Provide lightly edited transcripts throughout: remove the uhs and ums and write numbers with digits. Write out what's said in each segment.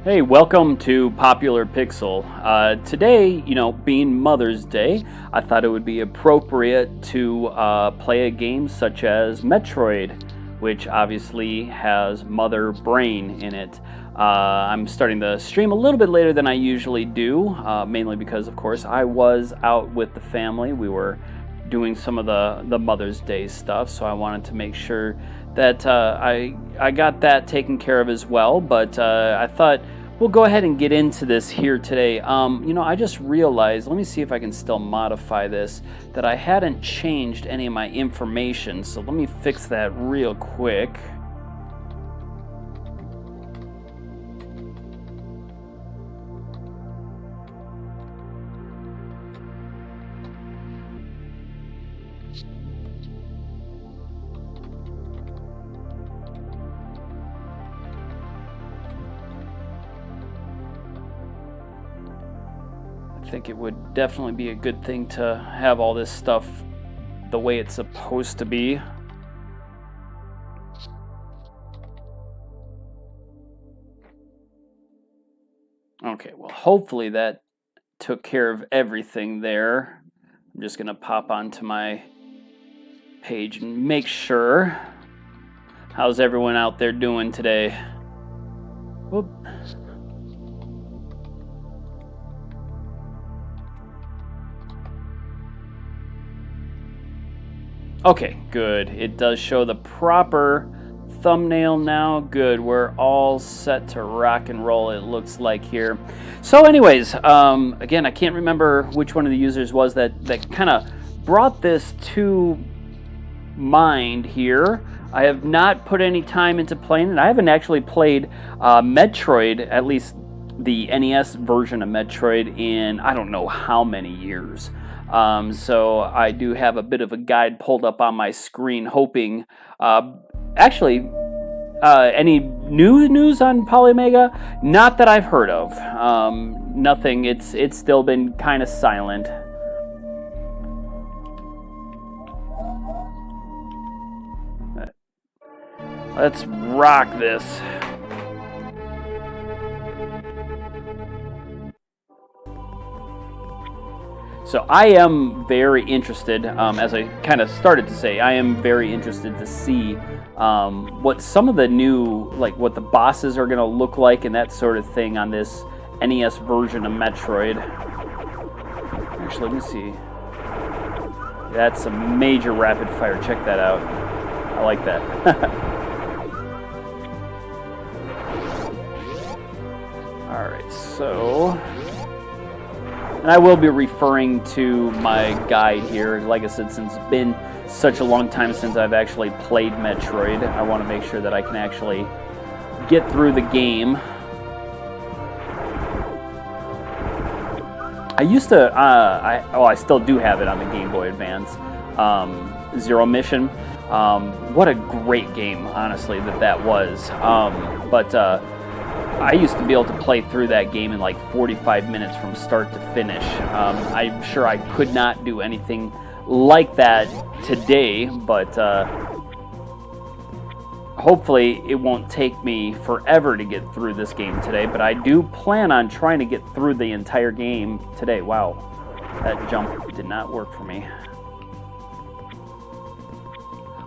Hey, welcome to Popular Pixel. Today, being Mother's Day, I thought it would be appropriate to play a game such as Metroid, which obviously has Mother Brain in it. I'm starting the stream a little bit later than I usually do, mainly because, of course, I was out with the family. We were doing some of the Mother's Day stuff, so I wanted to make sure that I got that taken care of as well, but I thought we'll go ahead and get into this here today. I just realized, let me see if I can still modify this, that I hadn't changed any of my information, so let me fix that real quick. I think it would definitely be a good thing to have all this stuff the way it's supposed to be. Okay, well, hopefully that took care of everything there. I'm just going to pop onto my page and make sure. How's everyone out there doing today? Whoop. Okay, good. It does show the proper thumbnail now. Good. We're all set to rock and roll, it looks like here. So anyways, again, I can't remember which one of the users was that kind of brought this to mind here. I have not put any time into playing it. I haven't actually played Metroid, at least the NES version of Metroid, in I don't know how many years. So I do have a bit of a guide pulled up on my screen, hoping, actually, any new news on Polymega? Not that I've heard of. Nothing. It's still been kind of silent. Let's rock this. So I am very interested, as I kind of started to say, I am very interested to see what some of the new, like what the bosses are going to look like and that sort of thing on this NES version of Metroid. Actually, let me see. That's a major rapid fire. Check that out. I like that. All right, so... And I will be referring to my guide here. Like I said, since it's been such a long time since I've actually played Metroid, I want to make sure that I can actually get through the game. I used to, I still do have it on the Game Boy Advance. Zero Mission. What a great game, honestly, that was. I used to be able to play through that game in like 45 minutes from start to finish. I'm sure I could not do anything like that today, but hopefully it won't take me forever to get through this game today, but I do plan on trying to get through the entire game today. Wow, that jump did not work for me.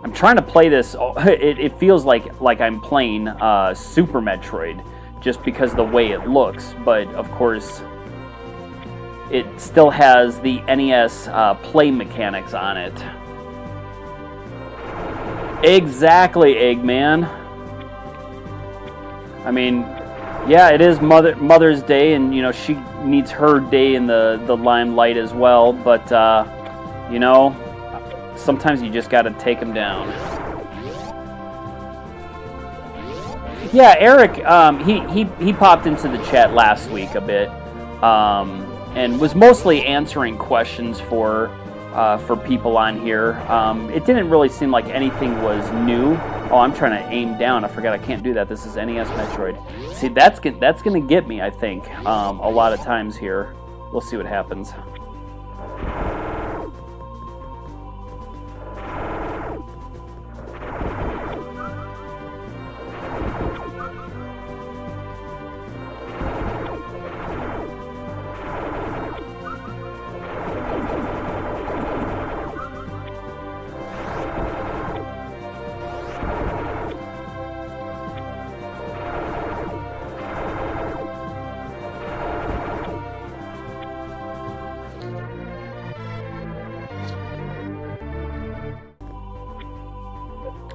I'm trying to play this, it feels like I'm playing Super Metroid, just because of the way it looks, but of course it still has the NES play mechanics on it. Exactly, Eggman. I mean, yeah, it is Mother's Day, and she needs her day in the limelight as well, but sometimes you just got to take them down. Yeah, Eric, he popped into the chat last week a bit. and was mostly answering questions for people on here. It didn't really seem like anything was new. Oh, I'm trying to aim down. I forgot I can't do that. This is NES Metroid. See, that's gonna get me, I think, a lot of times here. We'll see what happens.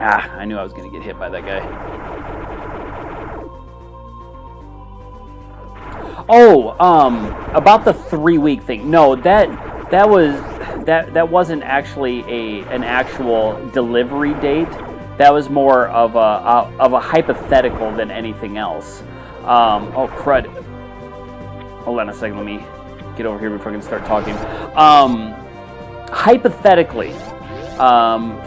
Ah, I knew I was going to get hit by that guy. Oh, about the 3-week thing. No, that wasn't actually an actual delivery date. That was more of a hypothetical than anything else. Oh crud! Hold on a second. Let me get over here before I can start talking. Hypothetically.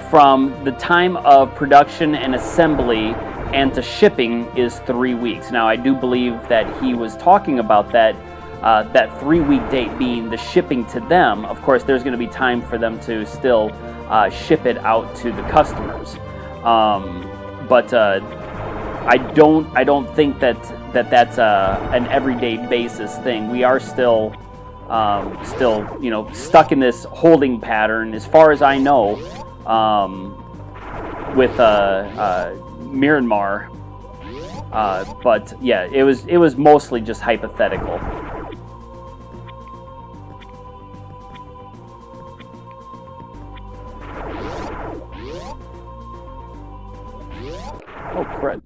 From the time of production and assembly and to shipping is 3 weeks. Now, I do believe that he was talking about that 3-week date being the shipping to them. Of course, there's going to be time for them to still ship it out to the customers. But I don't think that's an everyday basis thing. We are still stuck in this holding pattern, as far as I know, with Myanmar. But yeah, it was mostly just hypothetical. Oh crap.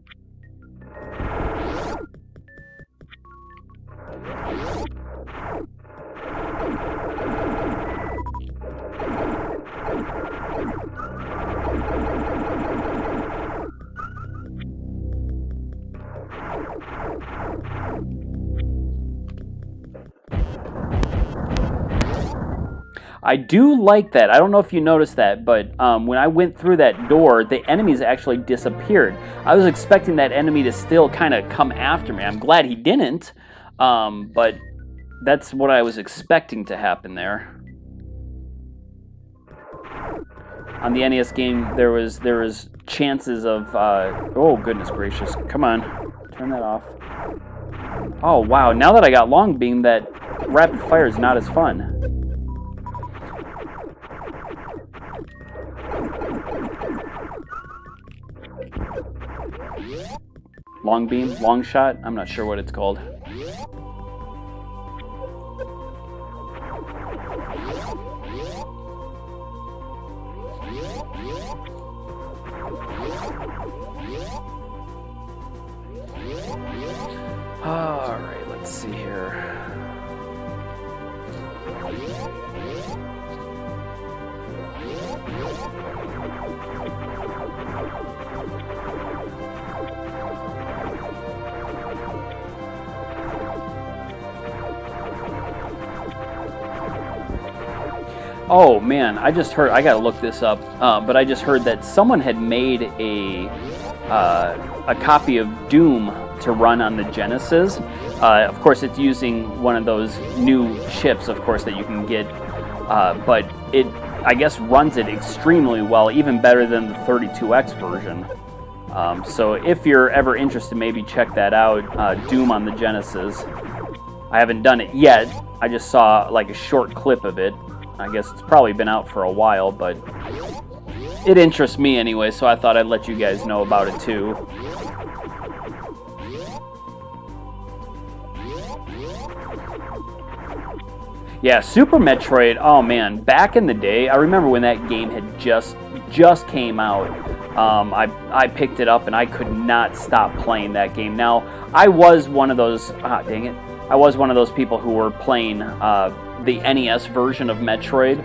I do like that. I don't know if you noticed that, but when I went through that door, the enemies actually disappeared. I was expecting that enemy to still kind of come after me. I'm glad he didn't, but that's what I was expecting to happen there. On the NES game, there was chances of... oh, goodness gracious. Come on. Turn that off. Oh, wow. Now that I got long beam, that rapid fire is not as fun. Long beam? Long shot? I'm not sure what it's called. Alright, let's see here. Oh man, I just heard, I gotta look this up, but I just heard that someone had made a copy of Doom to run on the Genesis. Of course, it's using one of those new chips, of course, that you can get, but it, I guess, runs it extremely well, even better than the 32X version. So if you're ever interested, maybe check that out, Doom on the Genesis. I haven't done it yet, I just saw like a short clip of it. I guess it's probably been out for a while, but it interests me anyway, so I thought I'd let you guys know about it too. Yeah, Super Metroid, oh man, back in the day, I remember when that game had just came out. I picked it up and I could not stop playing that game. Now, I was one of those, dang it, I was one of those people who were playing the NES version of Metroid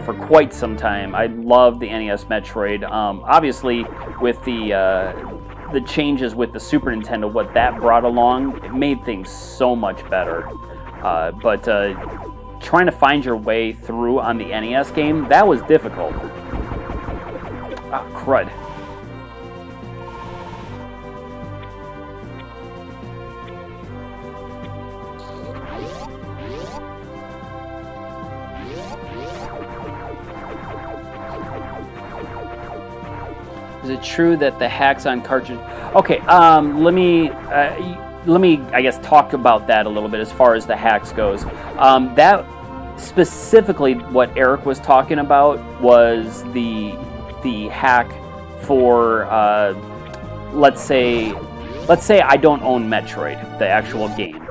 for quite some time. I loved the NES Metroid. Obviously, with the changes with the Super Nintendo, what that brought along, it made things so much better. But trying to find your way through on the NES game, that was difficult. Ah, crud. Is it true that the hacks on cartridge? Okay, let me, I guess, talk about that a little bit as far as the hacks goes. That specifically, what Eric was talking about was the hack for, let's say I don't own Metroid, the actual game.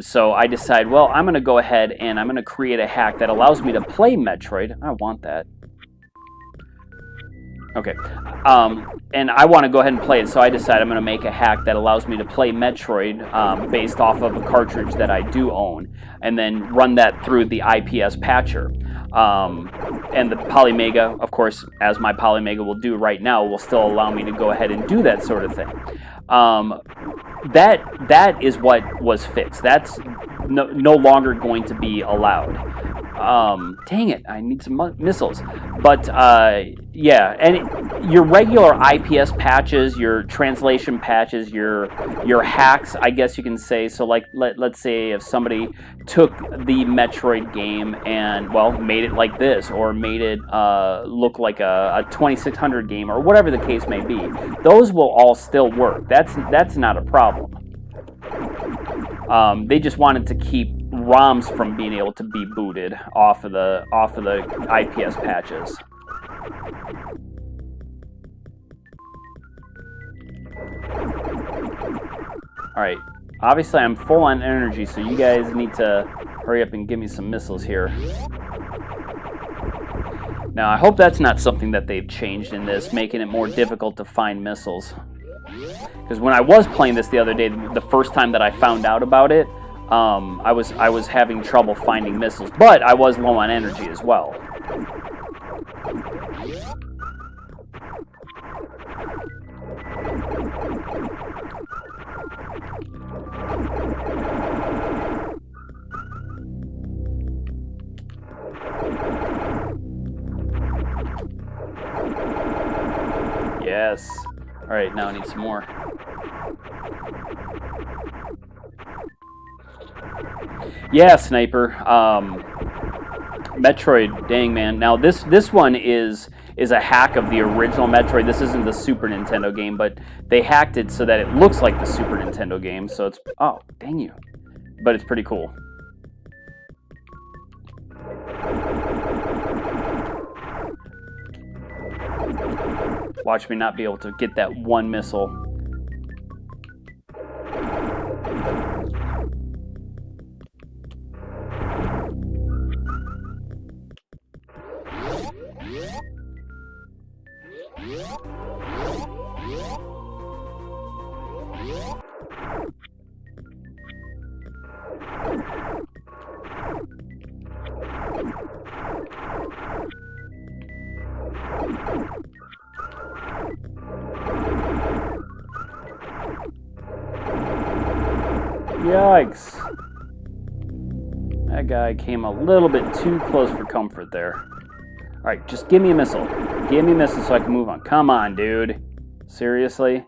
So I decide, well, I'm going to go ahead and I'm going to create a hack that allows me to play Metroid. I want that. Okay, and I want to go ahead and play it, so I decide I'm going to make a hack that allows me to play Metroid based off of a cartridge that I do own, and then run that through the IPS patcher. And the Polymega, of course, as my Polymega will do right now, will still allow me to go ahead and do that sort of thing. That is what was fixed. That's no longer going to be allowed. Dang it, I need some missiles. But, yeah, and your regular IPS patches, your translation patches, your hacks, I guess you can say. So, like, let's say if somebody took the Metroid game and, well, made it like this, or made it look like a 2600 game, or whatever the case may be, those will all still work. That's not a problem. They just wanted to keep ROMs from being able to be booted off of the IPS patches. All right, obviously I'm full on energy, so you guys need to hurry up and give me some missiles here. Now, I hope that's not something that they've changed in this, making it more difficult to find missiles. Because when I was playing this the other day, the first time that I found out about it, I was having trouble finding missiles, but I was low on energy as well. Yes. All right, now I need some more. Yeah, Sniper. Metroid, dang man. Now this one is a hack of the original Metroid. This isn't the Super Nintendo game, but they hacked it so that it looks like the Super Nintendo game. So it's, oh, dang you. But it's pretty cool. Watch me not be able to get that one missile. Yikes. That guy came a little bit too close for comfort there. Alright, just give me a missile. Give me a missile so I can move on. Come on, dude. Seriously?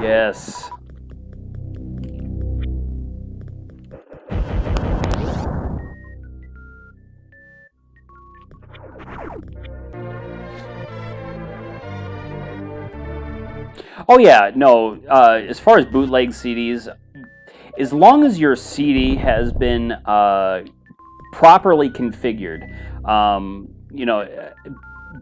Yes. Oh yeah, no, as far as bootleg CDs, as long as your CD has been properly configured, you know,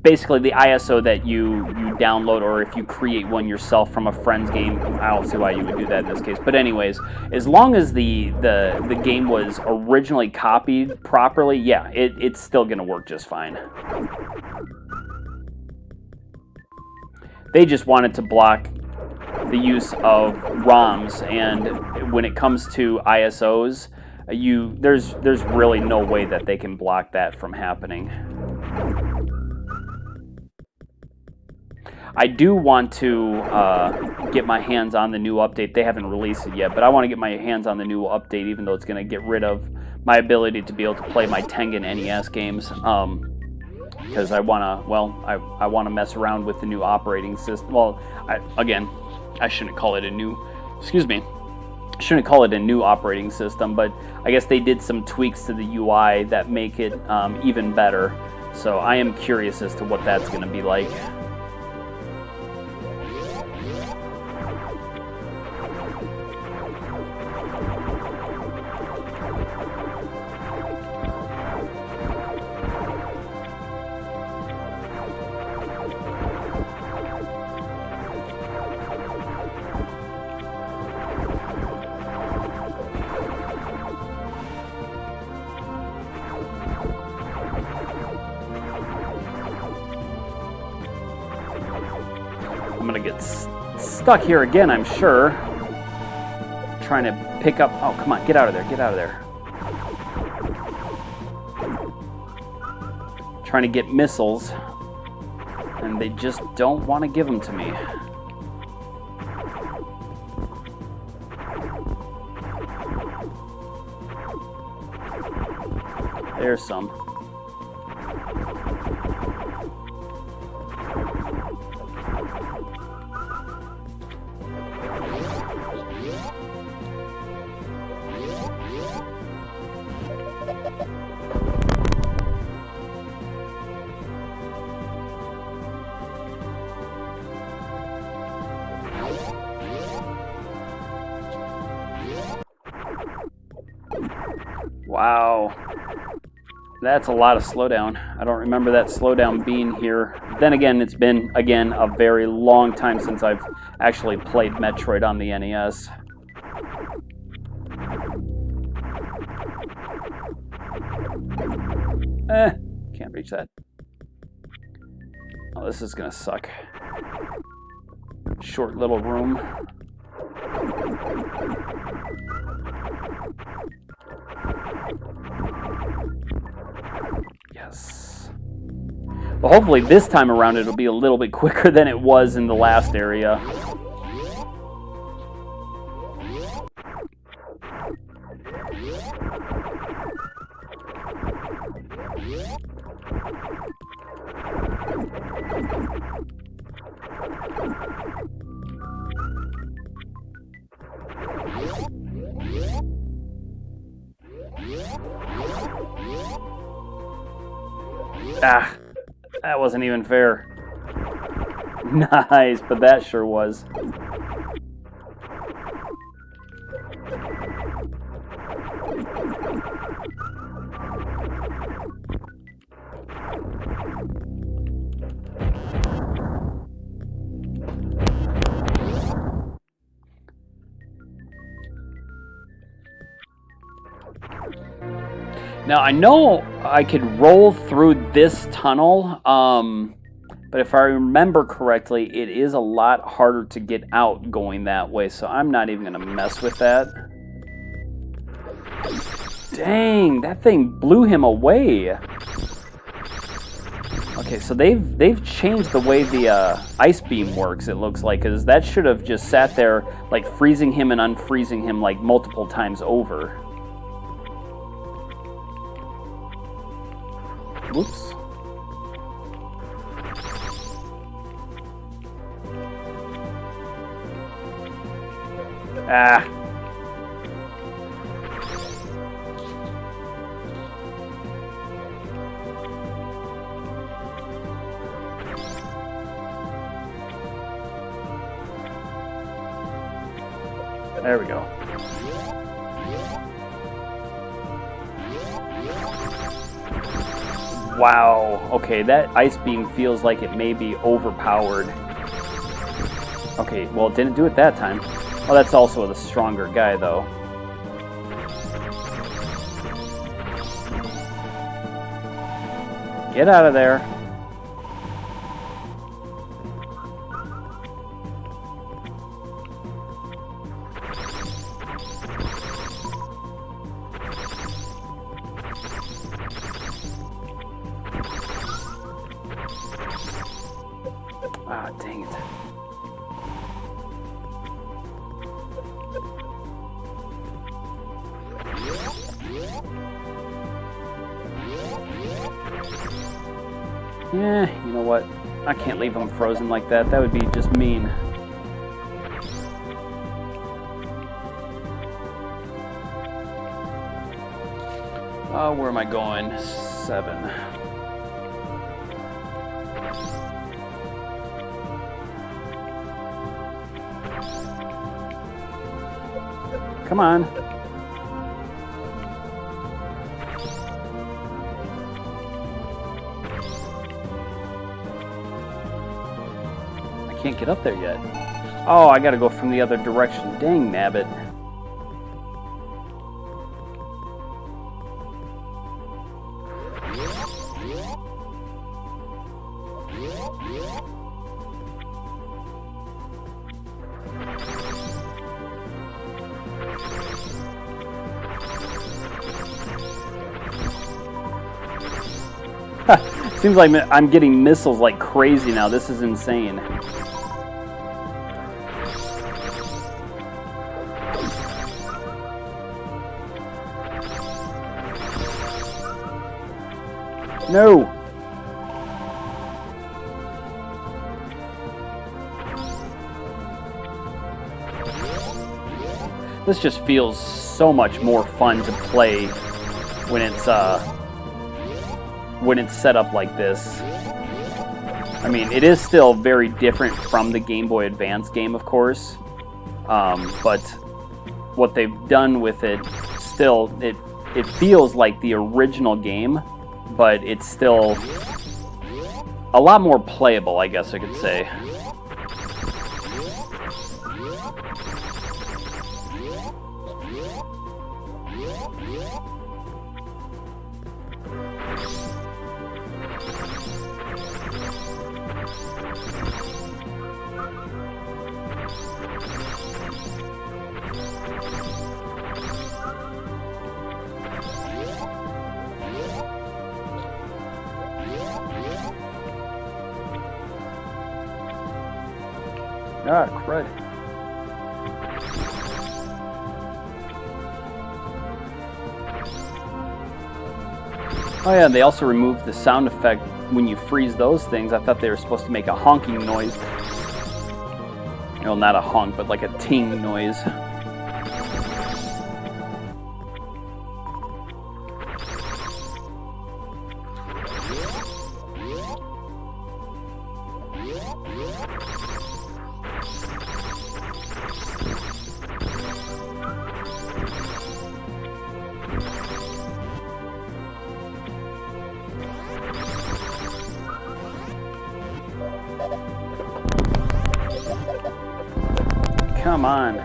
basically the ISO that you download, or if you create one yourself from a friend's game, I don't see why you would do that in this case. But anyways, as long as the game was originally copied properly, yeah, it's still going to work just fine. They just wanted to block the use of ROMs, and when it comes to ISOs, there's really no way that they can block that from happening. I do want to get my hands on the new update. They haven't released it yet, but I want to get my hands on the new update, even though it's going to get rid of my ability to be able to play my Tengen NES games. Because I want to, well, I want to mess around with the new operating system. Well, I shouldn't call it a new, shouldn't call it a new operating system, but I guess they did some tweaks to the UI that make it even better. So I am curious as to what that's going to be like. I'm gonna get stuck here again, I'm sure. Trying to pick up. Oh, come on, get out of there, get out of there. Trying to get missiles, and they just don't want to give them to me. There's some. Wow, that's a lot of slowdown. I don't remember that slowdown being here. Then again, it's been, again, a very long time since I've actually played Metroid on the NES. Can't reach that. Oh, this is gonna suck. Short little room. Yes. Well, hopefully this time around it'll be a little bit quicker than it was in the last area. Ah, that wasn't even fair. Nice, but that sure was. Now, I know I could roll through this tunnel, but if I remember correctly, it is a lot harder to get out going that way, so I'm not even going to mess with that. Dang, that thing blew him away. Okay, so they've changed the way the ice beam works, it looks like, because that should have just sat there, like, freezing him and unfreezing him, like, multiple times over. Whoops. Ah. There we go. Wow, okay, that ice beam feels like it may be overpowered. Okay, well, it didn't do it that time. Well, that's also the stronger guy, though. Get out of there. Ah, dang it. Yeah, you know what? I can't leave them frozen like that. That would be just mean. Where am I going? 7. Come on. I can't get up there yet. Oh, I gotta go from the other direction. Dang nabbit. Seems like I'm getting missiles like crazy now. This is insane. No! This just feels so much more fun to play when it's set up like this. I mean, it is still very different from the Game Boy Advance game, of course. But what they've done with it, still, it feels like the original game, but it's still a lot more playable, I guess I could say. Ah, crud. Oh yeah, they also removed the sound effect when you freeze those things. I thought they were supposed to make a honking noise. Well, not a honk, but like a ting noise. Come on.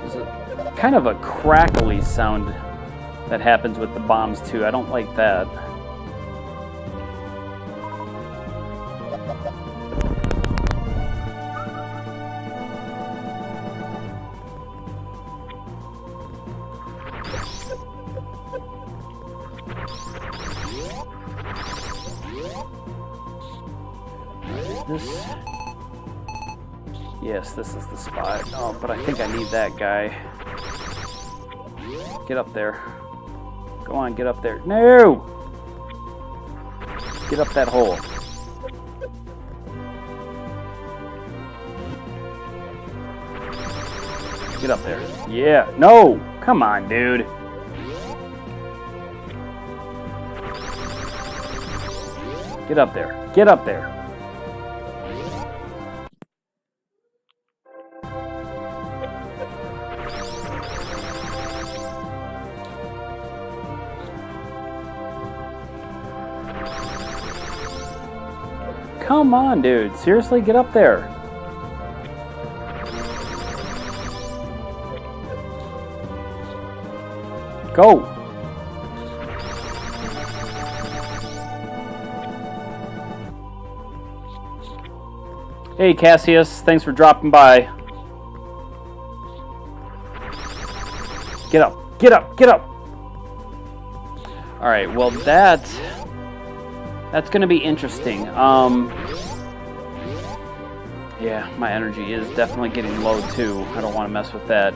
There's a kind of a crackly sound that happens with the bombs too. I don't like that. This? Yes, this is the spot. Oh, but I think I need that guy. Get up there. Go on, get up there. No! Get up that hole. Get up there. Yeah. No! Come on, dude. Get up there. Get up there. Come on, dude. Seriously, get up there. Go. Hey, Cassius. Thanks for dropping by. Get up. Get up. Get up. All right. Well, that's going to be interesting. Yeah, my energy is definitely getting low too. I don't want to mess with that.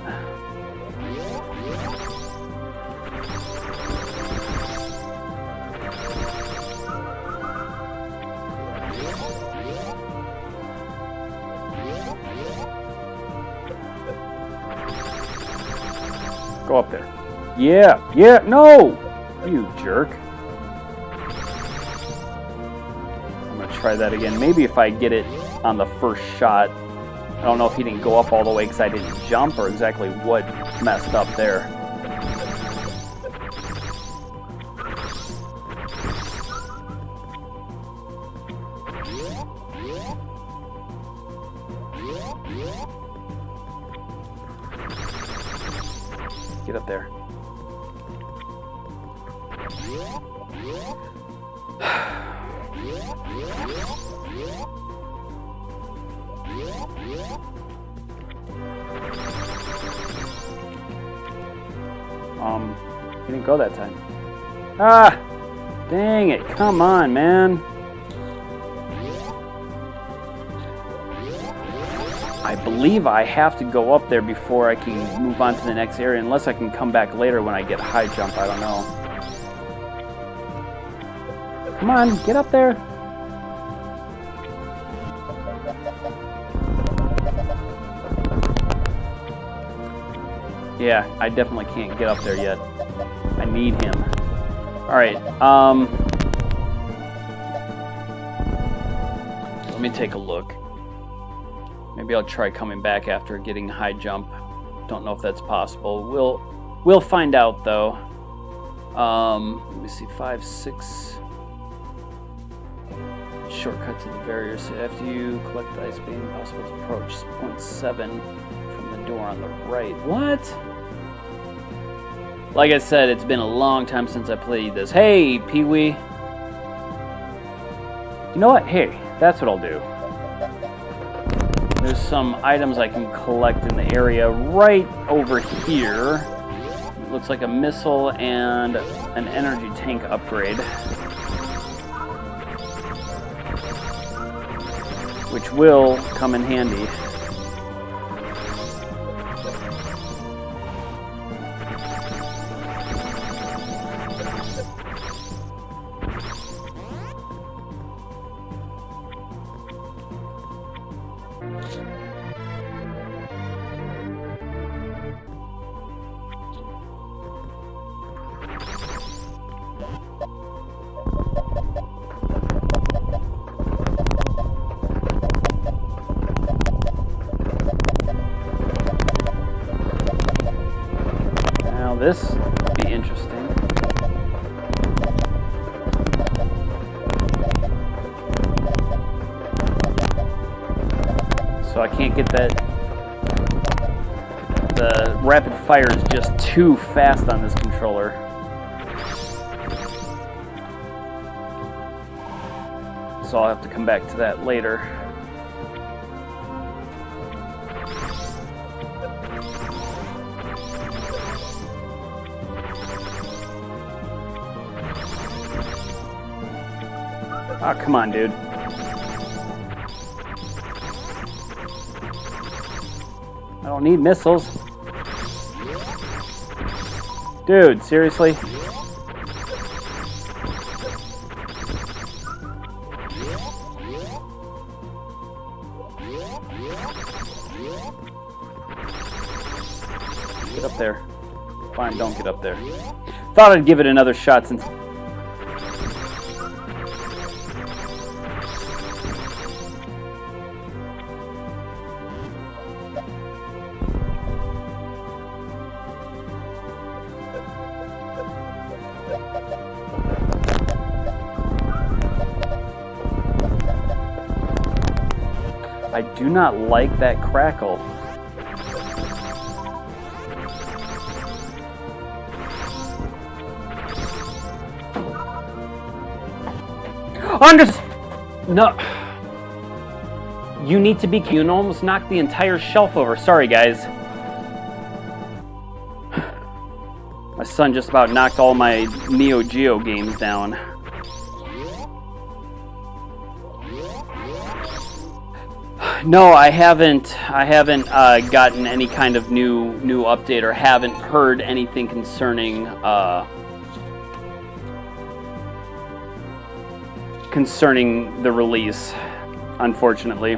Go up there. Yeah, yeah, no! You jerk. I'm gonna try that again. Maybe if I get it on the first shot. I don't know if he didn't go up all the way because I didn't jump or exactly what messed up there. Get up there. He didn't go that time. Ah! Dang it, come on, man. I believe I have to go up there before I can move on to the next area, unless I can come back later when I get high jump, I don't know. Come on, get up there. Yeah, I definitely can't get up there yet. I need him. Alright, let me take a look. Maybe I'll try coming back after getting high jump. Don't know if that's possible. We'll find out though. Let me see, 5, 6. Shortcut to the barriers. After you collect the ice beam, possible to approach 0.7 from the door on the right. What? Like I said, it's been a long time since I played this. Hey, Pee-wee. You know what? Hey, that's what I'll do. There's some items I can collect in the area right over here. It looks like a missile and an energy tank upgrade, which will come in handy. This would be interesting. So I can't get that. The rapid fire is just too fast on this controller. So I'll have to come back to that later. Oh, come on, dude. I don't need missiles. Dude, seriously? Get up there. Fine, don't get up there. Thought I'd give it another shot since... I do not like that crackle. No. You need to be... You almost knocked the entire shelf over. Sorry, guys. My son just about knocked all my Neo Geo games down. No, I haven't gotten any kind of new update, or haven't heard anything concerning the release, unfortunately.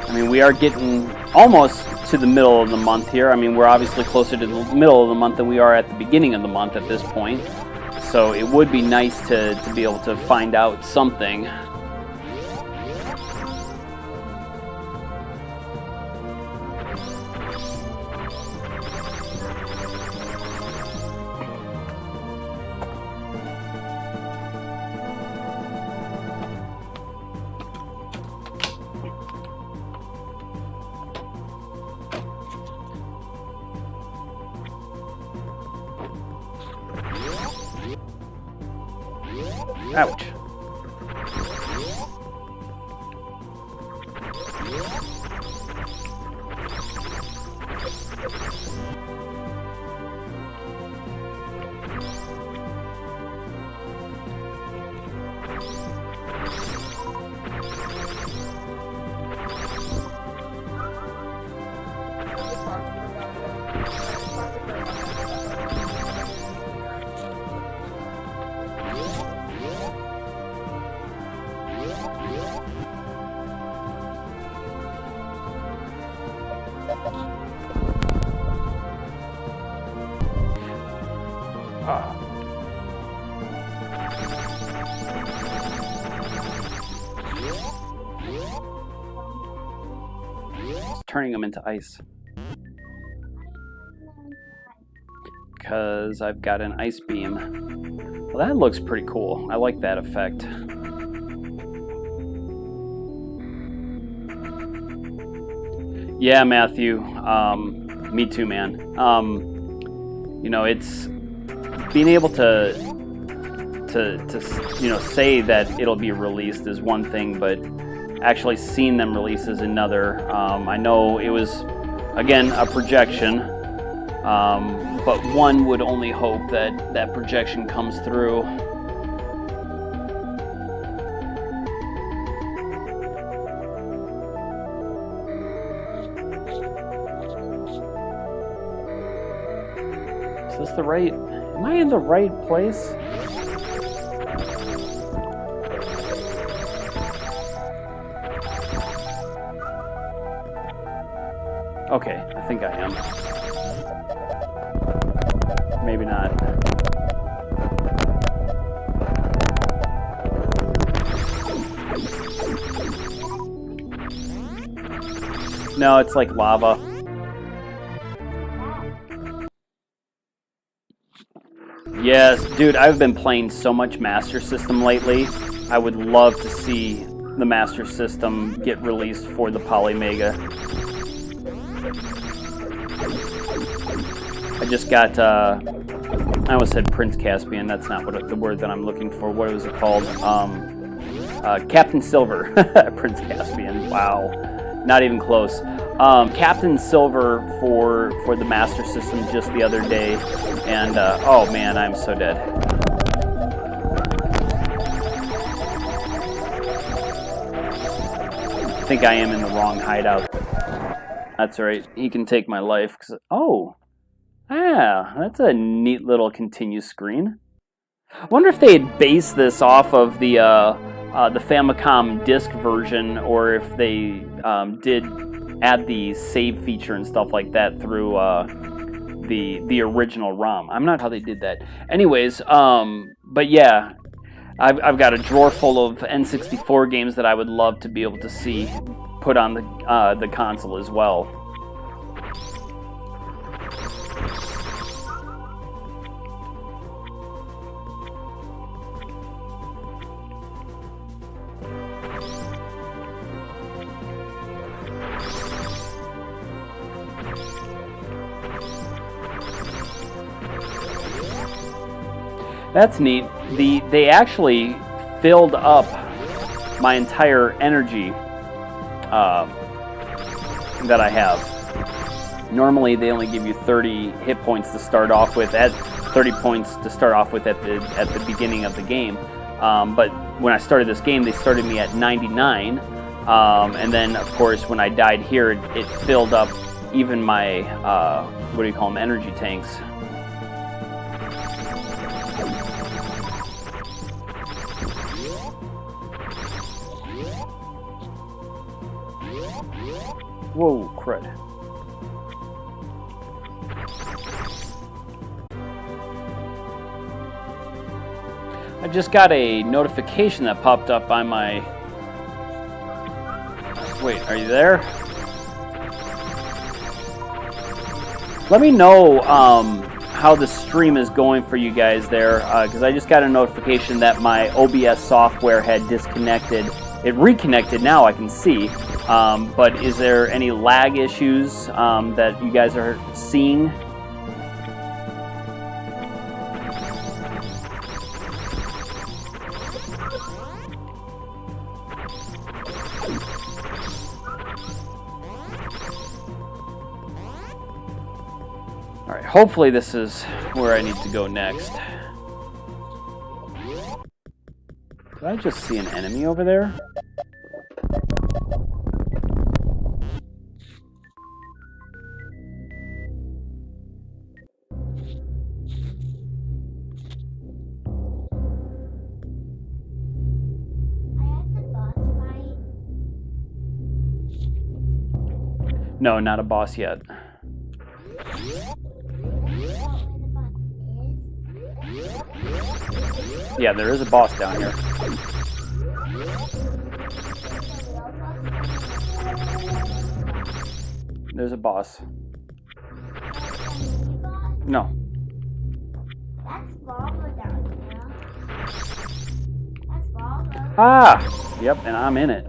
I mean, we are getting almost to the middle of the month here. I mean, we're obviously closer to the middle of the month than we are at the beginning of the month at this point. So it would be nice to be able to find out something. Ouch. Turning them into ice because I've got an ice beam. Well, that looks pretty cool. I like that effect. Yeah, Matthew. Me too, man. You know, it's being able to you know, say that it'll be released is one thing, but actually seeing them release is another. I know it was, again, a projection, but one would only hope that that projection comes through. Is this the right? Am I in the right place? Okay, I think I am. Maybe not. No, it's like lava. Yes, dude, I've been playing so much Master System lately. I would love to see the Master System get released for the Polymega. I just got, I almost said Prince Caspian. That's not what the word that I'm looking for. What was it called? Captain Silver. Prince Caspian. Wow. Not even close. Captain Silver for the Master System just the other day. And, oh man, I'm so dead. I think I am in the wrong hideout. That's right. He can take my life. Oh. Ah, that's a neat little continue screen. I wonder if they had based this off of the Famicom disc version, or if they did add the save feature and stuff like that through the original ROM. I'm not sure how they did that. Anyways, but yeah, I've got a drawer full of N64 games that I would love to be able to see put on the console as well. That's neat. They actually filled up my entire energy that I have. Normally they only give you 30 hit points to start off with, at 30 points to start off with at the beginning of the game. But when I started this game, they started me at 99, and then of course when I died here, it filled up even my what do you call them, energy tanks. Whoa, crud. I just got a notification that popped up on my... Wait, are you there? Let me know how the stream is going for you guys there, because I just got a notification that my OBS software had disconnected. It reconnected now, I can see. But is there any lag issues that you guys are seeing? All right, hopefully this is where I need to go next. Did I just see an enemy over there? No, not a boss yet. Yeah, there is a boss down here. There's a boss. No. That's lava down here. That's lava. Ah! Yep, and I'm in it.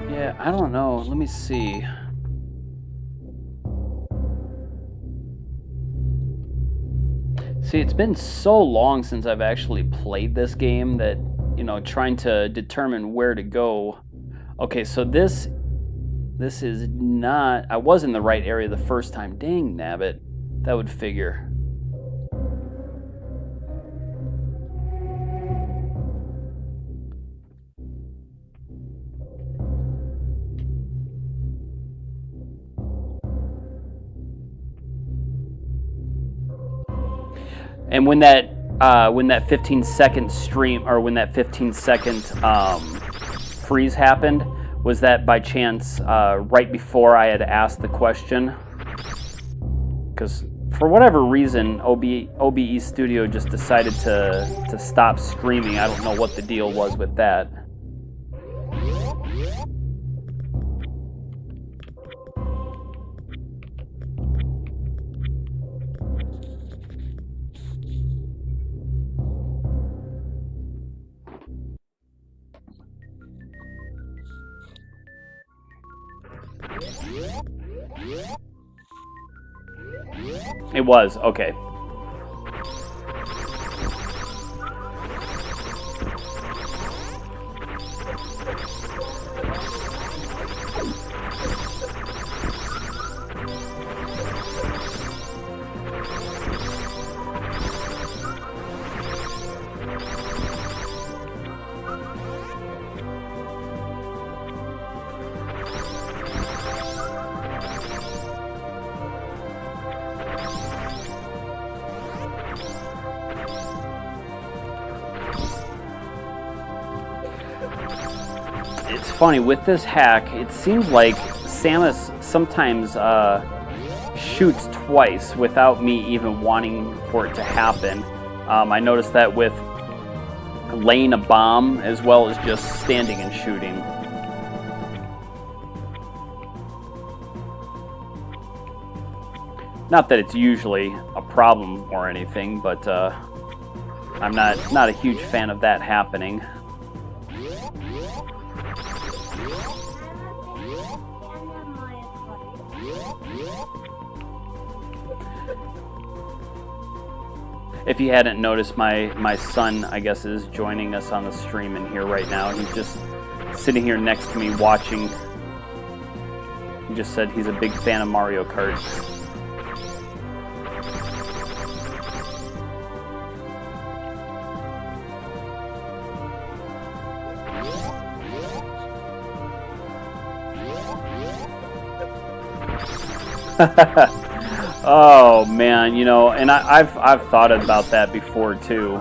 Yeah, I don't know. Let me see. See, it's been so long since I've actually played this game that, you know, trying to determine where to go. Okay, so this is not... I was in the right area the first time. Dang, nabbit. That would figure. And when that 15-second stream, or when that 15-second freeze happened, was that by chance right before I had asked the question? Because for whatever reason, OBE Studio just decided to stop streaming. I don't know what the deal was with that. It was, okay. It's funny, with this hack, it seems like Samus sometimes shoots twice without me even wanting for it to happen. I noticed that with laying a bomb as well as just standing and shooting. Not that it's usually a problem or anything, but I'm not a huge fan of that happening. If you hadn't noticed, my son, I guess, is joining us on the stream in here right now. He's just sitting here next to me watching. He just said he's a big fan of Mario Kart. Oh man, you know, and I've thought about that before too.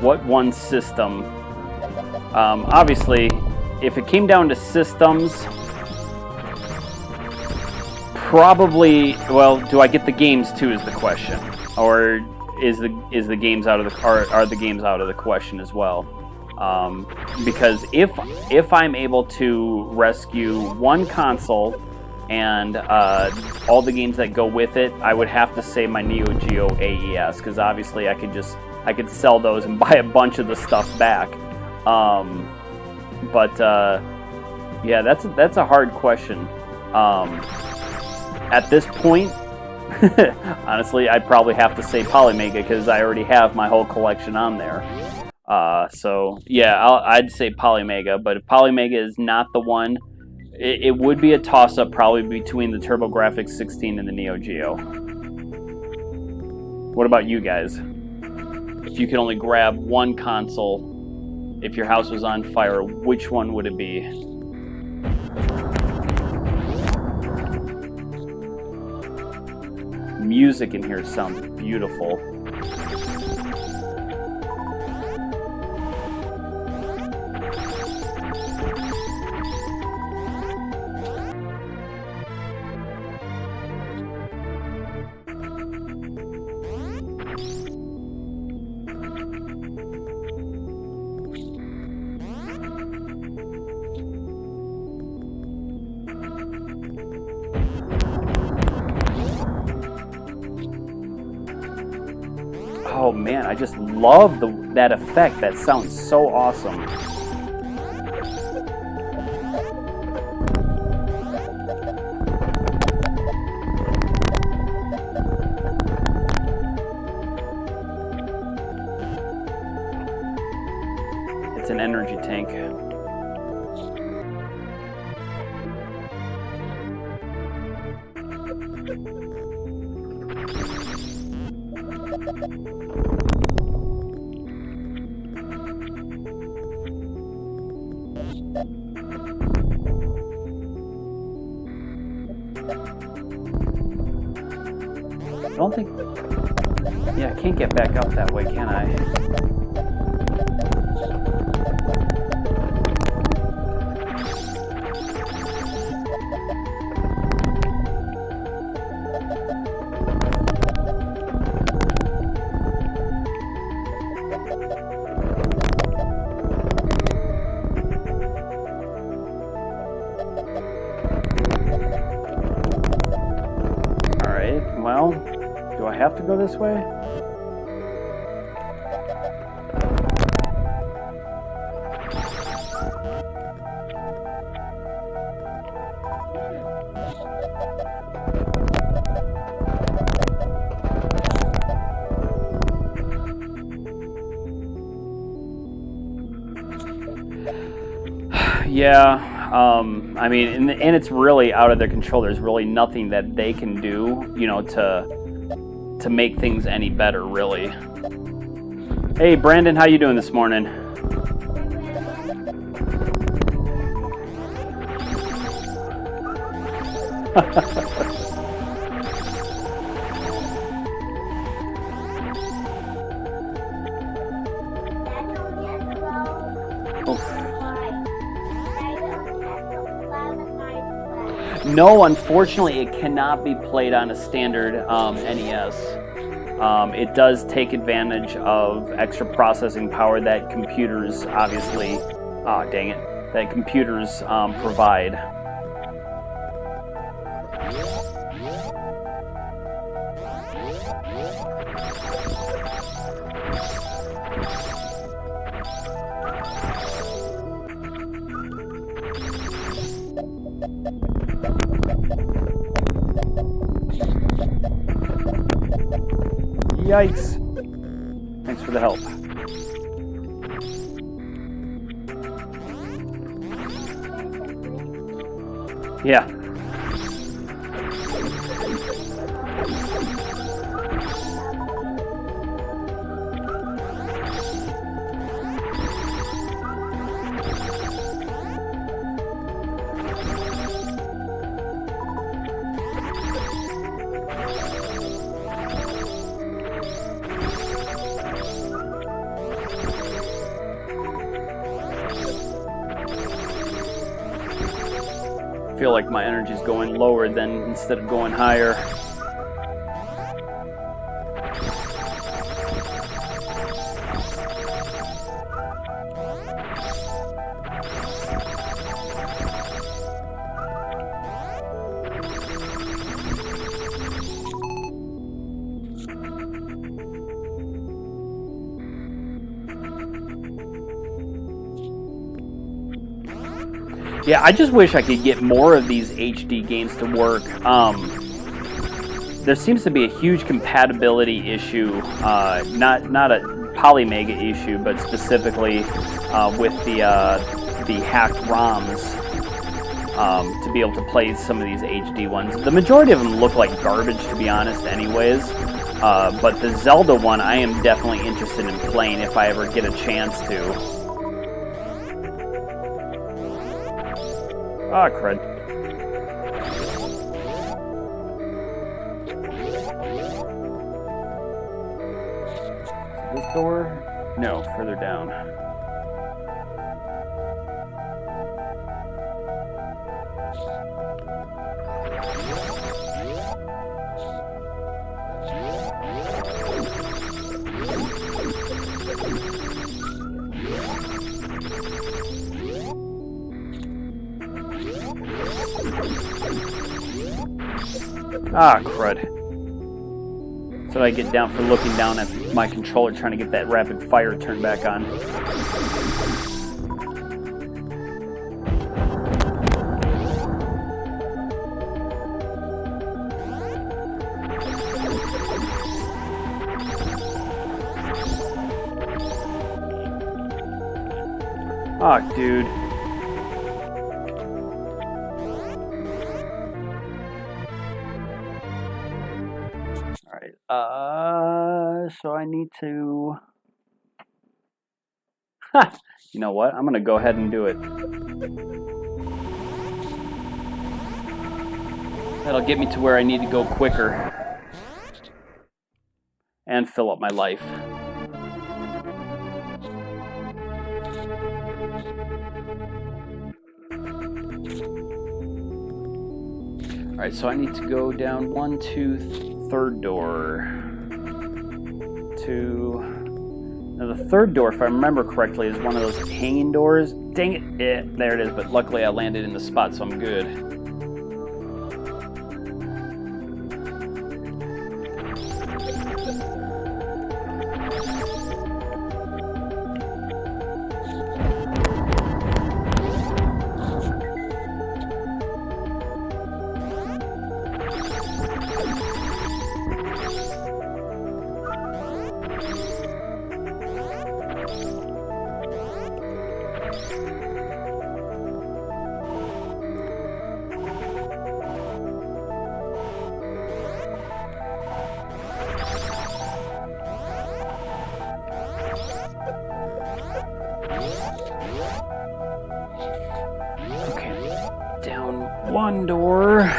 What one system? Obviously, if it came down to systems, probably. Well, do I get the games too? Is the question, or is the games out of the are the games out of the question as well? Because if I'm able to rescue one console and all the games that go with it, I would have to say my Neo Geo AES, because obviously I could sell those and buy a bunch of the stuff back. Yeah, that's a hard question. At this point, honestly, I'd probably have to say Polymega, because I already have my whole collection on there. So yeah, I'd say Polymega, but if Polymega is not the one, it would be a toss-up probably between the TurboGrafx 16 and the Neo Geo. What about you guys? If you could only grab one console, if your house was on fire, which one would it be? Music in here sounds beautiful. Oh man, I just love that effect. That sounds so awesome. It's an energy tank. I don't think... Yeah, I can't get back out that way, can I? Alright, well... Do I have to go this way? Yeah, I mean, and it's really out of their control. There's really nothing that they can do, you know, to make things any better, really. Hey, Brandon, how you doing this morning? No, unfortunately, it cannot be played on a standard NES. It does take advantage of extra processing power that computers, obviously, that computers provide. Yikes. Thanks for the help. Yeah. I feel like my energy's going lower than instead of going higher. Yeah, I just wish I could get more of these HD games to work. There seems to be a huge compatibility issue, not a Polymega issue, but specifically with the hacked ROMs to be able to play some of these HD ones. The majority of them look like garbage, to be honest, anyways. But the Zelda one, I am definitely interested in playing if I ever get a chance to. Ah, crud. This door? No, further down. Ah, crud. That's what I get down for looking down at my controller trying to get that rapid fire turned back on. Ah, dude. So I need to... Ha! You know what? I'm going to go ahead and do it. That'll get me to where I need to go quicker. And fill up my life. Alright, so I need to go down 1, 2, third door. Now the third door, if I remember correctly, is one of those hanging doors. Dang it! There it is, but luckily I landed in the spot, so I'm good. One door.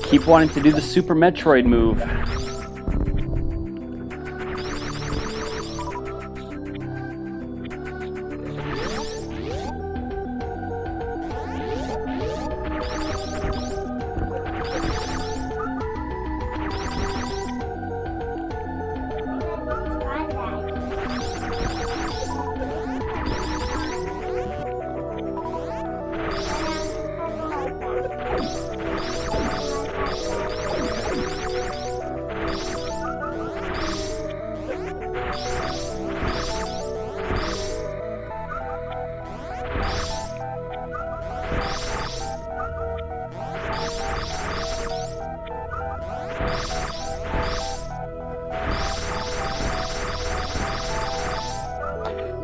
Keep wanting to do the Super Metroid move.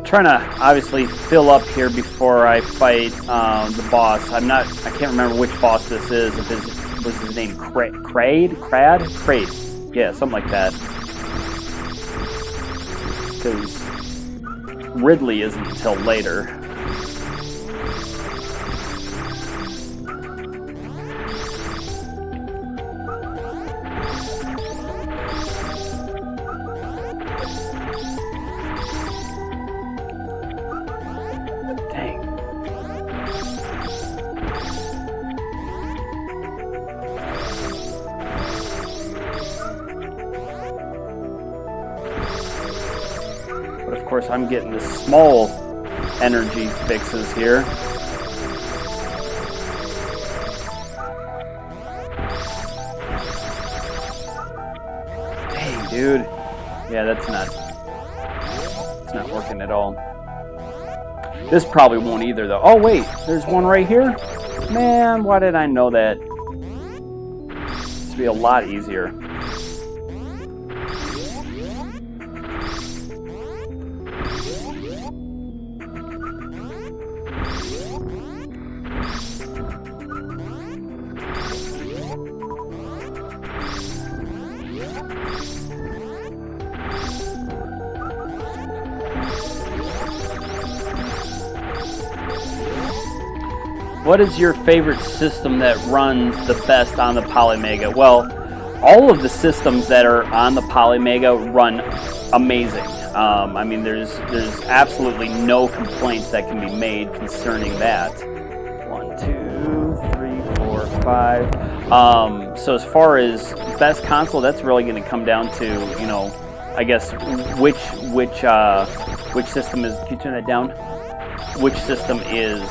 Trying to obviously fill up here before I fight the boss. I can't remember which boss this is. If was his name Crade? Yeah, something like that. Because Ridley isn't until later. Of course, I'm getting the small energy fixes here. Dang, dude. Yeah, it's not working at all. This probably won't either, though. Oh, wait, there's one right here? Man, why did I know that? This would be a lot easier. What is your favorite system that runs the best on the Polymega? Well, all of the systems that are on the Polymega run amazing. I mean, there's absolutely no complaints that can be made concerning that. 1, 2, 3, 4, 5. So as far as best console, that's really going to come down to, you know, I guess which system is. Can you turn that down? Which system is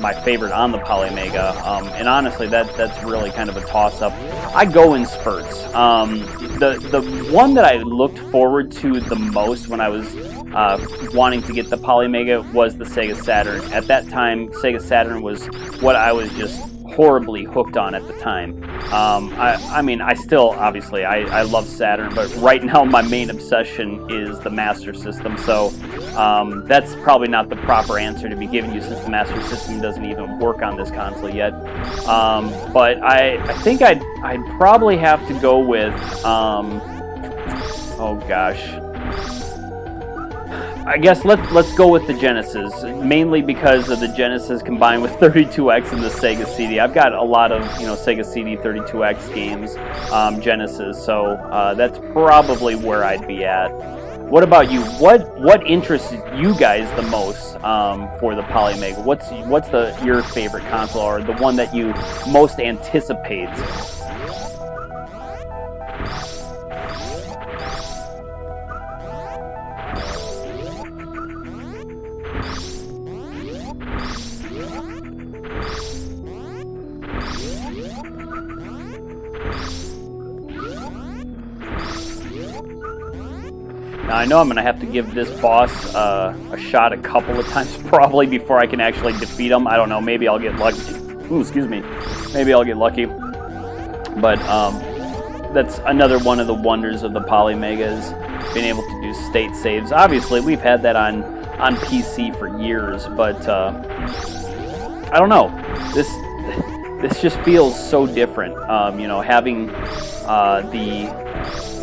my favorite on the Polymega, and honestly, that's really kind of a toss-up. I go in spurts. The one that I looked forward to the most when I was wanting to get the Polymega was the Sega Saturn. At that time, Sega Saturn was what I was just horribly hooked on at the time. I mean, I still, obviously, I love Saturn, but right now my main obsession is the Master System, so that's probably not the proper answer to be giving you since the Master System doesn't even work on this console yet. But I think I'd probably have to go with, oh gosh. I guess let's go with the Genesis, mainly because of the Genesis combined with 32X and the Sega CD. I've got a lot of, you know, Sega CD 32X games, Genesis, so that's probably where I'd be at. What about you? What interests you guys the most for the Polymega? What's your favorite console, or the one that you most anticipate? Now, I know I'm going to have to give this boss a shot a couple of times probably before I can actually defeat him. I don't know, maybe I'll get lucky. Ooh, excuse me. Maybe I'll get lucky. But that's another one of the wonders of the Polymega, is being able to do state saves. Obviously, we've had that on PC for years, but I don't know. This just feels so different. You know, having the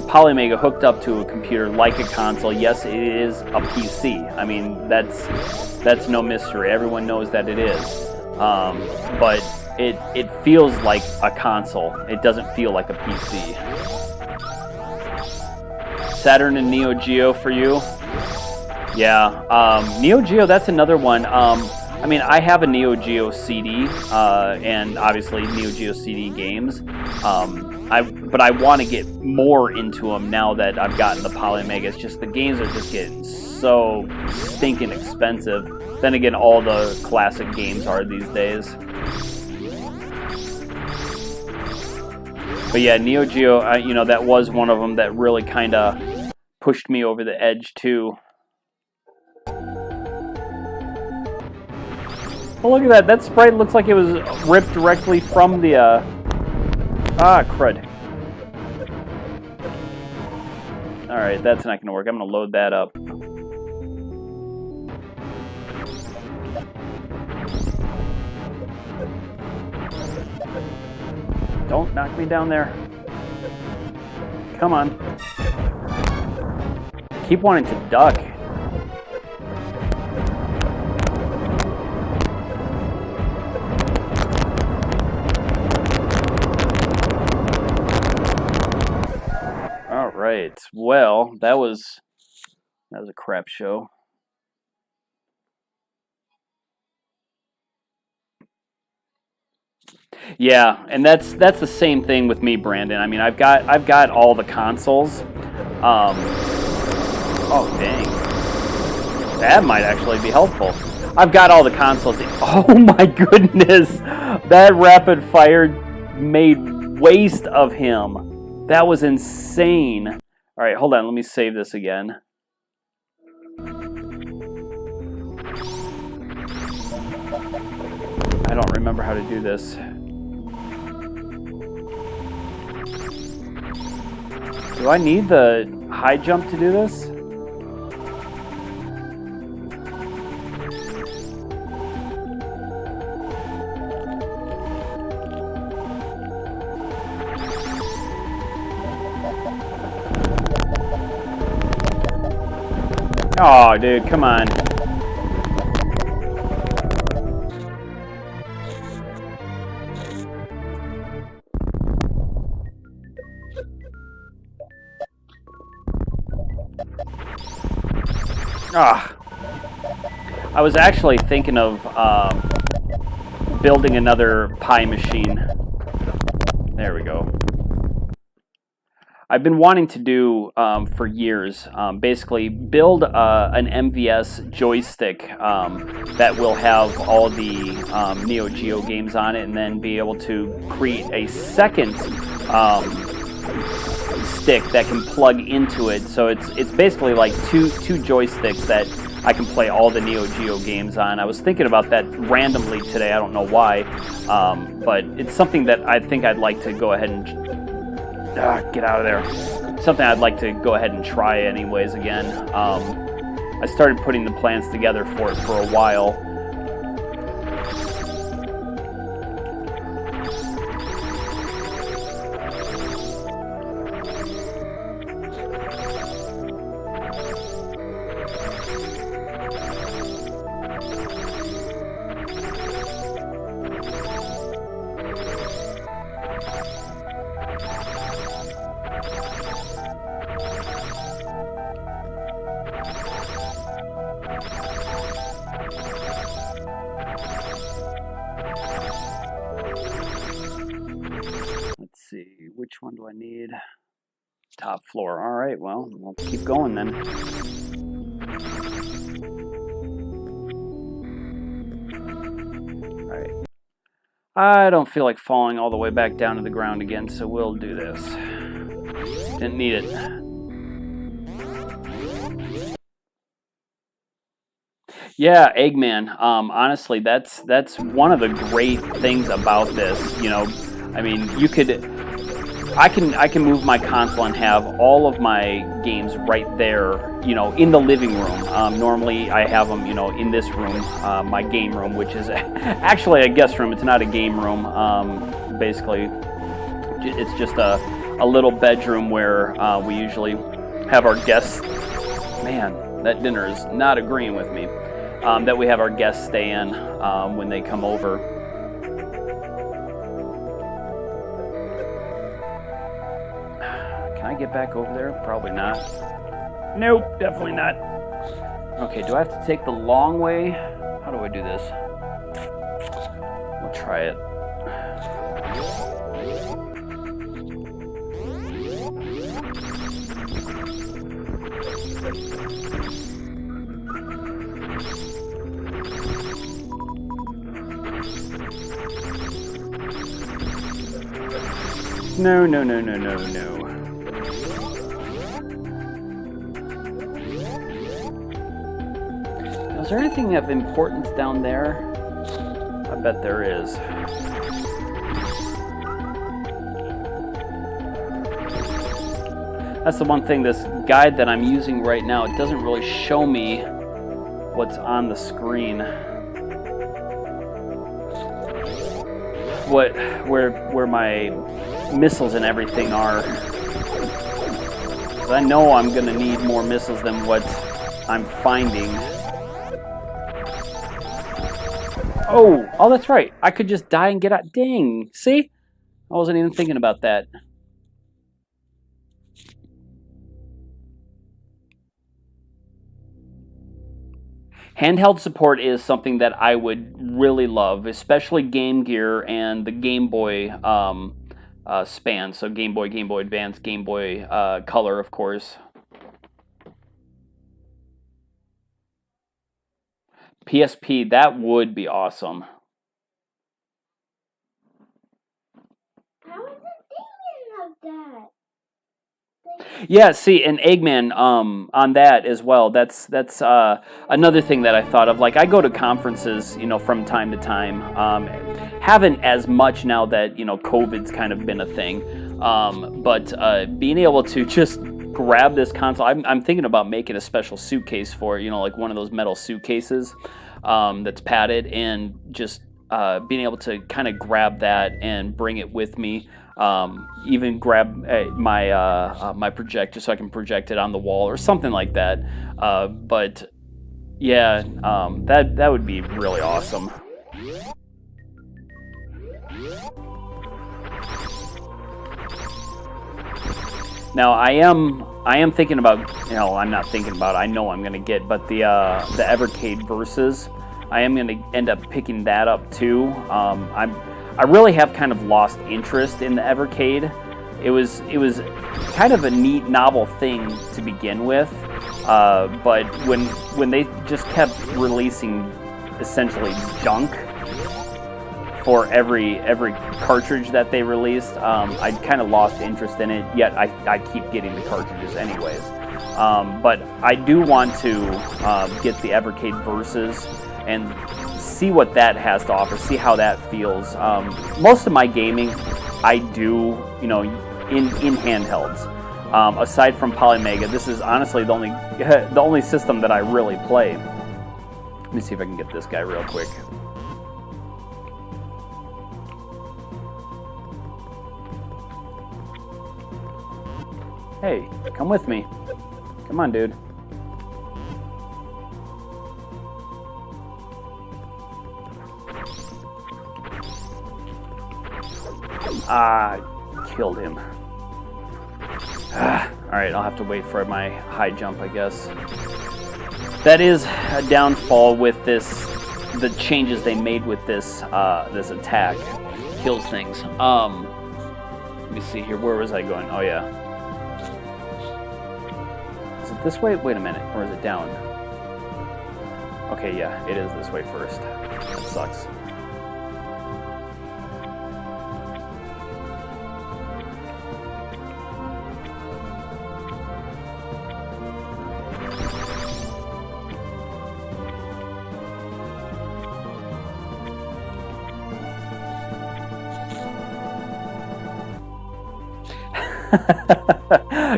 Polymega hooked up to a computer like a console. Yes, it is a PC. I mean, that's no mystery. Everyone knows that it is. But it feels like a console. It doesn't feel like a PC. Saturn and Neo Geo for you? Yeah. Neo Geo, that's another one. I mean, I have a Neo Geo CD, and obviously Neo Geo CD games. But I want to get more into them now that I've gotten the Polymega. It's just the games are just getting so stinking expensive. Then again, all the classic games are these days. But yeah, Neo Geo, you know, that was one of them that really kind of pushed me over the edge too. Oh, look at that. That sprite looks like it was ripped directly from the, ah, crud. Alright, that's not going to work. I'm going to load that up. Don't knock me down there. Come on. Keep wanting to duck. Alright, well, that was a crap show. Yeah, and that's the same thing with me, Brandon. I mean, I've got all the consoles. Oh dang, that might actually be helpful. I've got all the consoles. Oh my goodness, that rapid fire made waste of him. That was insane. All right, hold on. Let me save this again. I don't remember how to do this. Do I need the high jump to do this? Oh, dude, come on. Ah, I was actually thinking of building another pie machine. There we go. I've been wanting to do for years, basically build an MVS joystick that will have all the Neo Geo games on it, and then be able to create a second stick that can plug into it. So it's basically like two joysticks that I can play all the Neo Geo games on. I was thinking about that randomly today. I don't know why, but it's something that I think I'd like to go ahead and get out of there. Something I'd like to go ahead and try anyways again. I started putting the plans together for it for a while. Which one do I need? Top floor. All right, well, we'll keep going then. All right. I don't feel like falling all the way back down to the ground again, so we'll do this. Didn't need it. Yeah, Eggman. Honestly, that's one of the great things about this. You know, I mean, you could. I can move my console and have all of my games right there, you know, in the living room. Normally I have them, you know, in this room, my game room, which is actually a guest room. It's not a game room. Basically, it's just a little bedroom where we usually have our guests. Man, that dinner is not agreeing with me. That we have our guests stay in when they come over. Can I get back over there? Probably not. Nope, definitely not. Okay, do I have to take the long way? How do I do this? We'll try it. No, no, no, no, no, no. Is there anything of importance down there? I bet there is. That's the one thing, this guide that I'm using right now, it doesn't really show me what's on the screen. Where my missiles and everything are. 'Cause I know I'm gonna need more missiles than what I'm finding. Oh, that's right. I could just die and get out. Dang. See? I wasn't even thinking about that. Handheld support is something that I would really love, especially Game Gear and the Game Boy span. So Game Boy, Game Boy Advance, Game Boy Color, of course. PSP, that would be awesome. I wasn't thinking of that. Yeah, see, and Eggman on that as well. That's another thing that I thought of. Like, I go to conferences, from time to time. Haven't as much now that COVID's kind of been a thing. But being able to just grab this console, I'm thinking about making a special suitcase for it. Like one of those metal suitcases that's padded, and just being able to kind of grab that and bring it with me. Even grab my projector so I can project it on the wall or something like that. But yeah, that would be really awesome. Now I am thinking about, I'm not thinking about, I know I'm gonna get, but the Evercade Versus, I am gonna end up picking that up too. I really have kind of lost interest in the Evercade. It was kind of a neat, novel thing to begin with, but when they just kept releasing essentially junk for every cartridge that they released, I kind of lost interest in it. Yet I keep getting the cartridges anyways. But I do want to get the Evercade Versus and see what that has to offer, see how that feels. Most of my gaming I do, in handhelds. Aside from Polymega, this is honestly the only system that I really play. Let me see if I can get this guy real quick. Hey, come with me. Come on, dude. Killed him. Alright, I'll have to wait for my high jump, I guess. That is a downfall with the changes they made with this attack. Kills things. Let me see here, where was I going? Oh yeah. Is it this way? Wait a minute, or is it down? Okay, yeah, it is this way first. That sucks.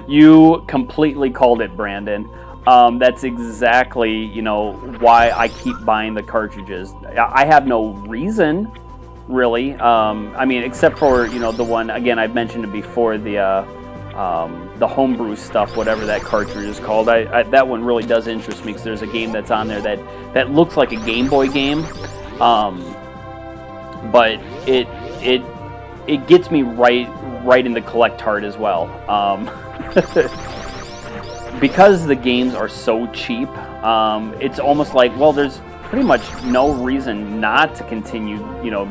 You completely called it, Brandon. That's exactly, why I keep buying the cartridges. I have no reason, really. I mean, except for, the one, again, I've mentioned it before, the homebrew stuff, whatever that cartridge is called. That one really does interest me because there's a game that's on there that looks like a Game Boy game. But it gets me right in the collect heart as well. Because the games are so cheap, it's almost like, well, there's pretty much no reason not to continue,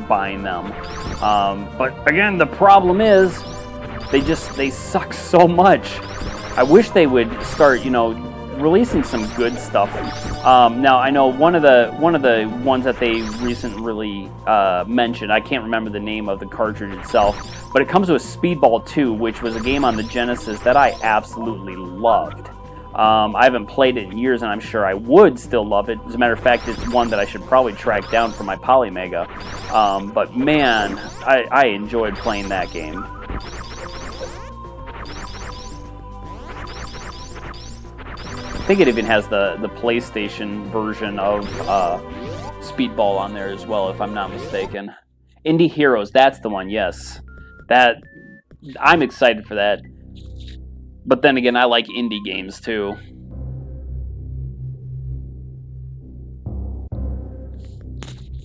buying them. But again, the problem is they suck so much. I wish they would start, releasing some good stuff. Now I know one of the ones that they recently mentioned. I can't remember the name of the cartridge itself, but it comes with Speedball 2, which was a game on the Genesis that I absolutely loved. I haven't played it in years, and I'm sure I would still love it. As a matter of fact, it's one that I should probably track down for my Polymega. But man, I enjoyed playing that game. I think it even has the PlayStation version of Speedball on there as well, if I'm not mistaken. Indie Heroes, that's the one, yes. I'm excited for that. But then again, I like indie games too.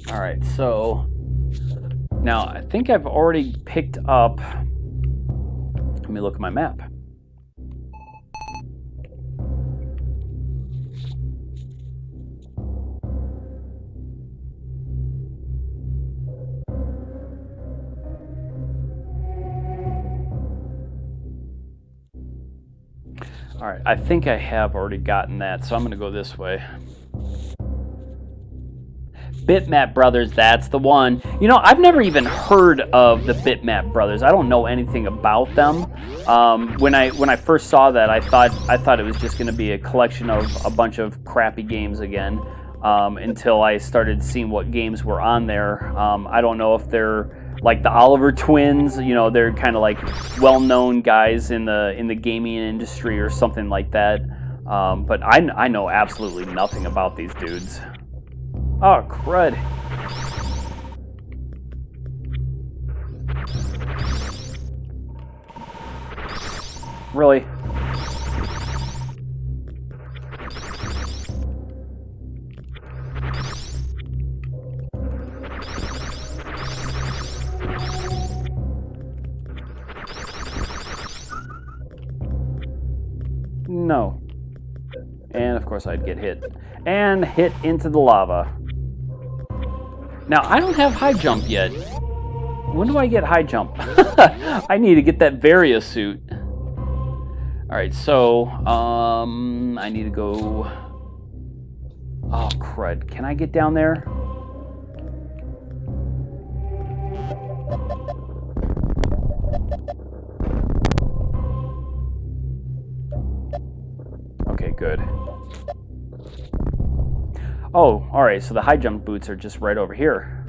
Alright, so now I think I've already picked up. Let me look at my map. Alright, I think I have already gotten that, so I'm going to go this way. Bitmap Brothers, that's the one. You know, I've never even heard of the Bitmap Brothers. I don't know anything about them. When I first saw that, I thought it was just going to be a collection of a bunch of crappy games again. Until I started seeing what games were on there. I don't know if they're like the Oliver twins, you know, they're kind of like well-known guys in the gaming industry or something like that. But I know absolutely nothing about these dudes. Oh, crud. Really? No. And of course I'd get hit. And hit into the lava. Now, I don't have high jump yet. When do I get high jump? I need to get that Varia suit. Alright, so, I need to go... Oh, crud. Can I get down there? Okay, good. Oh, alright, so the high jump boots are just right over here.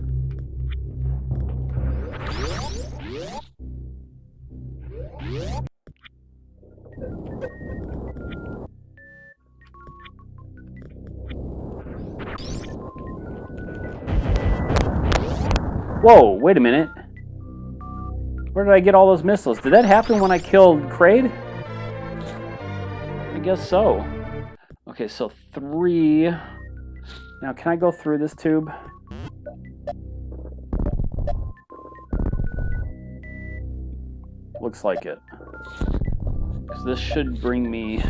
Whoa, wait a minute. Where did I get all those missiles? Did that happen when I killed Kraid? I guess so. Okay, so 3... Now, can I go through this tube? Looks like it. So this should bring me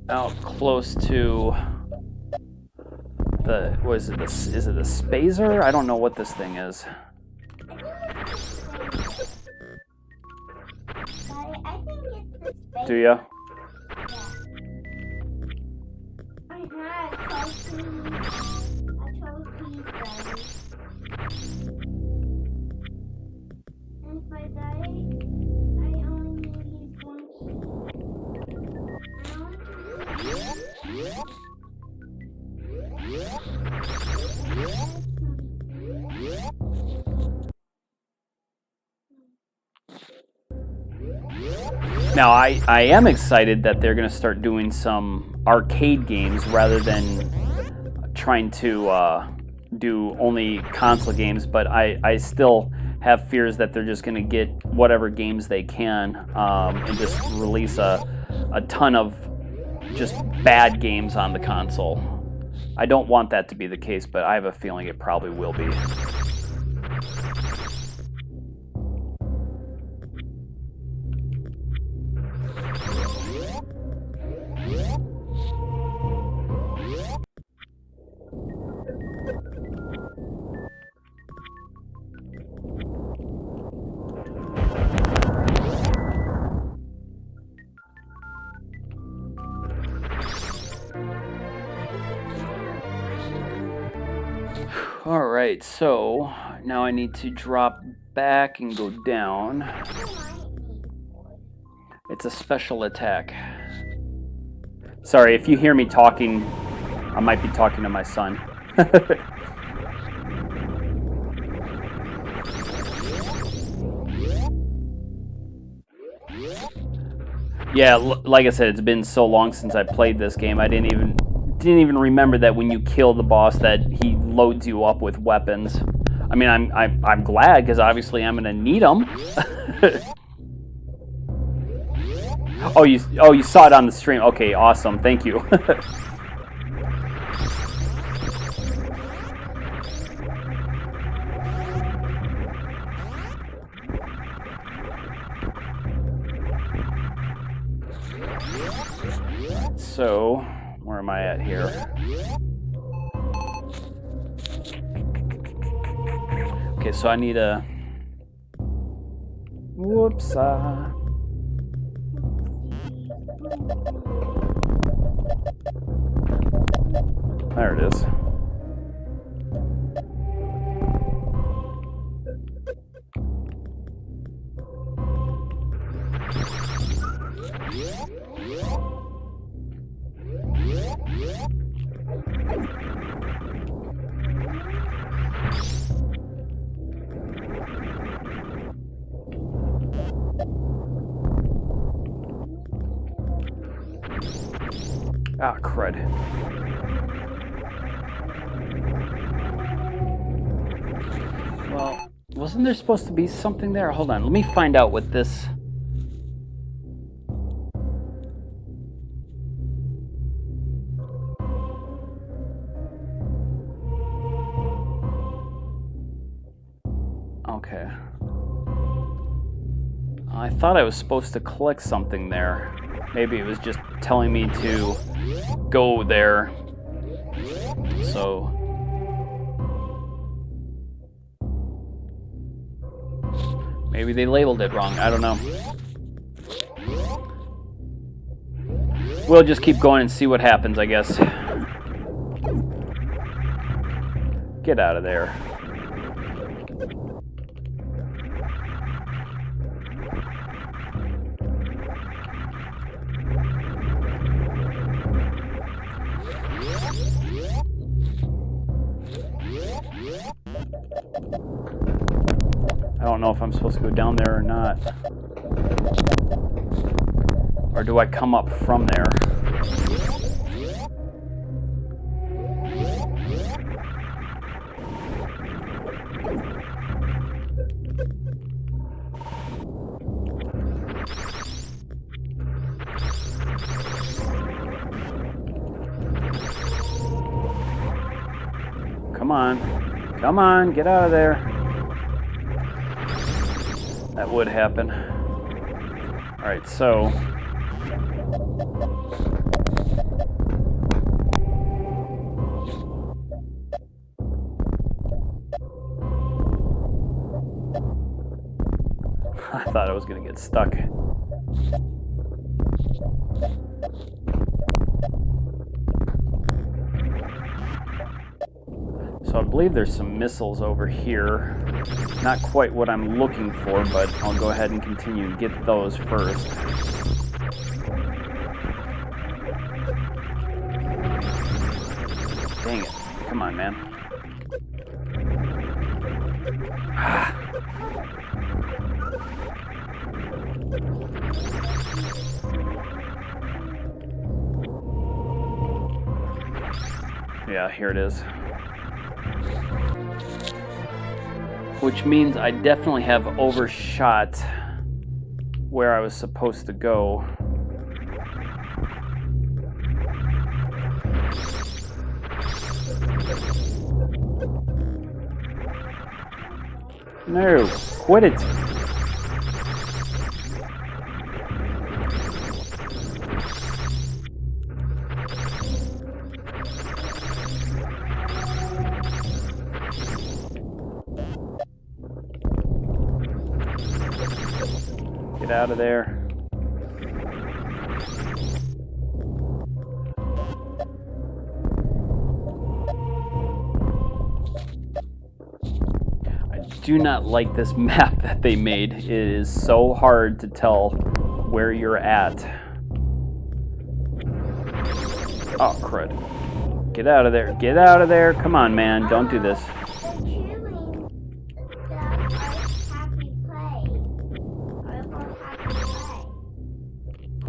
out close to the... What is it? Is it the Spazer? I don't know what this thing is. I think it's the space. Do ya? Now, I am excited that they're going to start doing some arcade games rather than trying to do only console games, but I still have fears that they're just going to get whatever games they can and just release a ton of just bad games on the console. I don't want that to be the case, but I have a feeling it probably will be. Alright, so now I need to drop back and go down. It's a special attack. Sorry, if you hear me talking, I might be talking to my son. Yeah, like I said, it's been so long since I played this game. I didn't even remember that when you kill the boss that he loads you up with weapons. I mean, I'm glad because obviously I'm gonna need them. Oh, you saw it on the stream. Okay, awesome. Thank you. So, where am I at here? Okay, so I need a... Whoops. There it is. Ah, crud. Well, wasn't there supposed to be something there? Hold on, let me find out what this... Okay. I thought I was supposed to click something there. Maybe it was just telling me to go there. So... maybe they labeled it wrong. I don't know. We'll just keep going and see what happens, I guess. Get out of there. I don't know if I'm supposed to go down there or not. Or do I come up from there? Come on. Come on, get out of there. That would happen. Alright, so... I thought I was going to get stuck. So I believe there's some missiles over here. Not quite what I'm looking for, but I'll go ahead and continue and get those first. Dang it. Come on, man. Yeah, here it is. Which means I definitely have overshot where I was supposed to go. No, quit it. Get out of there. do not like this map that they made. It is so hard to tell where you're at. Oh, crud. Get out of there. Get out of there. Come on, man. Don't do this.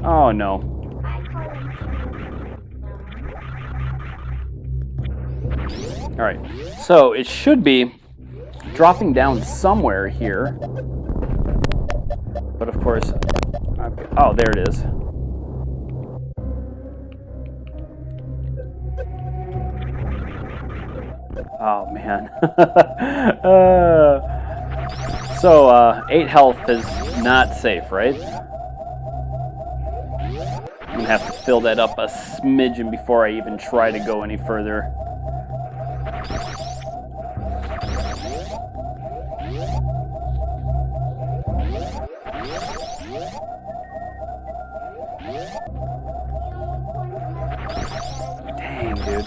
Oh, no. Alright. So, it should be dropping down somewhere here. But, of course... Oh, there it is. Oh, man. So, 8 health is not safe, right? I'm gonna have to fill that up a smidgen before I even try to go any further. Dang, dude.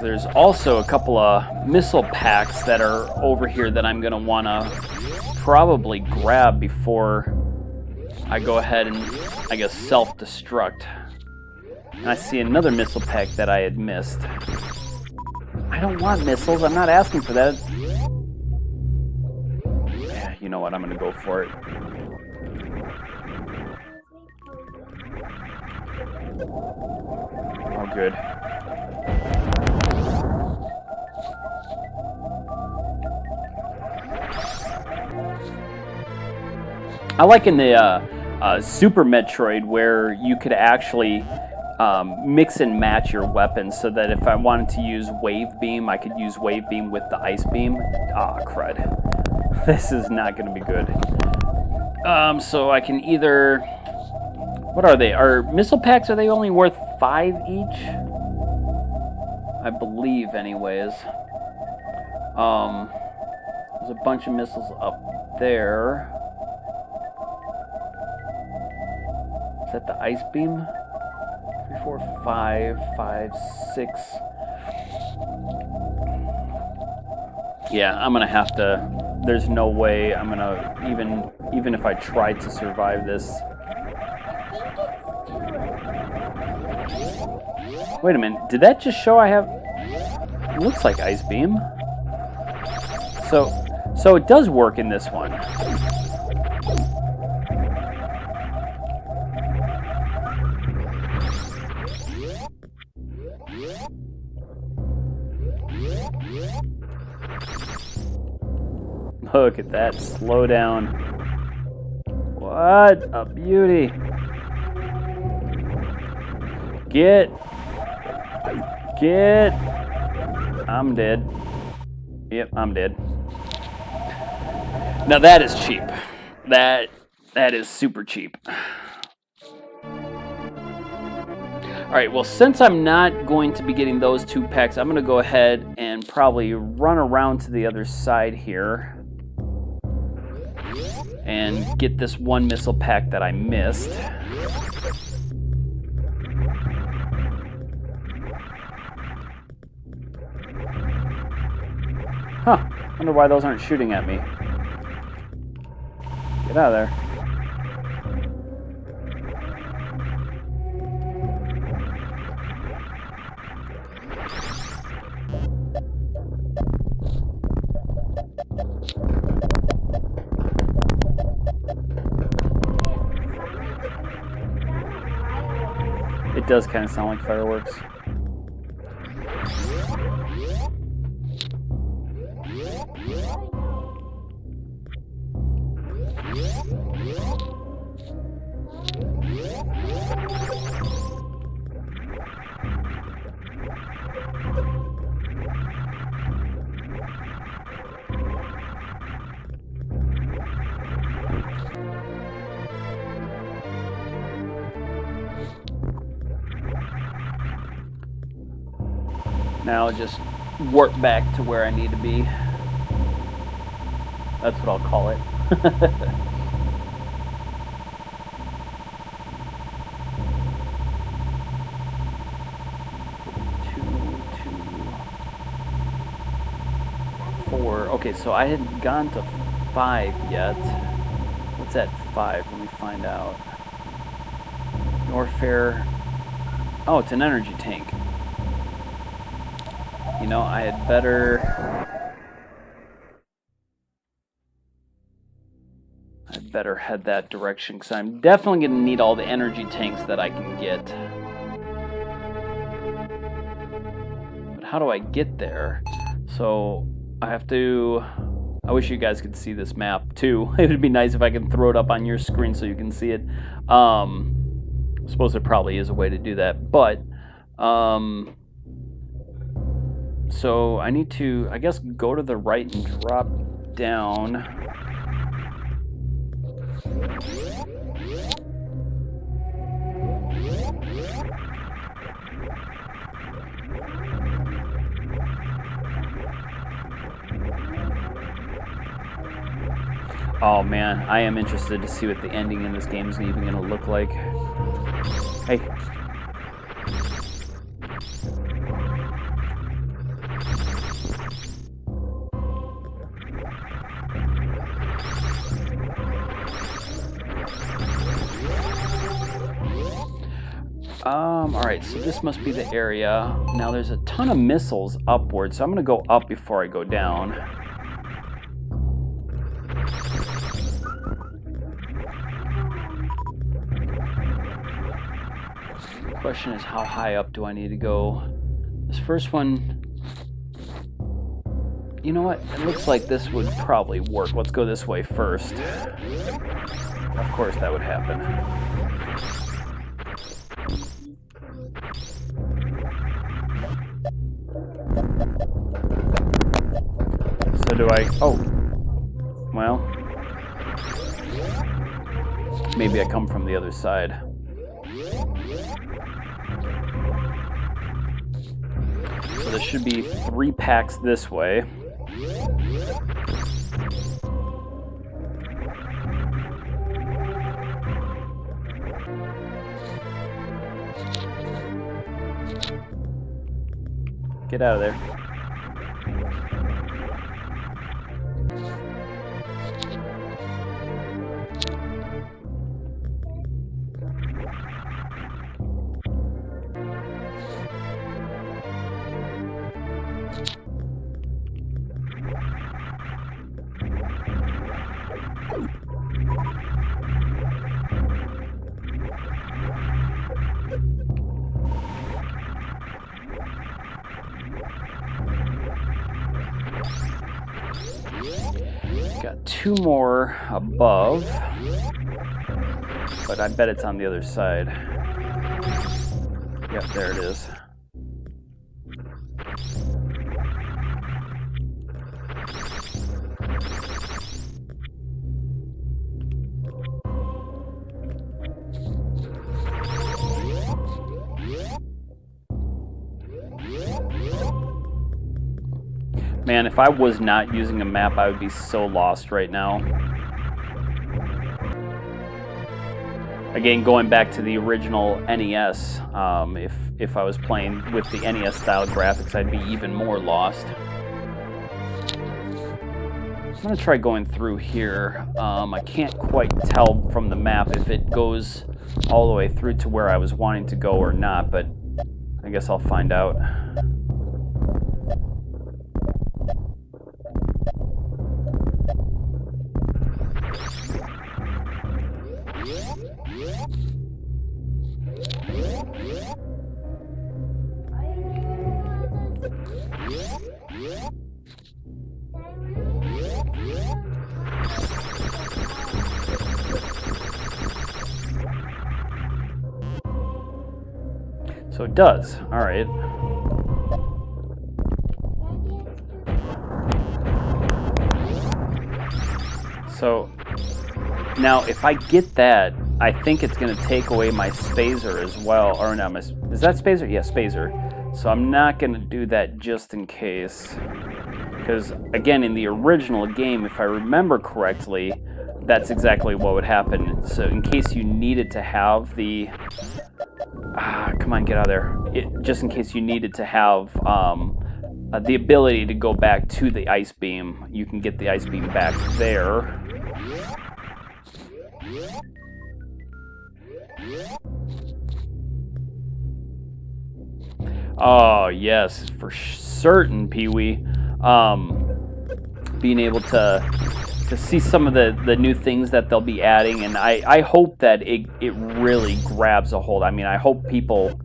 There's also a couple of missile packs that are over here that I'm going to want to probably grab before I go ahead and, I guess, self-destruct. And I see another missile pack that I had missed. I don't want missiles. I'm not asking for that. Yeah, you know what? I'm going to go for it. Oh, good. I like in the Super Metroid where you could actually mix and match your weapons so that if I wanted to use Wave Beam, I could use Wave Beam with the Ice Beam. Ah, crud. This is not going to be good. So I can either... What are they? Are missile packs, are they only worth 5 each? I believe, anyways. There's a bunch of missiles up there. Is that the Ice Beam? 3, 4, 5, 5, 6. Yeah, I'm gonna have to. There's no way I'm gonna even if I tried to survive this. Wait a minute. Did that just show I have? It looks like Ice Beam. So it does work in this one. Look at that, slow down. What a beauty. Get. I'm dead. Yep, I'm dead. Now that is cheap. That is super cheap. Alright, well, since I'm not going to be getting those 2 packs, I'm going to go ahead and probably run around to the other side here and get this 1 missile pack that I missed. Huh, wonder why those aren't shooting at me. Get out of there. It does kind of sound like fireworks. Now I'll just warp back to where I need to be. That's what I'll call it. Okay, so I hadn't gone to 5 yet. What's at 5? Let me find out. Norfair. Oh, it's an energy tank. You know, I had better head that direction, because I'm definitely going to need all the energy tanks that I can get. But how do I get there? So I have to... I wish you guys could see this map too. It would be nice if I could throw it up on your screen so you can see it. I suppose there probably is a way to do that, but so I need to, I guess, go to the right and drop down. Oh man, I am interested to see what the ending in this game is even going to look like. Hey. Alright, so this must be the area. Now there's a ton of missiles upward, so I'm going to go up before I go down. The question is, how high up do I need to go? This first one... You know what? It looks like this would probably work. Let's go this way first. Of course that would happen. So do I... Oh. Well. Maybe I come from the other side. So there should be 3 packs this way. Get out of there. Got 2 more above, but I bet it's on the other side. Yep, there it is. Man, if I was not using a map, I would be so lost right now. Again, going back to the original NES, if I was playing with the NES style graphics, I'd be even more lost. I'm gonna try going through here. I can't quite tell from the map if it goes all the way through to where I was wanting to go or not, but I guess I'll find out. So it does. All right. So now if I get that, I think it's going to take away my spazer as well. Or no, is that spazer? Yeah, spazer. So I'm not going to do that just in case. Because again, in the original game, if I remember correctly, that's exactly what would happen. So in case you needed to have the... come on, get out of there. Just in case you needed to have the ability to go back to the ice beam. You can get the ice beam back there. Oh, yes, for certain, Pee-wee. Being able to see some of the new things that they'll be adding, and I hope that it really grabs a hold. I mean, I hope people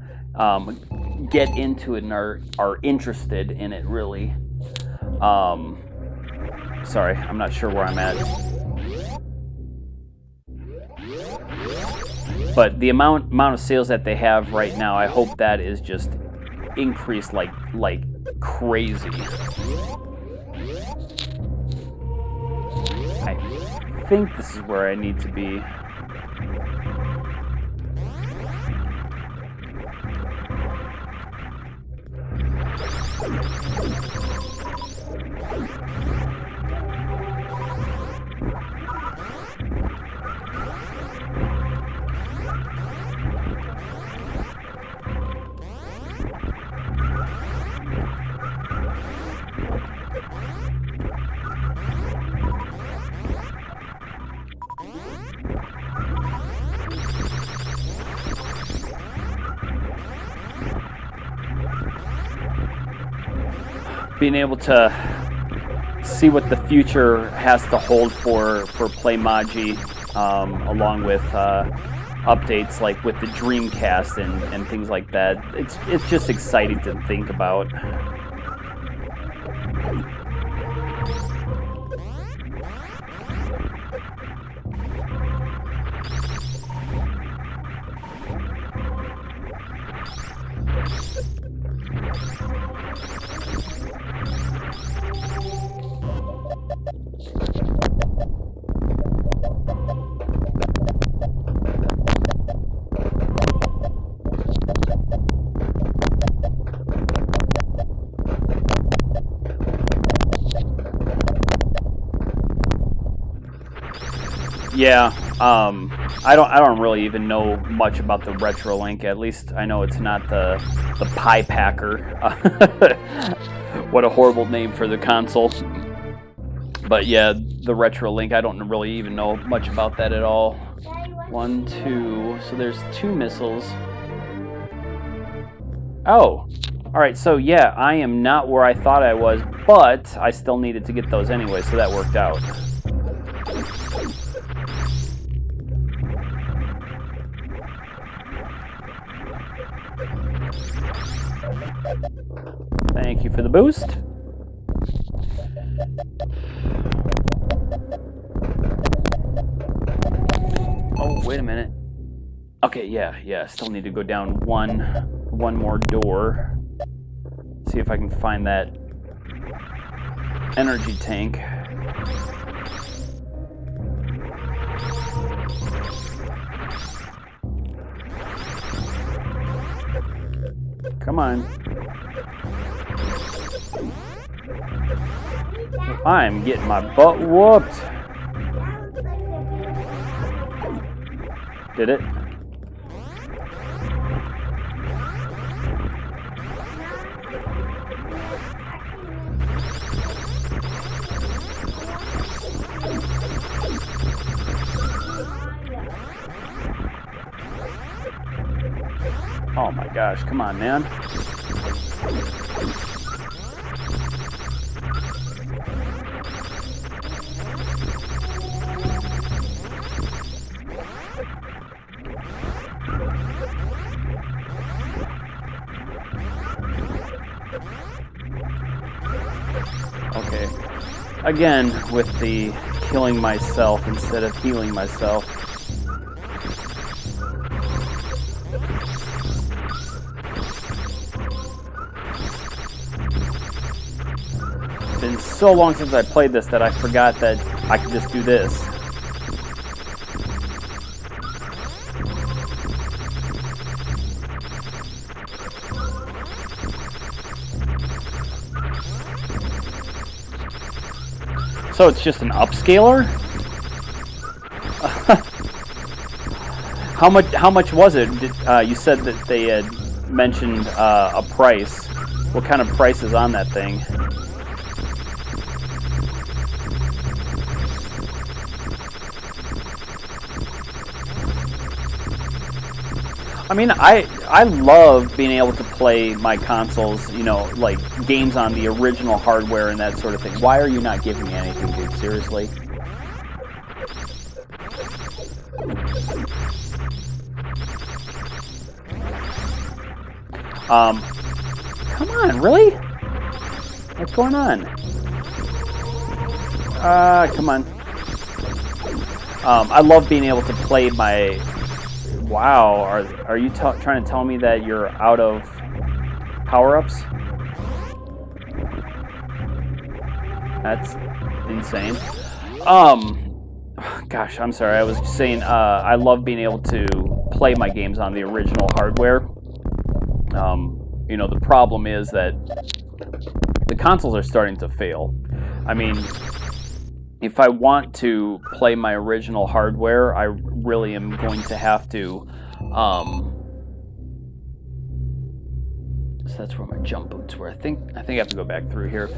get into it and are interested in it, really. Sorry, I'm not sure where I'm at. But the amount of sales that they have right now, I hope that is just increased like crazy. I think this is where I need to be. Being able to see what the future has to hold for Playmaji, along with updates like with the Dreamcast and things like that. It's just exciting to think about. Yeah, I don't really even know much about the Retro Link. At least I know it's not the Pie Packer. What a horrible name for the console. But yeah, the Retro Link, I don't really even know much about that at all. 1, 2, so there's 2 missiles. Oh, alright, so yeah, I am not where I thought I was, but I still needed to get those anyway, so that worked out. Thank you for the boost. Oh, wait a minute. Okay, yeah, still need to go down one more door. See if I can find that energy tank. Come on. I'm getting my butt whooped. Did it? Oh my gosh, come on, man. Okay. Again, with the killing myself instead of healing myself. It's been so long since I played this that I forgot that I could just do this. So it's just an upscaler? How much was it? You said that they had mentioned a price. what kind of price is on that thing. I mean, I love being able to play my consoles, you know, like games on the original hardware and that sort of thing. Why are you not giving me anything, dude? Seriously? Come on, really? What's going on? Come on. I love being able to play my... Wow, are you trying to tell me that you're out of power-ups? That's insane. Gosh, I'm sorry. I was saying I love being able to play my games on the original hardware. You know, the problem is that the consoles are starting to fail. I mean, if I want to play my original hardware, I really am going to have to, so that's where my jump boots were. I think I have to go back through here.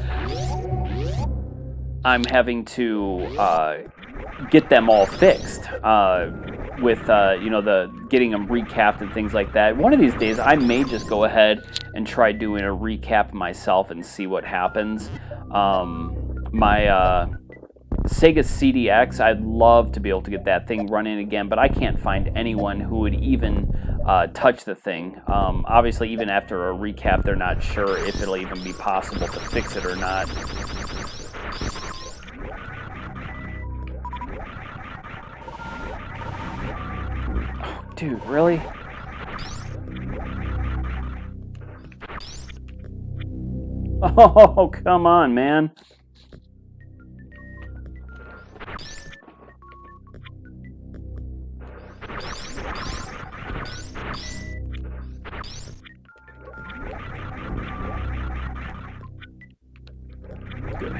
I'm having to get them all fixed with, you know, getting them recapped and things like that. One of these days, I may just go ahead and try doing a recap myself and see what happens. My Sega CDX, I'd love to be able to get that thing running again, but I can't find anyone who would even touch the thing. Obviously, even after a recap, they're not sure if it'll even be possible to fix it or not. Oh, dude, really? Oh, come on, man. Good.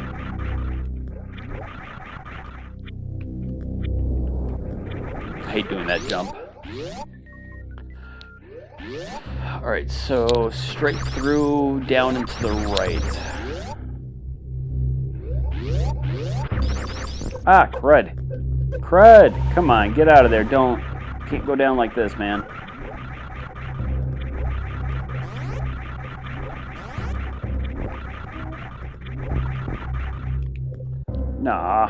I hate doing that jump. Alright, so straight through, down and to the right. Ah, crud. Crud! Come on, get out of there. Can't go down like this, man. Nah.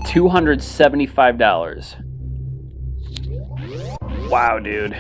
$275. Wow, dude.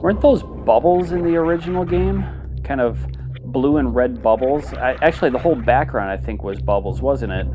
Weren't those bubbles in the original game? Kind of blue and red bubbles? Actually, the whole background, I think, was bubbles, wasn't it?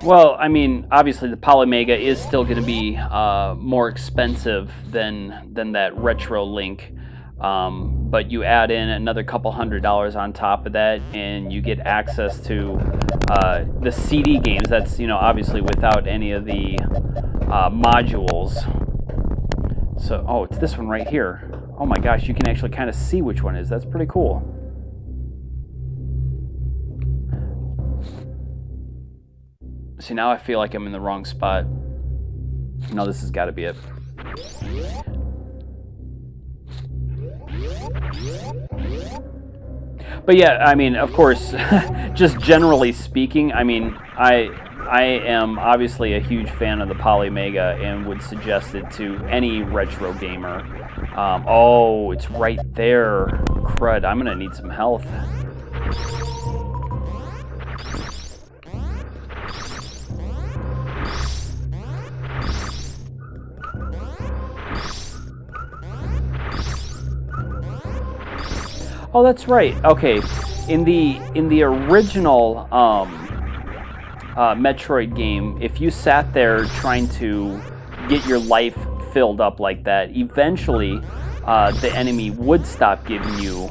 Well, I mean, obviously the Polymega is still going to be more expensive than that Retro Link, but you add in another couple $100 on top of that, and you get access to the CD games. That's, you know, obviously without any of the modules. So, oh, it's this one right here. Oh my gosh, you can actually kind of see which one it is. That's pretty cool. See, now I feel like I'm in the wrong spot. No, this has got to be it. But yeah, I mean, of course, just generally speaking, I mean, I am obviously a huge fan of the Polymega and would suggest it to any retro gamer. Oh, it's right there. Crud, I'm gonna need some health. Oh, that's right. Okay, in the original Metroid game, if you sat there trying to get your life filled up like that, eventually the enemy would stop giving you.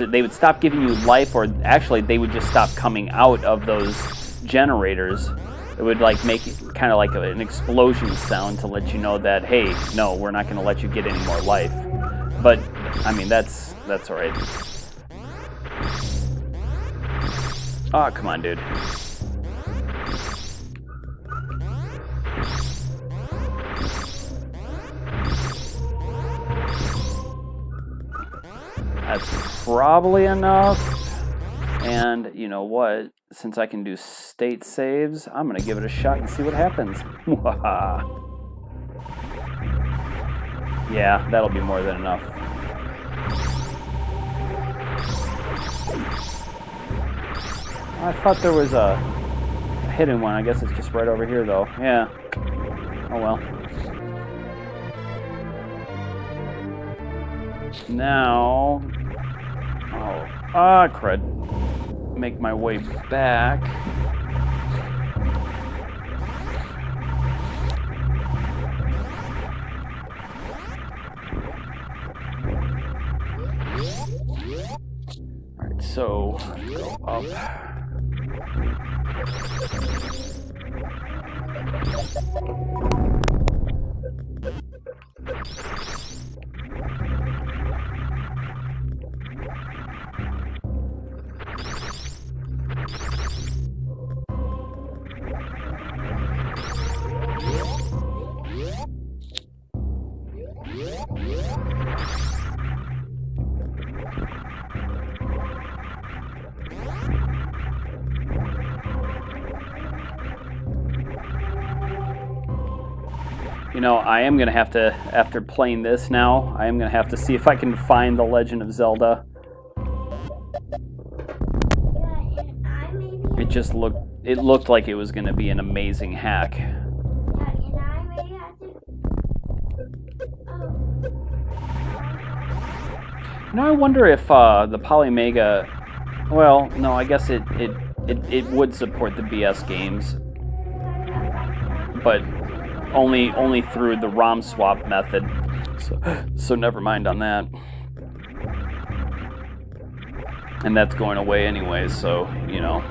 They would stop giving you life, or actually they would just stop coming out of those generators. It would like make it kind of like an explosion sound to let you know that, hey, no, we're not going to let you get any more life. But I mean, that's all right. Oh, come on, dude. That's probably enough. And you know what? Since I can do state saves, I'm going to give it a shot and see what happens. Yeah, that'll be more than enough. I thought there was a hidden one. I guess it's just right over here, though. Yeah. Oh, well. Now... Oh, crud. Make my way back. Alright, so go up. You know, I am going to have to, after playing this now, I am going to have to see if I can find The Legend of Zelda. It looked like it was going to be an amazing hack. Now I wonder if the Polymega, well, no, I guess it would support the BS games, but only through the ROM swap method. So never mind on that. And that's going away anyway, so, you know.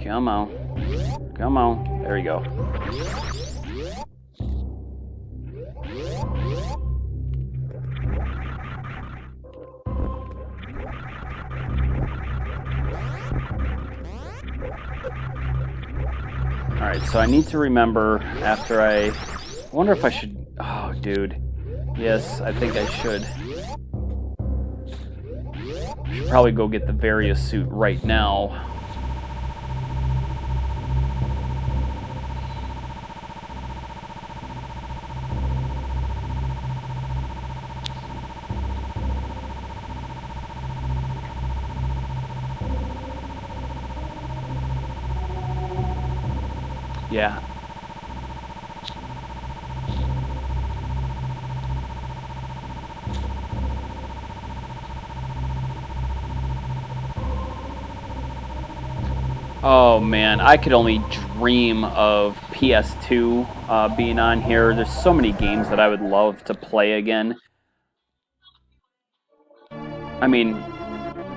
Come on. Come on. There you go. Alright, so I need to remember after I wonder if I should... Oh, dude. Yes, I think I should. I should probably go get the Various suit right now. Yeah. Oh man, I could only dream of PS2 being on here. There's so many games that I would love to play again. I mean,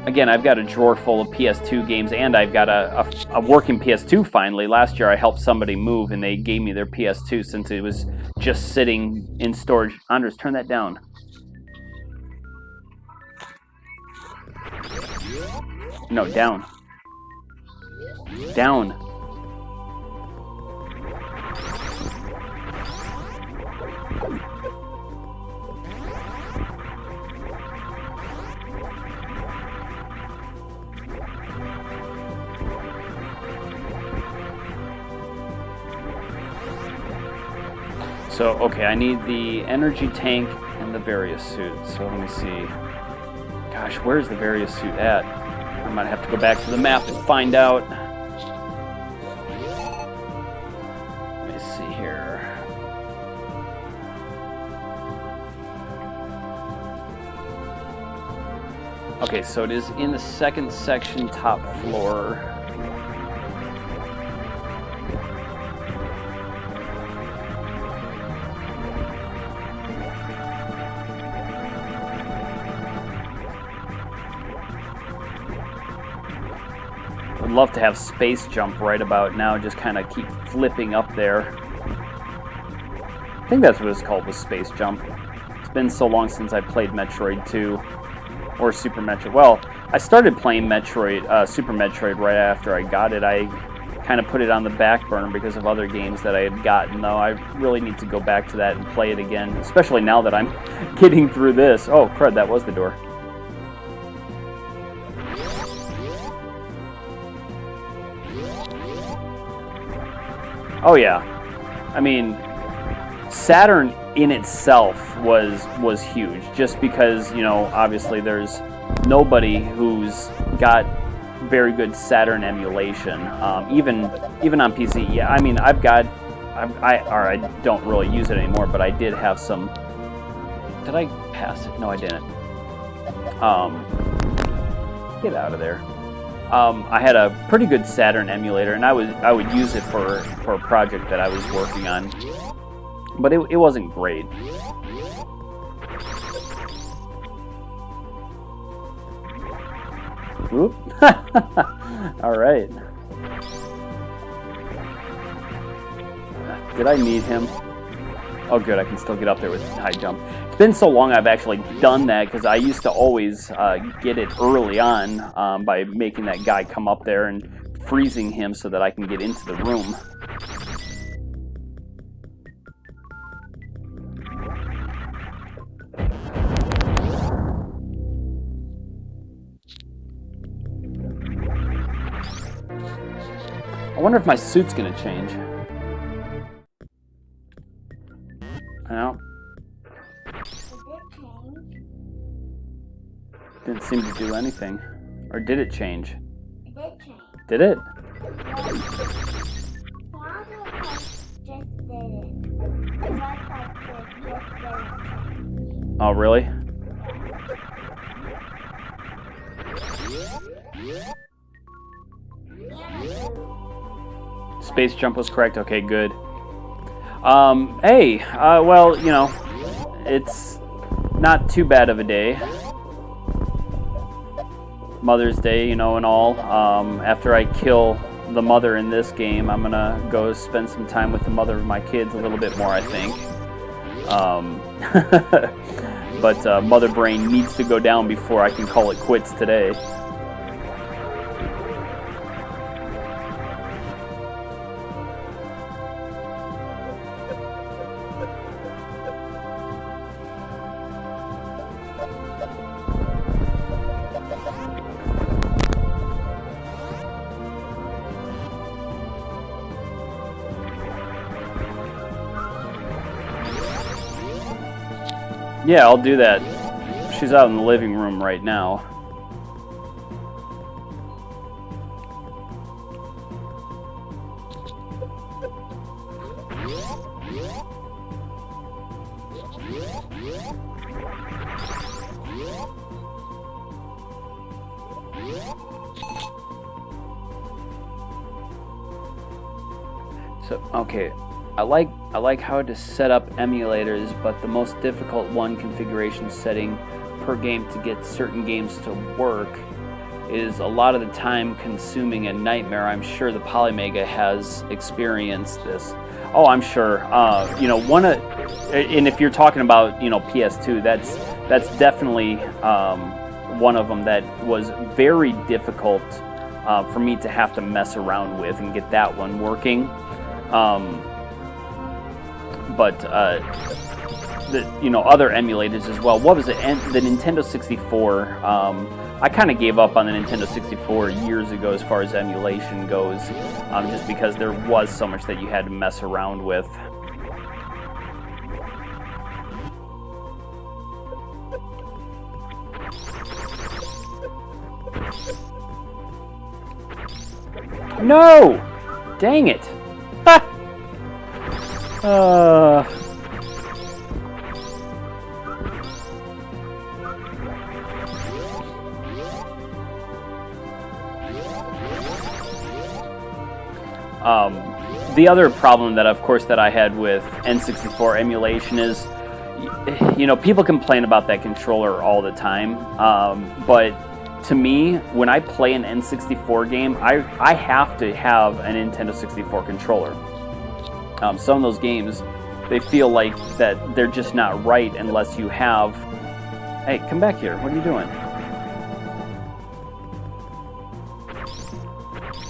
again, I've got a drawer full of PS2 games, and I've got a working PS2 finally. Last year I helped somebody move, and they gave me their PS2 since it was just sitting in storage. Andres, turn that down. No, down. Down. So, okay, I need the energy tank and the various suits. So let me see. Gosh, where's the various suit at? I might have to go back to the map and find out. Let me see here. Okay, so it is in the second section, top floor. I'd love to have space jump right about now, just kind of keep flipping up there. I think that's what it's called, was space jump. It's been so long since I played Metroid 2 or Super Metroid. Well, I started playing Metroid, Super Metroid right after I got it. I kind of put it on the back burner because of other games that I had gotten, though. I really need to go back to that and play it again, especially now that I'm getting through this. Oh, crud, that was the door. Oh yeah, I mean, Saturn in itself was huge, just because, you know, obviously there's nobody who's got very good Saturn emulation, even on PC. Yeah, I mean, I don't really use it anymore, but I did have some. Did I pass it? No, I didn't. Get out of there. I had a pretty good Saturn emulator, and I would use it for a project that I was working on, but it wasn't great. Oop. All right. Did I need him? Oh, good. I can still get up there with high jump. It's been so long I've actually done that, because I used to always get it early on by making that guy come up there and freezing him so that I can get into the room. I wonder if my suit's going to change. No. Didn't seem to do anything. Or did it change? It did change. Did it? Oh, really? Space jump was correct. Okay, good. Hey, well, you know, it's not too bad of a day. Mother's Day, you know, and all. After I kill the mother in this game, I'm gonna go spend some time with the mother of my kids a little bit more, I think. But Mother Brain needs to go down before I can call it quits today. Yeah, I'll do that. She's out in the living room right now. So, okay. I like how to set up emulators, but the most difficult one configuration setting per game to get certain games to work is a lot of the time consuming a nightmare. I'm sure the Polymega has experienced this. Oh, I'm sure. You know, and if you're talking about, you know, PS2, that's definitely one of them that was very difficult for me to have to mess around with and get that one working. But you know, other emulators as well. What was it? The Nintendo 64. I kind of gave up on the Nintendo 64 years ago as far as emulation goes, just because there was so much that you had to mess around with. No! Dang it! Ha! The other problem that, of course, that I had with N64 emulation is, you know, people complain about that controller all the time, but to me, when I play an N64 game, I have to have a Nintendo 64 controller. Some of those games, they feel like that they're just not right unless you have... Hey, come back here. What are you doing?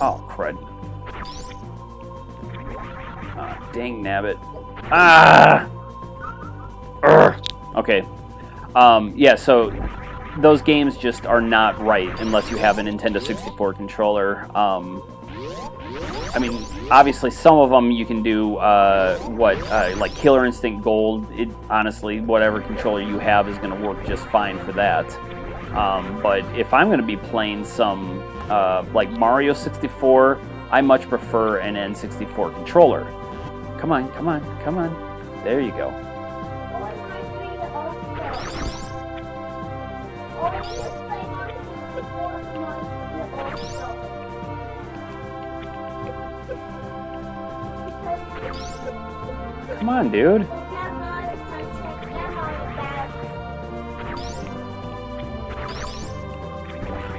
Oh, crud. Dang nabbit. Ah! Urgh. Okay. Yeah, so those games just are not right unless you have a Nintendo 64 controller. I mean, obviously some of them you can do like Killer Instinct Gold. Honestly, whatever controller you have is going to work just fine for that. But if I'm going to be playing some like Mario 64, I much prefer an N64 controller. Come on, come on, come on. There you go. Come on, dude.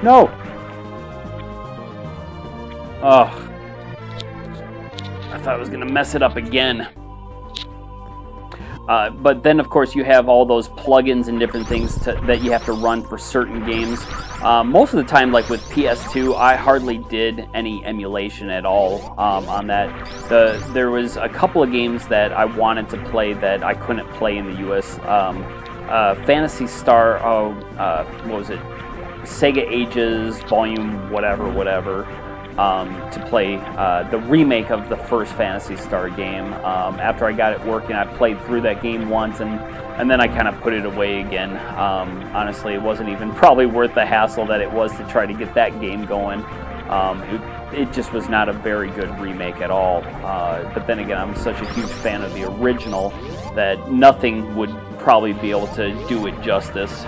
No. Oh. I thought I was going to mess it up again. But then, of course, you have all those plugins and different things that you have to run for certain games. Most of the time, like with PS2, I hardly did any emulation at all on that. There was a couple of games that I wanted to play that I couldn't play in the US. Phantasy Star, what was it? Sega Ages, Volume whatever. To play the remake of the first Phantasy Star game. After I got it working, I played through that game once, and then I kind of put it away again. Honestly, it wasn't even probably worth the hassle that it was to try to get that game going. It just was not a very good remake at all. But then again, I'm such a huge fan of the original that nothing would probably be able to do it justice.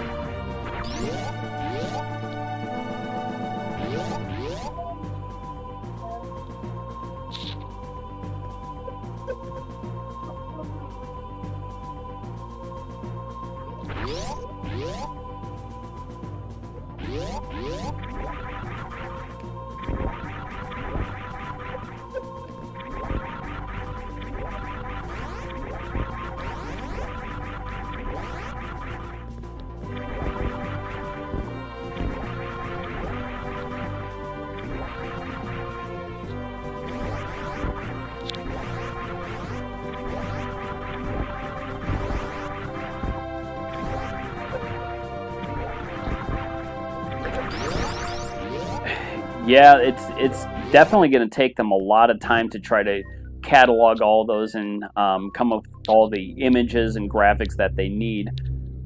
Yeah, it's definitely going to take them a lot of time to try to catalog all those and come up with all the images and graphics that they need.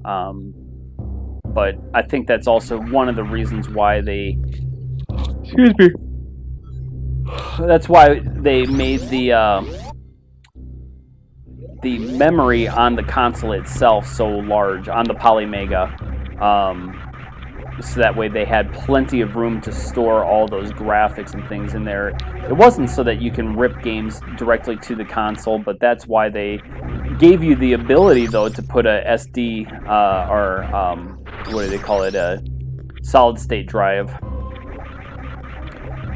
But I think that's also one of the reasons why they... Excuse me. That's why they made the memory on the console itself so large, on the Polymega. So that way they had plenty of room to store all those graphics and things in there. It wasn't so that you can rip games directly to the console, but that's why they gave you the ability, though, to put a SD or what do they call it, a solid-state drive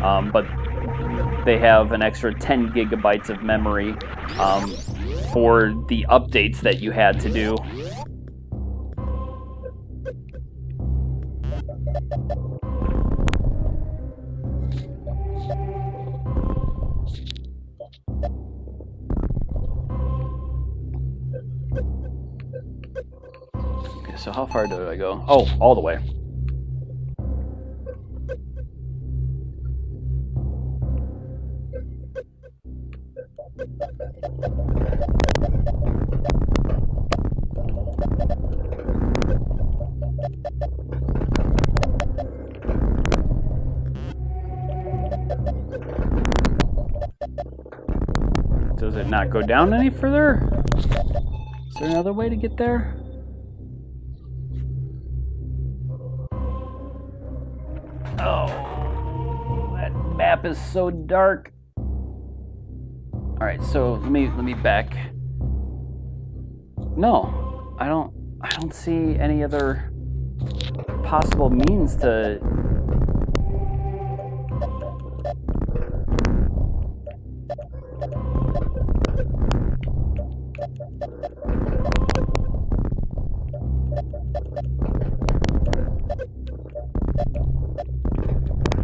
but they have an extra 10 gigabytes of memory for the updates that you had to do. Okay, so how far did I go? Oh, all the way. Does it not go down any further? Is there another way to get there? Oh, that map is so dark. All right, so let me back. No, I don't see any other possible means to.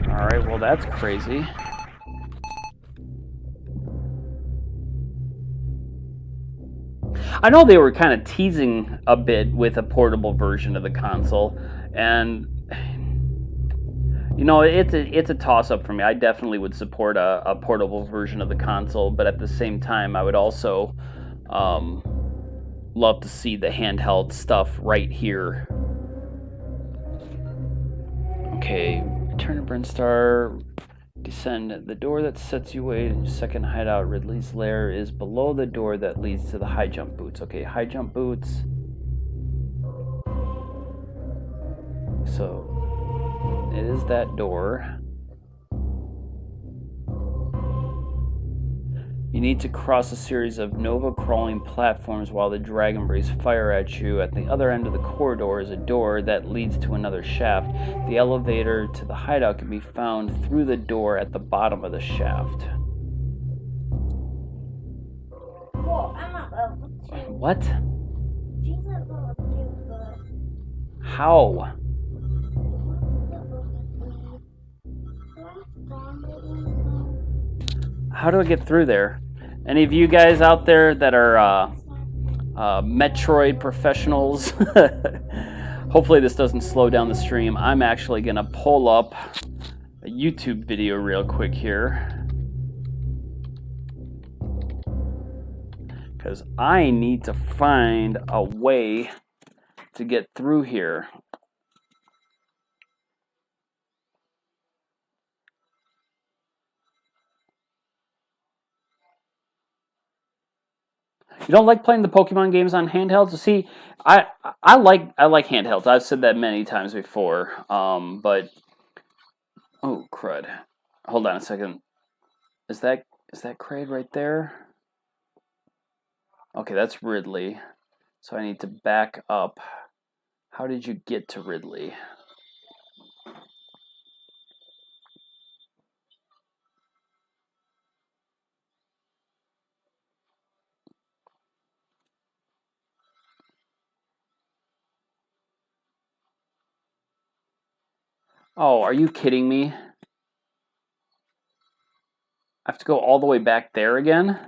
All right, well that's crazy. I know they were kind of teasing a bit with a portable version of the console, and you know, it's a toss-up for me. I definitely would support a portable version of the console, but at the same time, I would also love to see the handheld stuff right here. Okay, return to Brinstar. Descend. The door that sets you away in your second hideout, Ridley's lair, is below the door that leads to the high jump boots. Okay, high jump boots. So, it is that door. You need to cross a series of Nova crawling platforms while the dragon breeze fire at you. At the other end of the corridor is a door that leads to another shaft. The elevator to the hideout can be found through the door at the bottom of the shaft. Whoa, I'm not level 2. What? She's not level 2, but How? How do I get through there? Any of you guys out there that are Metroid professionals? Hopefully this doesn't slow down the stream. I'm actually going to pull up a YouTube video real quick here, because I need to find a way to get through here. You don't like playing the Pokemon games on handhelds? See, I like handhelds. I've said that many times before. But oh crud! Hold on a second. Is that Kraid right there? Okay, that's Ridley. So I need to back up. How did you get to Ridley? Oh, are you kidding me? I have to go all the way back there again?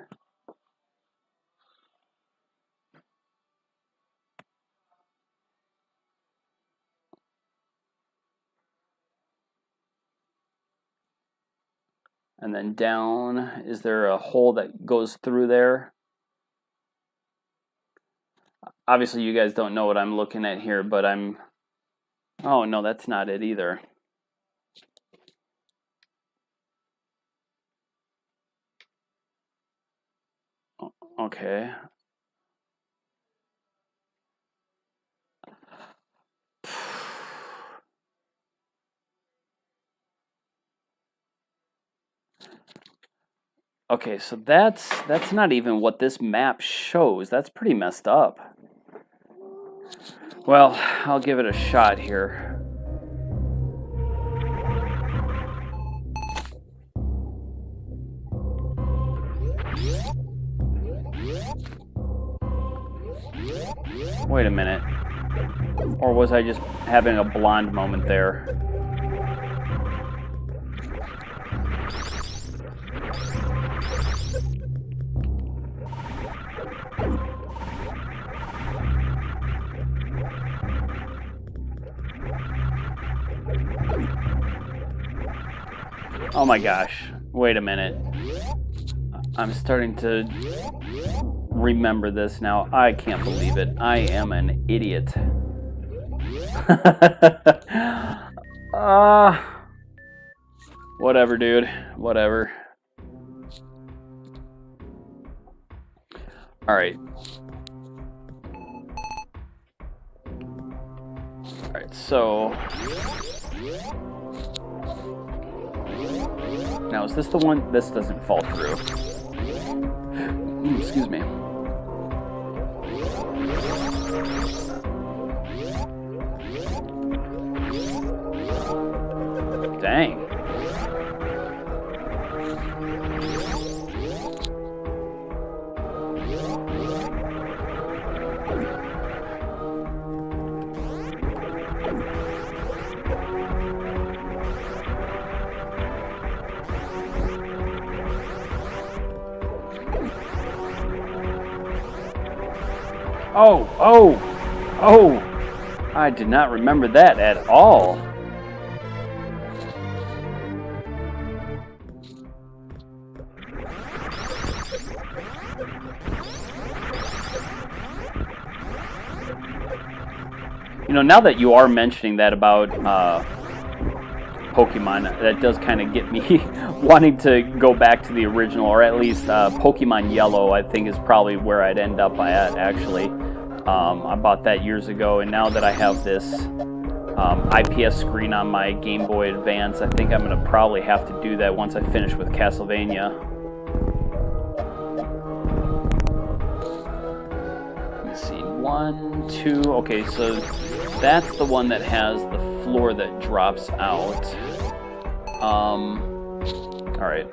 And then down, is there a hole that goes through there? Obviously you guys don't know what I'm looking at here, but I'm... Oh, no, that's not it either. Okay. Okay, so that's not even what this map shows. That's pretty messed up. Well, I'll give it a shot here. Wait a minute. Or was I just having a blonde moment there? Oh my gosh. Wait a minute. I'm starting to remember this now. I can't believe it. I am an idiot. Whatever, dude. Whatever. Alright. Alright, so... Now, is this the one? This doesn't fall through. Excuse me. Dang. Oh! I did not remember that at all. You know, now that you are mentioning that about Pokemon, that does kind of get me wanting to go back to the original, or at least Pokemon Yellow, I think is probably where I'd end up at, actually. I bought that years ago, and now that I have this IPS screen on my Game Boy Advance, I think I'm going to probably have to do that once I finish with Castlevania. Let me see, 1, 2, okay, so that's the one that has the floor that drops out. Alright.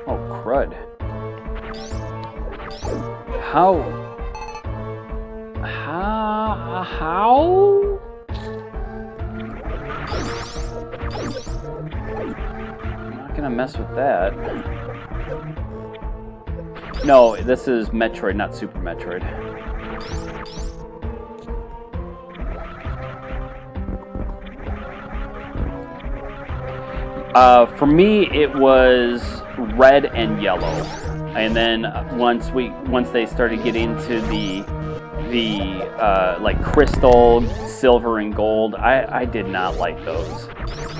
Oh, crud. How? I'm not gonna mess with that. No, this is Metroid, not Super Metroid. For me, it was red and yellow, and then once they started getting into the like crystal, silver, and gold, I did not like those.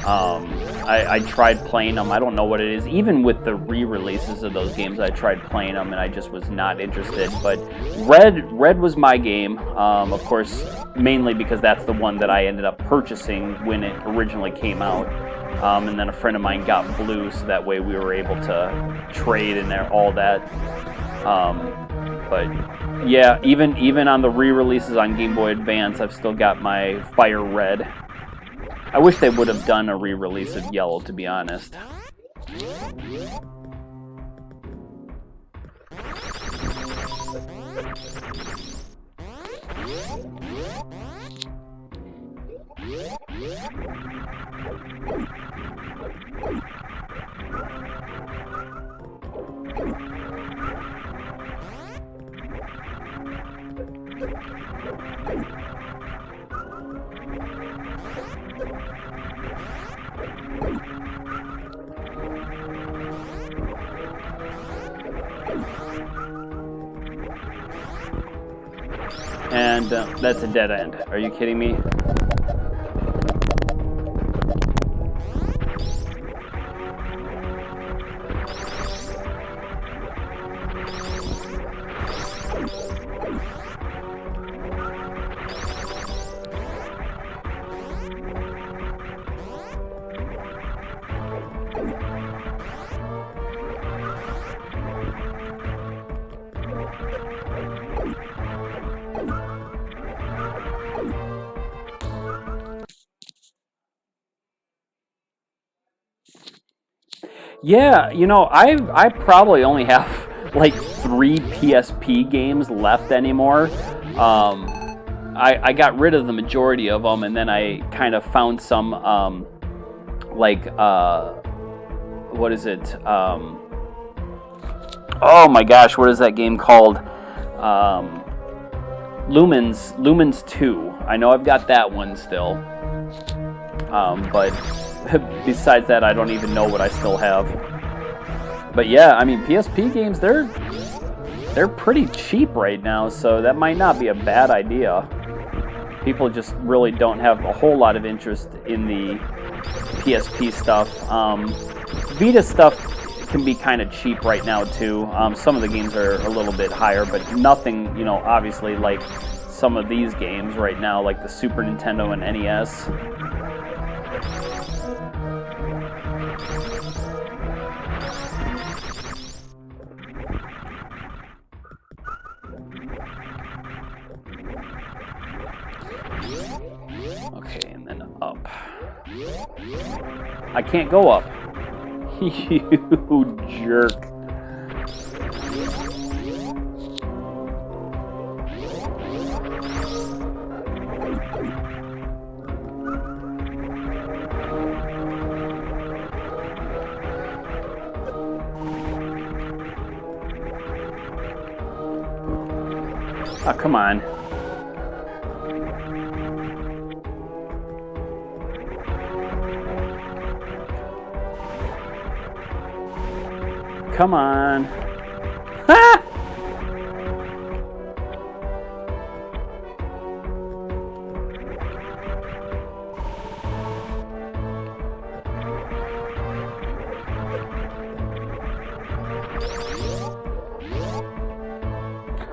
I tried playing them. I don't know what it is. Even with the re-releases of those games, I tried playing them, and I just was not interested. But red was my game, of course, mainly because that's the one that I ended up purchasing when it originally came out. And then a friend of mine got blue, so that way we were able to trade and all that. But yeah, even on the re-releases on Game Boy Advance, I've still got my Fire Red. I wish they would have done a re-release of Yellow, to be honest. And that's a dead end. Are you kidding me? Yeah, you know, I probably only have like 3 PSP games left anymore. I got rid of the majority of them, and then I kind of found some what is it? Oh my gosh, what is that game called? Lumens 2. I know I've got that one still. But besides that, I don't even know what I still have. But yeah, I mean, PSP games, they're pretty cheap right now, so that might not be a bad idea. People just really don't have a whole lot of interest in the PSP stuff. Vita stuff can be kind of cheap right now too. Some of the games are a little bit higher, but nothing, you know, obviously like some of these games right now, like the Super Nintendo and NES. Okay, and then up. I can't go up. You jerk. Oh, come on. Come on. Ha!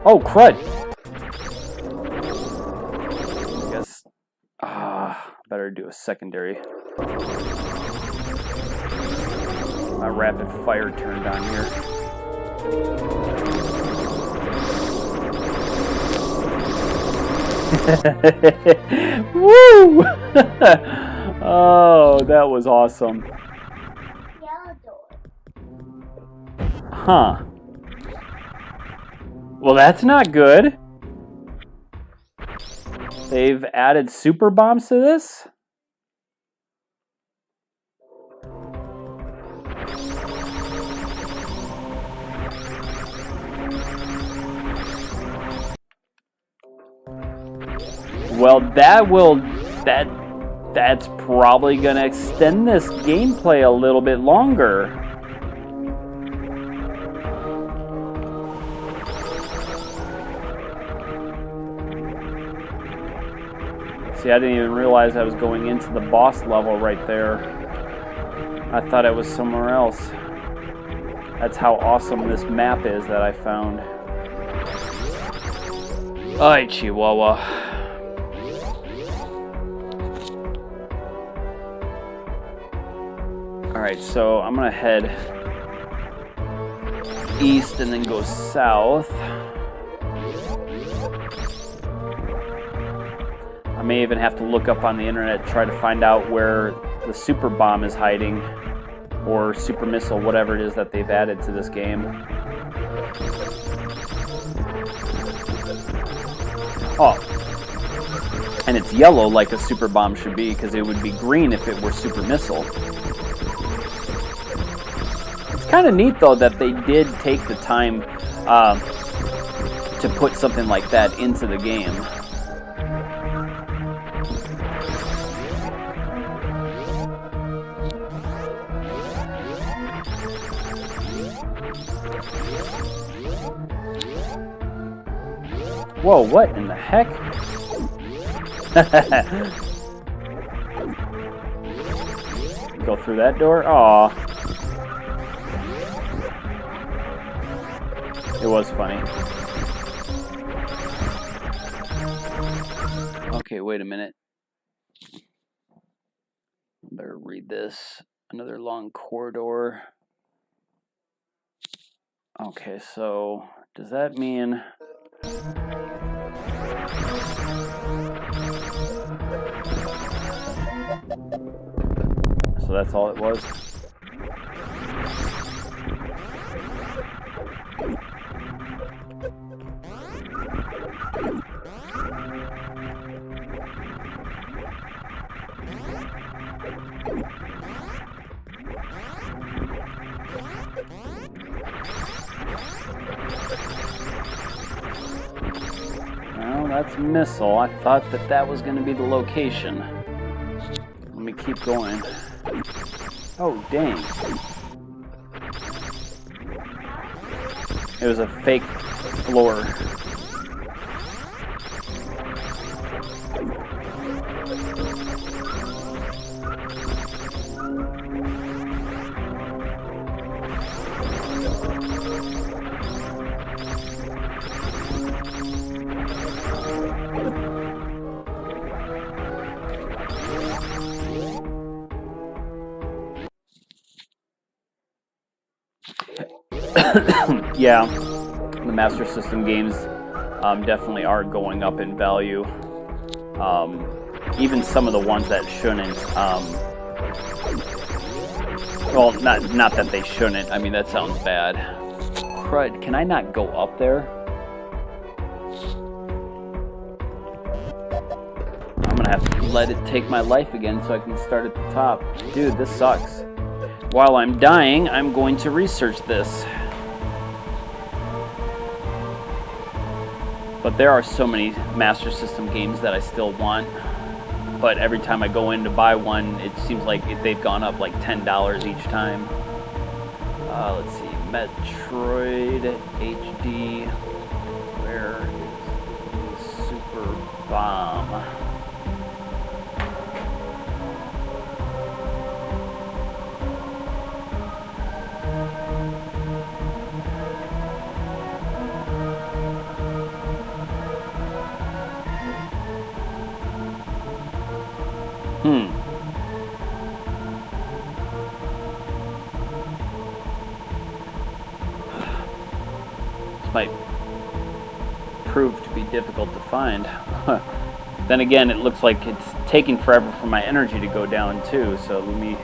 Oh, crud. I guess, better do a secondary. My rapid fire turned on here. Woo! Oh, that was awesome. Huh. Well, that's not good. They've added super bombs to this? Well, that's probably going to extend this gameplay a little bit longer. See, I didn't even realize I was going into the boss level right there. I thought it was somewhere else. That's how awesome this map is that I found. Ay, Chihuahua. Alright, so I'm gonna head east and then go south. I may even have to look up on the internet, try to find out where the super bomb is hiding, or super missile, whatever it is that they've added to this game. Oh, and it's yellow like a super bomb should be, because it would be green if it were super missile. It's kind of neat though that they did take the time to put something like that into the game. Whoa, what in the heck? Go through that door? Aw. It was funny. Okay, wait a minute. Better read this. Another long corridor. Okay, so does that mean... So that's all it was? It's missile. I thought that that was going to be the location. Let me keep going. Oh, dang. It was a fake floor. Yeah, the Master System games definitely are going up in value. Even some of the ones that shouldn't. Well, not that they shouldn't. I mean, that sounds bad. Crud, can I not go up there? I'm gonna have to let it take my life again so I can start at the top. Dude, this sucks. While I'm dying, I'm going to research this. But there are so many Master System games that I still want. But every time I go in to buy one, it seems like they've gone up like $10 each time. Let's see, Metroid HD. Where is the Super Bomb? This might prove to be difficult to find. Then again, it looks like it's taking forever for my energy to go down too, so let me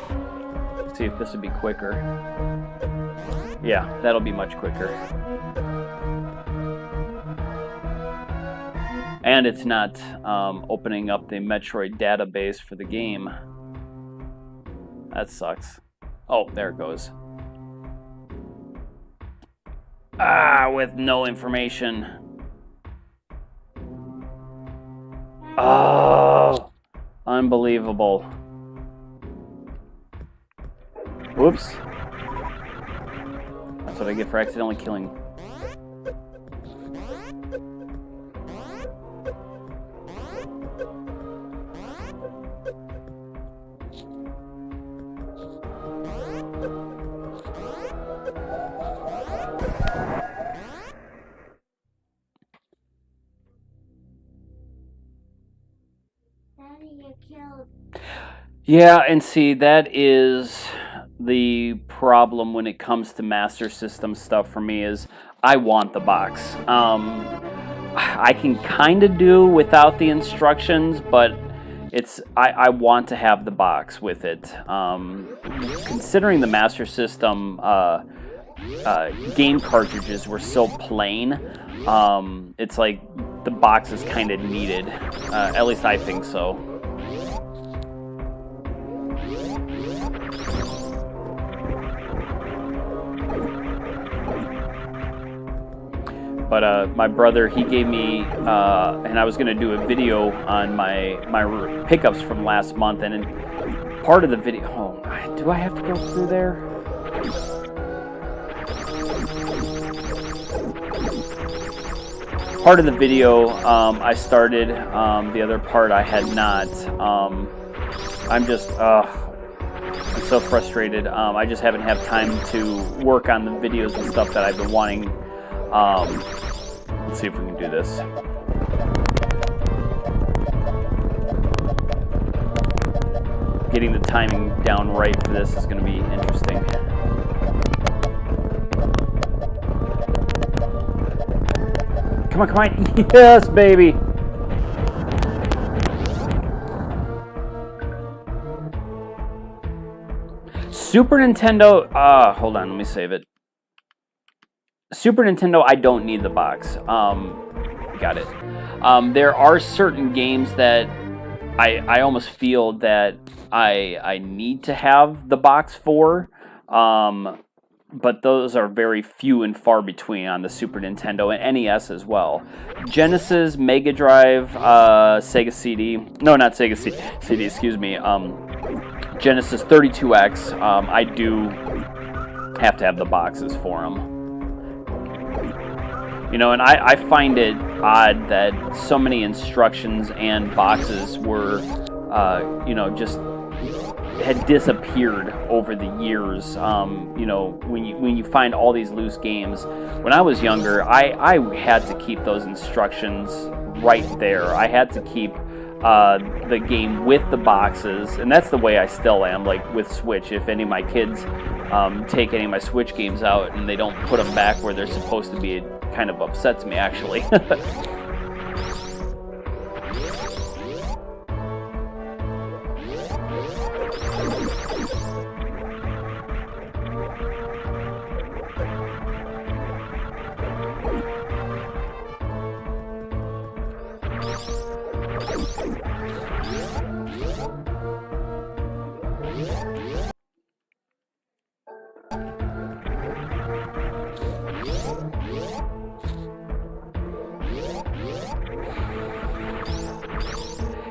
see if this would be quicker. Yeah, that'll be much quicker. And it's not opening up the Metroid database for the game. That sucks. Oh, there it goes. With no information. Oh, unbelievable. Whoops. That's what I get for accidentally killing. Yeah, and see, that is the problem when it comes to Master System stuff for me is I want the box. I can kind of do without the instructions, but I want to have the box with it. Considering the Master System game cartridges were so plain, it's like the box is kind of needed. At least I think so. But my brother, he gave me, and I was going to do a video on my pickups from last month, and in part of the video, oh, do I have to go through there? Part of the video I started, the other part I had not. I'm just, I'm so frustrated. I just haven't had time to work on the videos and stuff that I've been wanting. Let's see if we can do this. Getting the timing down right for this is going to be interesting. Come on, come on. Yes, baby. Super Nintendo, hold on, let me save it. Super Nintendo, I don't need the box. Got it. There are certain games that I almost feel that I need to have the box for. but those are very few and far between on the Super Nintendo and NES as well. Genesis, Mega Drive, Sega CD. No, not Sega CD, excuse me. Genesis 32X. I do have to have the boxes for them. You know, and I find it odd that so many instructions and boxes were, you know, just had disappeared over the years. You know, when you find all these loose games. When I was younger, I had to keep those instructions right there. I had to keep the game with the boxes, and that's the way I still am. Like with Switch, if any of my kids take any of my Switch games out and they don't put them back where they're supposed to be, it kind of upsets me, actually.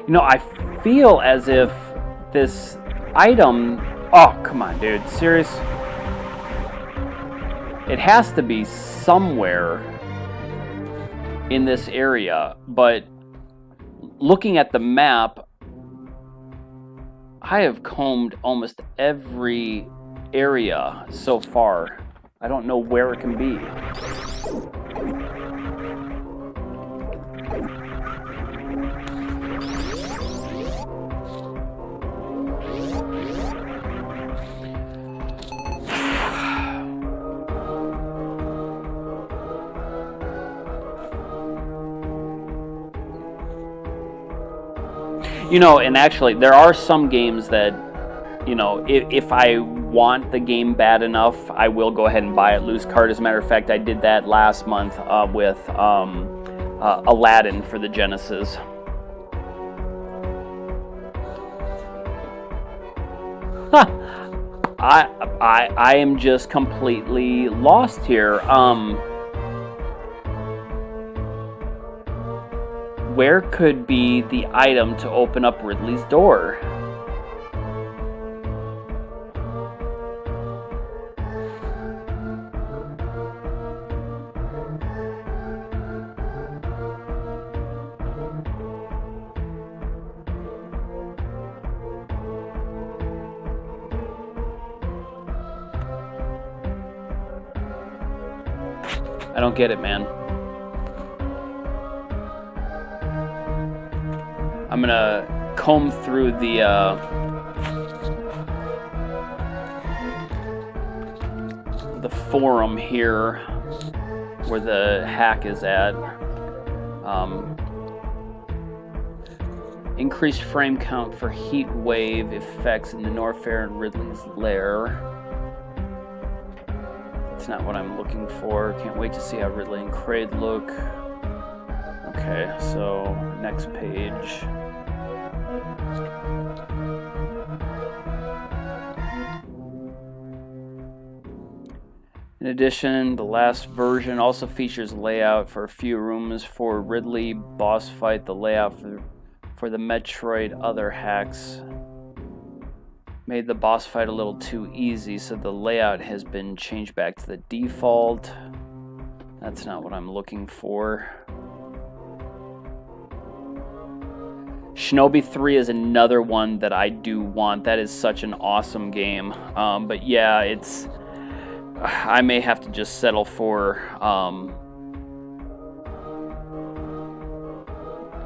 You know, I feel as if this item... Oh, come on, dude. Serious? It has to be somewhere in this area, but looking at the map, I have combed almost every area so far. I don't know where it can be. You know, and actually, there are some games that, you know, if I want the game bad enough, I will go ahead and buy it loose card. As a matter of fact, I did that last month with Aladdin for the Genesis. I am just completely lost here. Where could be the item to open up Ridley's door? I don't get it, man. I'm gonna comb through the forum here where the hack is at. Increased frame count for heat wave effects in the Norfair and Ridley's lair. That's not what I'm looking for. Can't wait to see how Ridley and Kraid look. Okay, so next page. In addition, the last version also features layout for a few rooms for Ridley boss fight. The layout for the Metroid other hacks made the boss fight a little too easy, so the layout has been changed back to the default. That's not what I'm looking for. Shinobi 3 is another one that I do want. That is such an awesome game. But yeah, it's... I may have to just settle for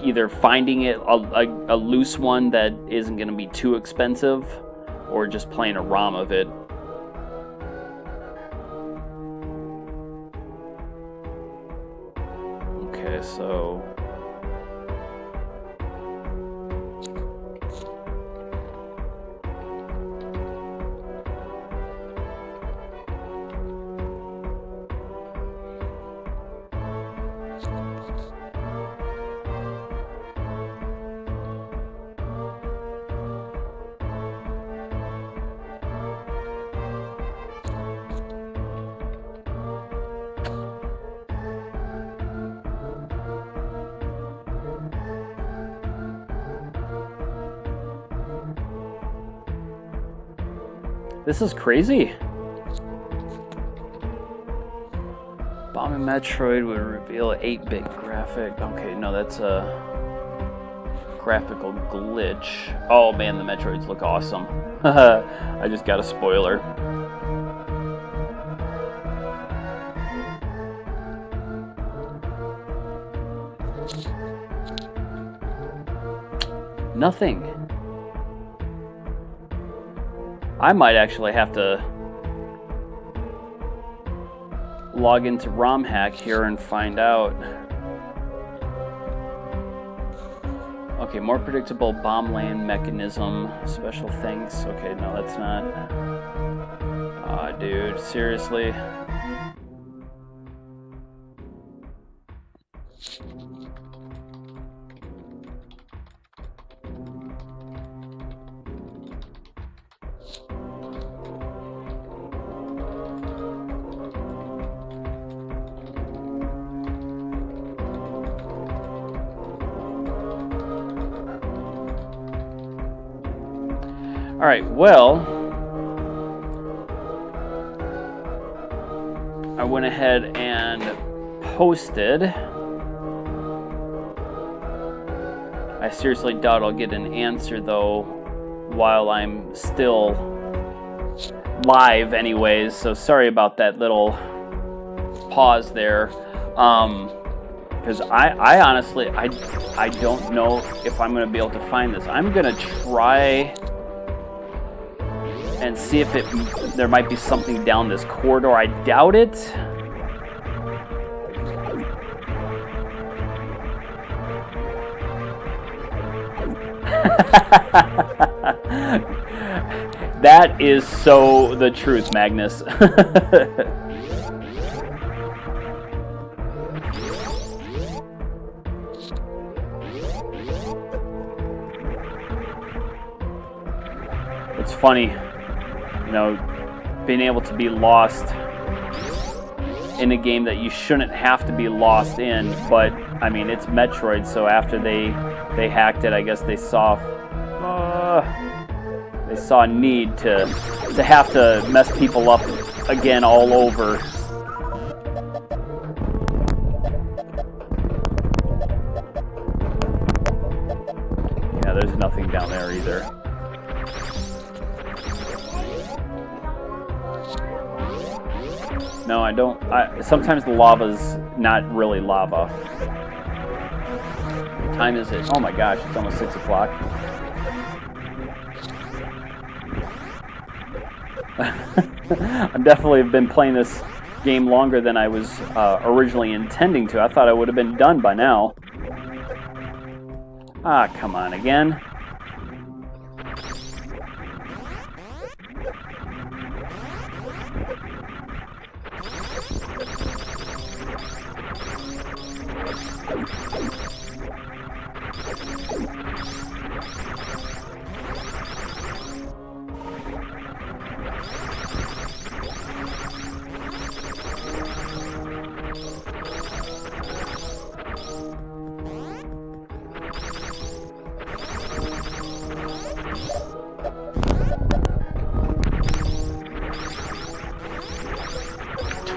either finding it a loose one that isn't going to be too expensive, or just playing a ROM of it. Okay, so... This is crazy. Bombing Metroid would reveal 8-bit graphic. Okay, no, that's a graphical glitch. Oh man, the Metroids look awesome. I just got a spoiler. Nothing. I might actually have to log into ROM hack here and find out. Okay, more predictable bomb laying mechanism, special things. Okay, no, that's not. Aw, dude, seriously? All right, well, I went ahead and posted. I seriously doubt I'll get an answer though while I'm still live anyways, so sorry about that little pause there. Because I honestly, I don't know if I'm going to be able to find this. I'm going to try and see if there might be something down this corridor. I doubt it. That is so the truth, Magnus. It's funny. You know, being able to be lost in a game that you shouldn't have to be lost in, but I mean it's Metroid, so after they hacked it, I guess they saw a need to have to mess people up again all over. Yeah, there's nothing down there either. No, I don't. Sometimes the lava's not really lava. What time is it? Oh my gosh, it's almost 6 o'clock. I've definitely been playing this game longer than I was originally intending to. I thought I would have been done by now. Ah, come on, again.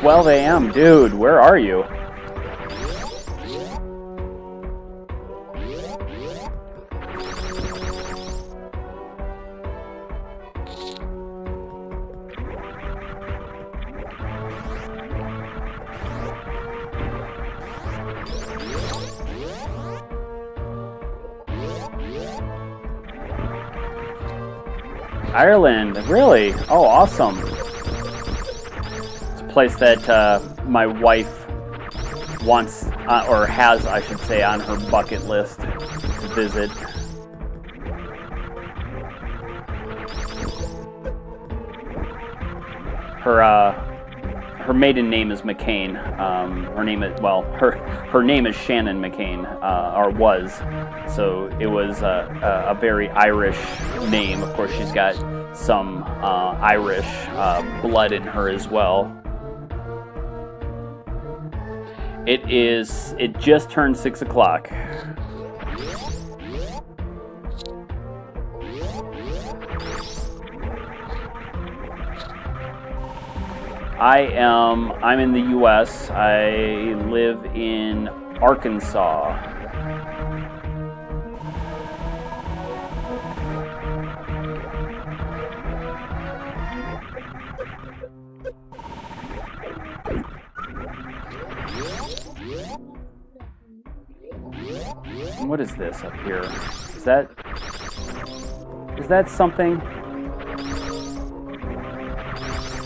$12 a.m. Dude, where are you? Ireland, really? Oh, awesome. Place that my wife wants, or has, I should say, on her bucket list to visit. Her maiden name is McCain. Her name is Shannon McCain, or was. So it was a very Irish name. Of course, she's got some Irish blood in her as well. It just turned 6 o'clock. I'm in the U.S. I live in Arkansas. What is this up here? Is that something?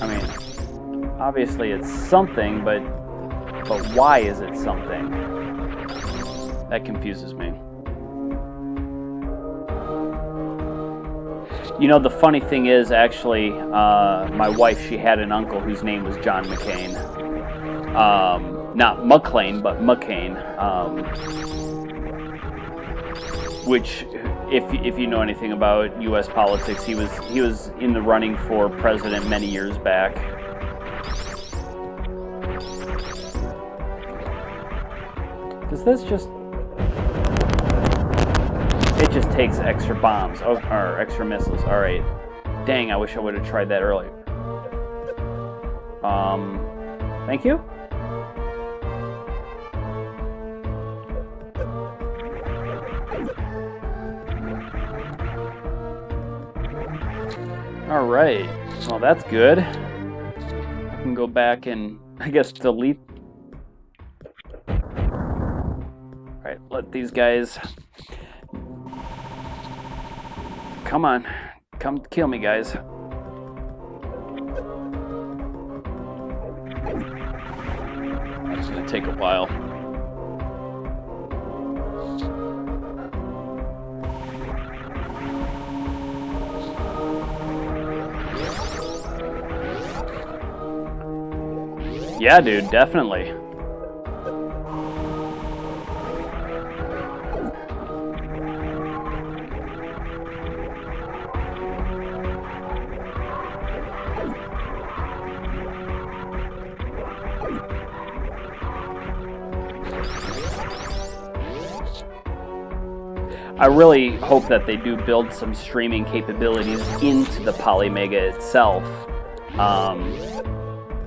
I mean, obviously it's something, but why is it something? That confuses me. You know, the funny thing is, actually, my wife, she had an uncle whose name was John McCain. Not McClain, but McCain. Which, if you know anything about U.S. politics, he was in the running for president many years back. Does this just... It just takes extra bombs, or extra missiles. All right. Dang, I wish I would have tried that earlier. Thank you. All right, well that's good. I can go back and, I guess, delete. All right, let these guys, come on, come kill me, guys. It's gonna take a while. Yeah, dude, definitely. I really hope that they do build some streaming capabilities into the Polymega itself.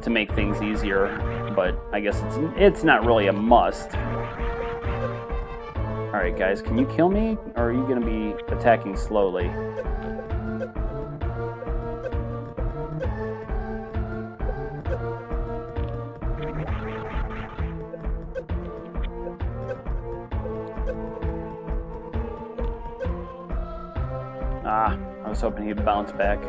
To make things easier, but I guess it's not really a must. All right, guys, can you kill me, or are you going to be attacking slowly? Ah, I was hoping he'd bounce back.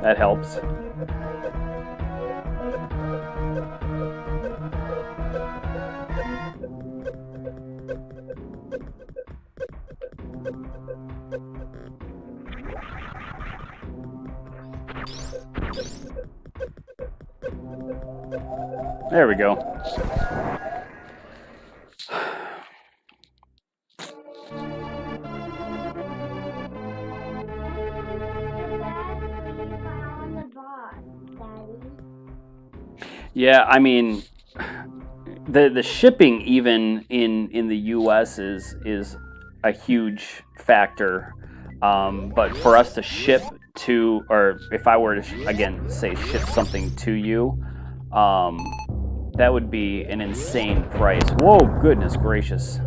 That helps. There we go. Yeah, I mean, the shipping even in the U.S. is a huge factor. But for us to ship to, or if I were to again say ship something to you, that would be an insane price. Whoa, goodness gracious.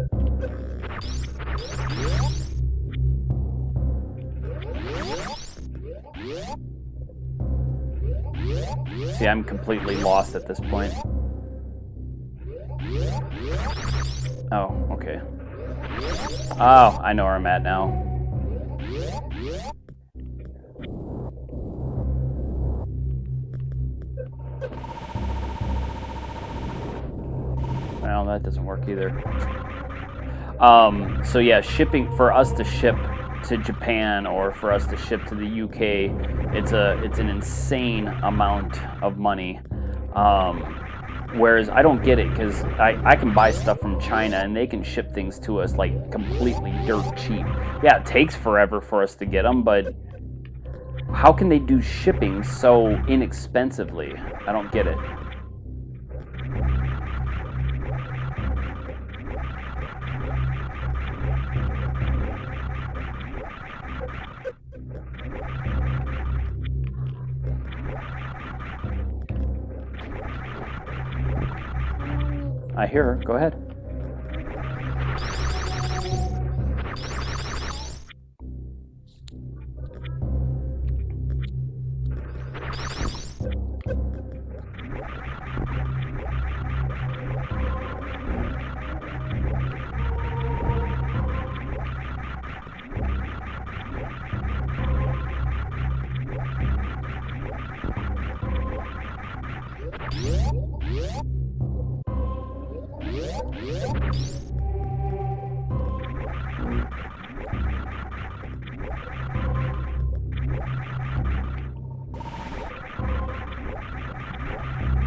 See, I'm completely lost at this point. Oh, okay. Oh, I know where I'm at now. Well, that doesn't work either. So yeah, shipping, for us to ship to Japan or for us to ship to the UK, it's an insane amount of money. Whereas I don't get it, because I can buy stuff from China and they can ship things to us like completely dirt cheap. Yeah, it takes forever for us to get them, but how can they do shipping so inexpensively? I don't get it. I hear her. Go ahead.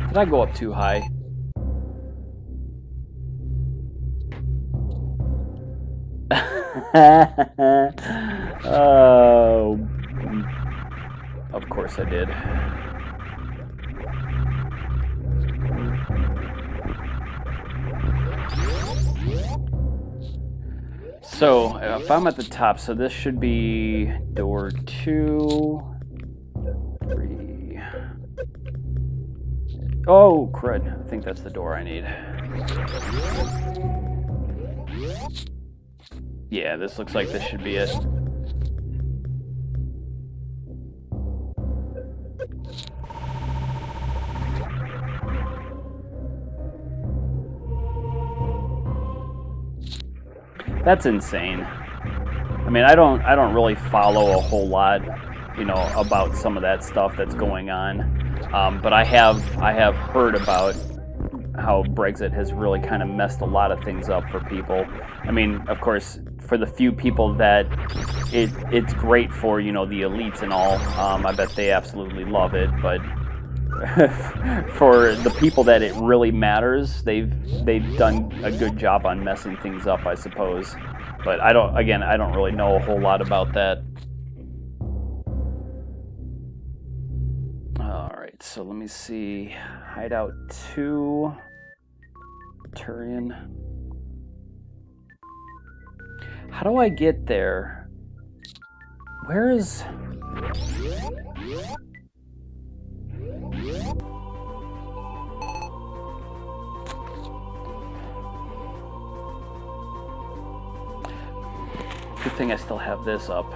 Did I go up too high? Oh, of course I did. So if I'm at the top, so this should be door 2, 3. Oh, crud. I think that's the door I need. Yeah, this looks like this should be it. That's insane. I mean, I don't really follow a whole lot, you know, about some of that stuff that's going on. But I have heard about how Brexit has really kind of messed a lot of things up for people. I mean, of course, for the few people that it's great for, you know, the elites and all, I bet they absolutely love it. But for the people that it really matters, they've done a good job on messing things up, I suppose. But I don't really know a whole lot about that. Alright, so let me see. Hideout 2. Turian. How do I get there? Where is... Good thing I still have this up.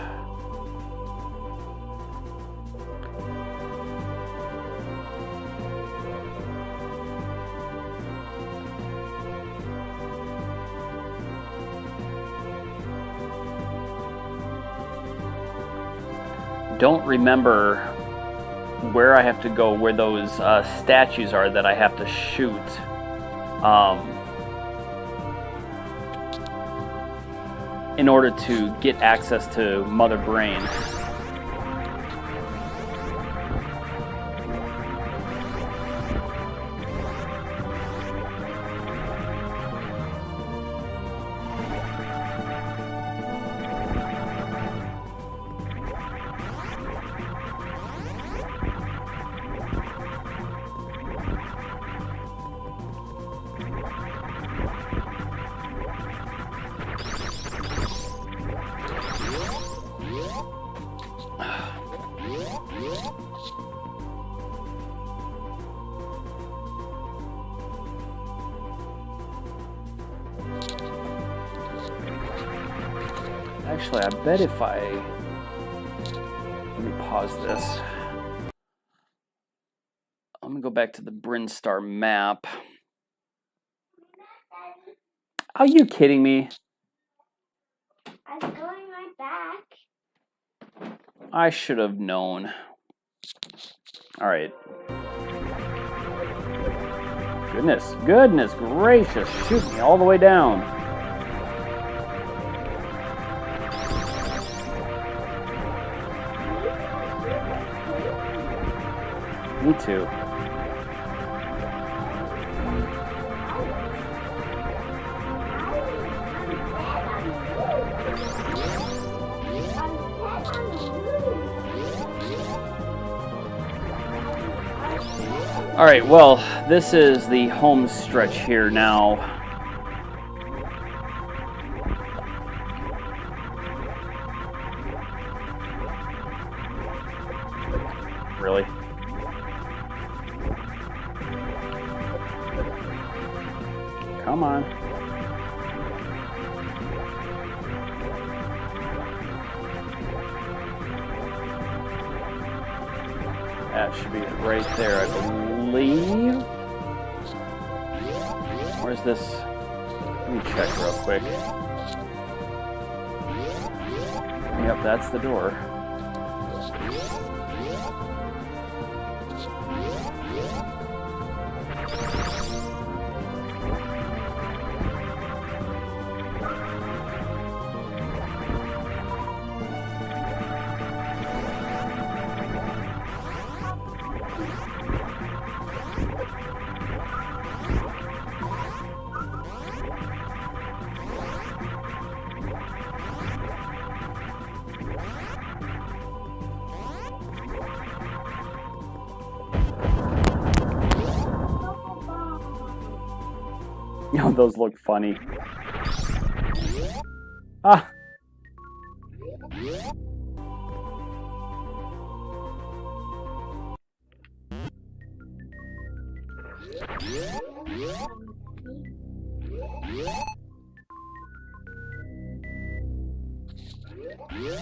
Don't remember where I have to go, where those statues are that I have to shoot. In order to get access to Mother Brain. Actually, I bet if I... Let me pause this. I'm going to go back to the Brinstar map. Are you kidding me? I'm going right back. I should have known. Alright. Goodness gracious. Shoot me all the way down. Me too. All right, well, this is the home stretch here now. Really? Come on. That should be right there, I believe. Where's this? Let me check real quick. Yep, that's the door. Oh, those look funny. Ah!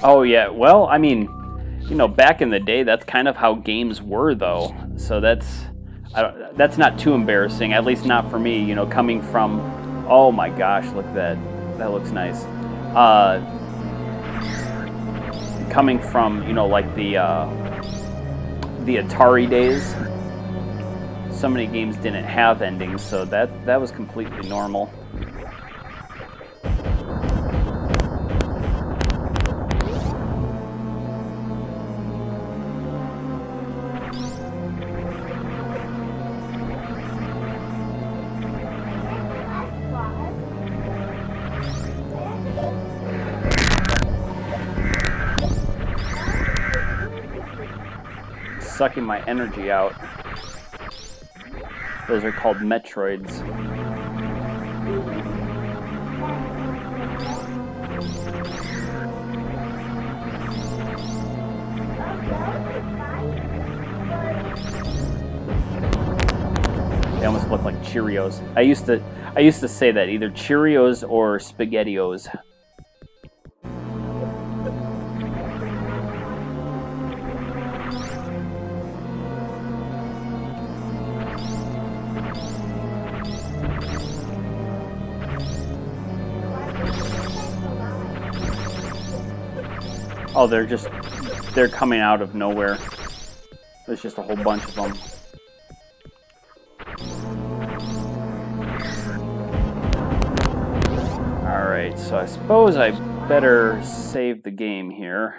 Oh yeah, well, I mean, you know, back in the day, that's kind of how games were, though. So that's not too embarrassing, at least not for me. You know, coming from, oh my gosh, look at that. That looks nice. Coming from, you know, like the Atari days, so many games didn't have endings, so that was completely normal. Sucking my energy out. Those are called Metroids. They almost look like Cheerios. I used to say that, either Cheerios or SpaghettiOs. Oh, they're coming out of nowhere. There's just a whole bunch of them. Alright, so I suppose I better save the game here.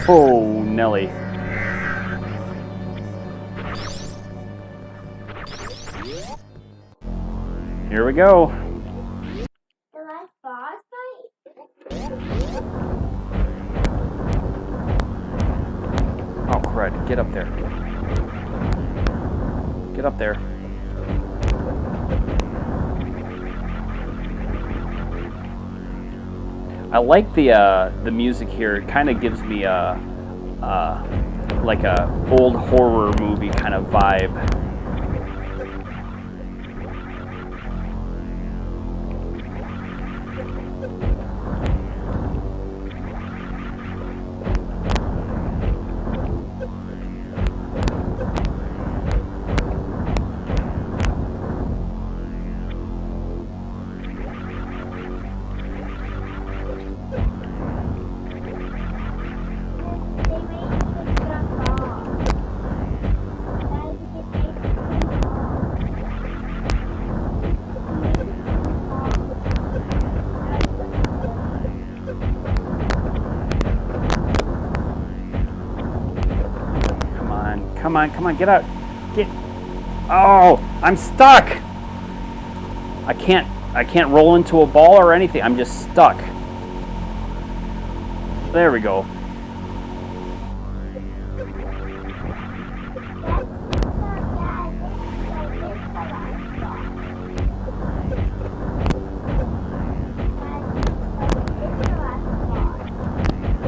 Oh, Nelly. Here we go. The last boss fight? Oh, crud. Get up there. Get up there. I like the music here. It kind of gives me a like a old horror movie kind of vibe. Come on, come on, get out. Get. Oh, I'm stuck. I can't roll into a ball or anything. I'm just stuck. There we go.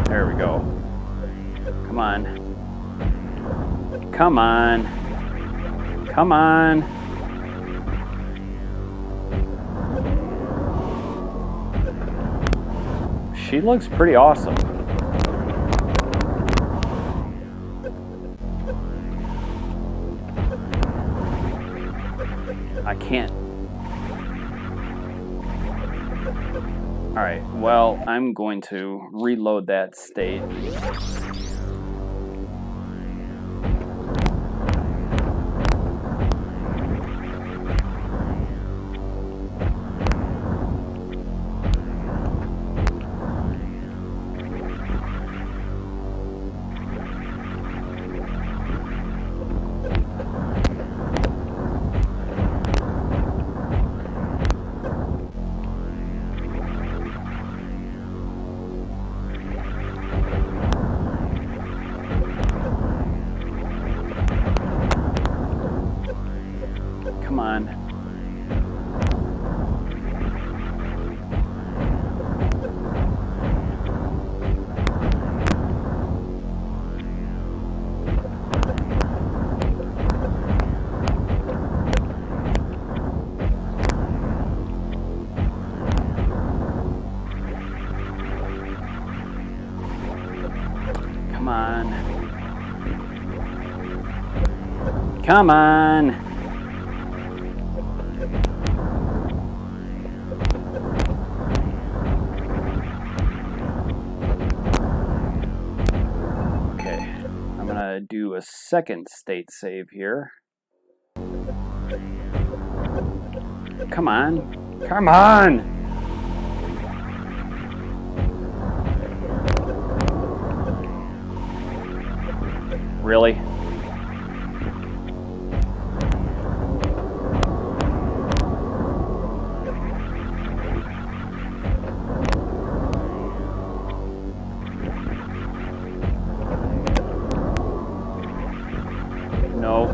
There we go. Come on. Come on. Come on. She looks pretty awesome. I can't. All right, well, I'm going to reload that state. Come on. Come on. Come on. Do a second state save here. Come on. Come on! Really? No.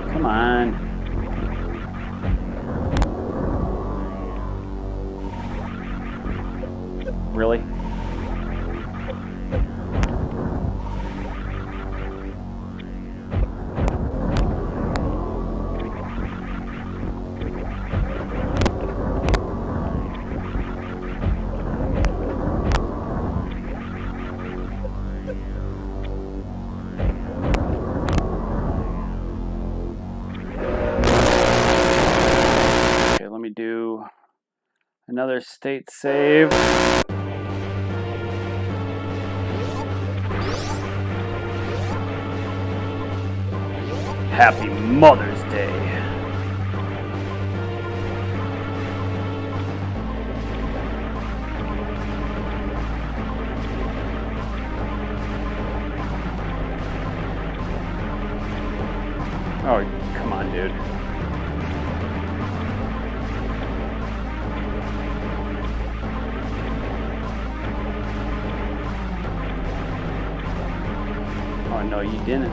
Come on. Really? Do another state save. Happy Mother's Day. Oh, come on, dude. Oh, no, you didn't.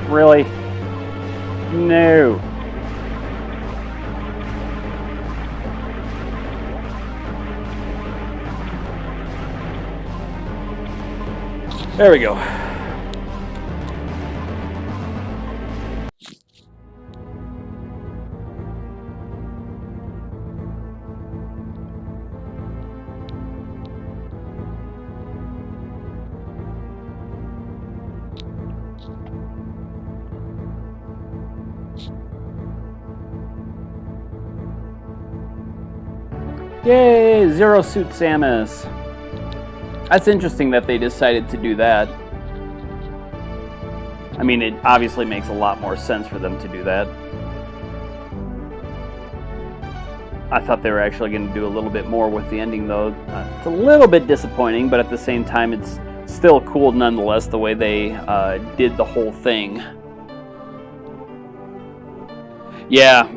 Really? No. There we go. Yay, Zero Suit Samus. That's interesting that they decided to do that. I mean, it obviously makes a lot more sense for them to do that. I thought they were actually going to do a little bit more with the ending, though. It's a little bit disappointing, but at the same time, it's still cool nonetheless the way they did the whole thing. Yeah.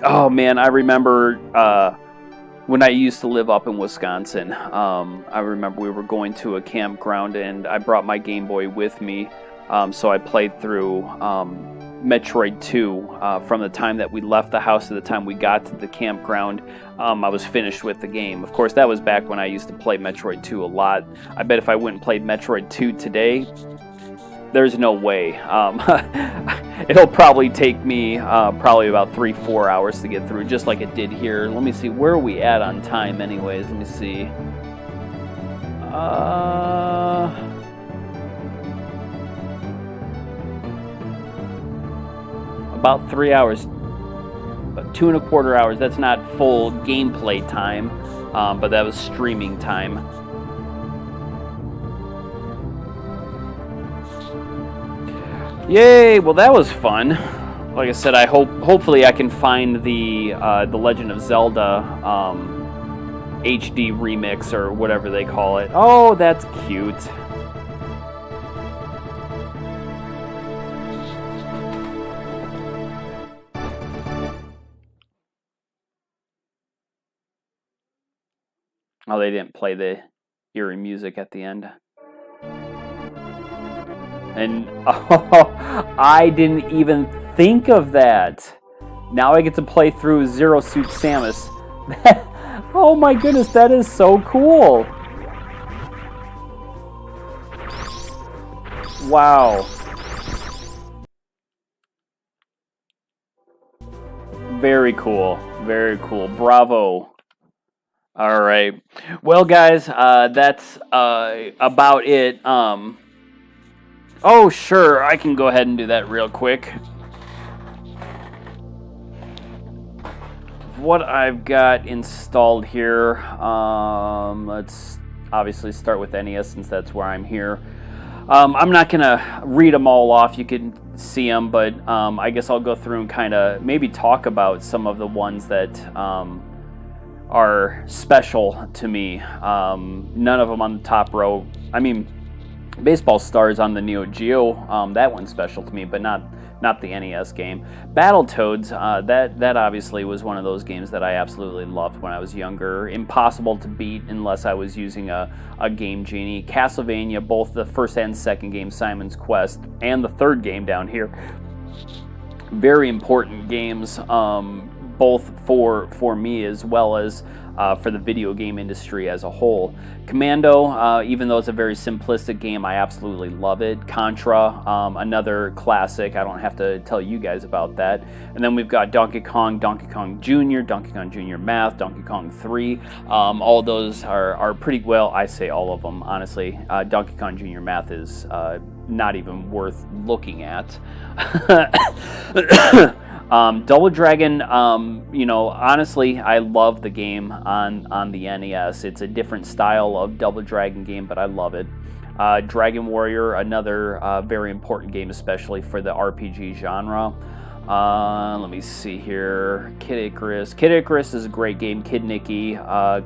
Oh, man, I remember when I used to live up in Wisconsin. I remember we were going to a campground, and I brought my Game Boy with me, so I played through Metroid 2 from the time that we left the house to the time we got to the campground. I was finished with the game. Of course, that was back when I used to play Metroid 2 a lot. I bet if I went and played Metroid 2 today, there's no way. It'll probably take me probably about 3-4 hours to get through, just like it did here. Let me see, where are we at on time anyways? Let me see. About 3 hours, about 2.25 hours. That's not full gameplay time, but that was streaming time. Yay! Well, that was fun. Like I said, hopefully I can find the Legend of Zelda HD remix or whatever they call it. Oh, that's cute. Oh, they didn't play the eerie music at the end. And oh, I didn't even think of that. Now I get to play through Zero Suit Samus. Oh my goodness, that is so cool. Wow. Very cool. Very cool. Bravo. All right. Well, guys, that's about it. Oh, sure. I can go ahead and do that real quick. What I've got installed here, let's obviously start with NES since that's where I'm here. I'm not going to read them all off. You can see them, but I guess I'll go through and kind of maybe talk about some of the ones that are special to me. None of them on the top row. I mean, Baseball Stars on the Neo Geo, that one's special to me, but not the NES game. Battletoads, that obviously was one of those games that I absolutely loved when I was younger. Impossible to beat unless I was using a Game Genie. Castlevania, both the first and second game, Simon's Quest, and the third game down here. Very important games, both for me as well as for the video game industry as a whole. Commando, even though it's a very simplistic game, I absolutely love it. Contra, another classic. I don't have to tell you guys about that. And then we've got Donkey Kong, Donkey Kong Jr., Donkey Kong Jr. Math, Donkey Kong 3. All those are pretty, well, I say all of them, honestly. Donkey Kong Jr. Math is not even worth looking at. Double Dragon, honestly, I love the game on the NES. It's a different style of Double Dragon game, but I love it. Dragon Warrior, another very important game, especially for the RPG genre. Let me see here. Kid Icarus. Kid Icarus is a great game. Kid Nicky.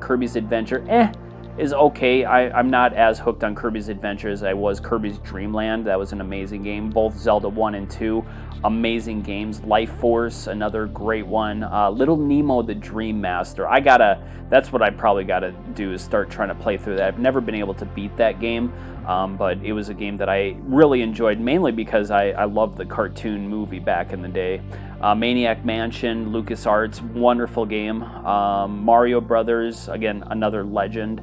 Kirby's Adventure, is okay. I'm not as hooked on Kirby's Adventure as I was Kirby's Dream Land. That was an amazing game. Both Zelda 1 and 2, amazing games. Life Force, another great one. Little Nemo the Dream Master. That's what I probably gotta do, is start trying to play through that. I've never been able to beat that game, but it was a game that I really enjoyed, mainly because I loved the cartoon movie back in the day. Maniac Mansion, LucasArts, wonderful game. Mario Brothers, again, another legend.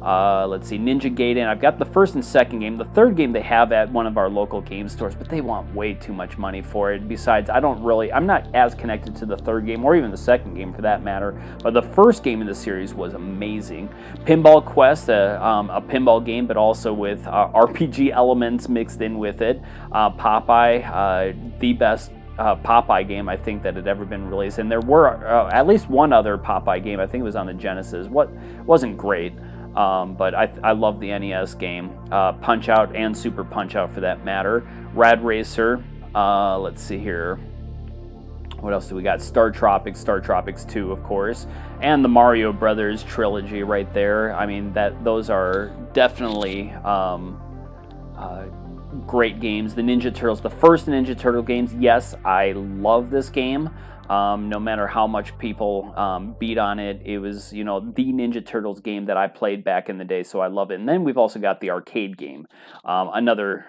Let's see, Ninja Gaiden. I've got the first and second game. The third game they have at one of our local game stores, but they want way too much money for it. Besides, I'm not as connected to the third game, or even the second game for that matter, but the first game in the series was amazing. Pinball Quest, a pinball game, but also with RPG elements mixed in with it. Popeye, the best Popeye game I think that had ever been released, and there were at least one other Popeye game. I think it was on the Genesis. Wasn't great, but I love the NES game. Punch Out and Super Punch Out for that matter. Rad Racer. Let's see here. What else do we got? Star Tropics 2, of course, and the Mario Brothers trilogy right there. I mean, those are definitely great games. The Ninja Turtles, the first Ninja Turtle games, yes, I love this game. No matter how much people beat on it, it was, the Ninja Turtles game that I played back in the day, so I love it. And then we've also got the arcade game, another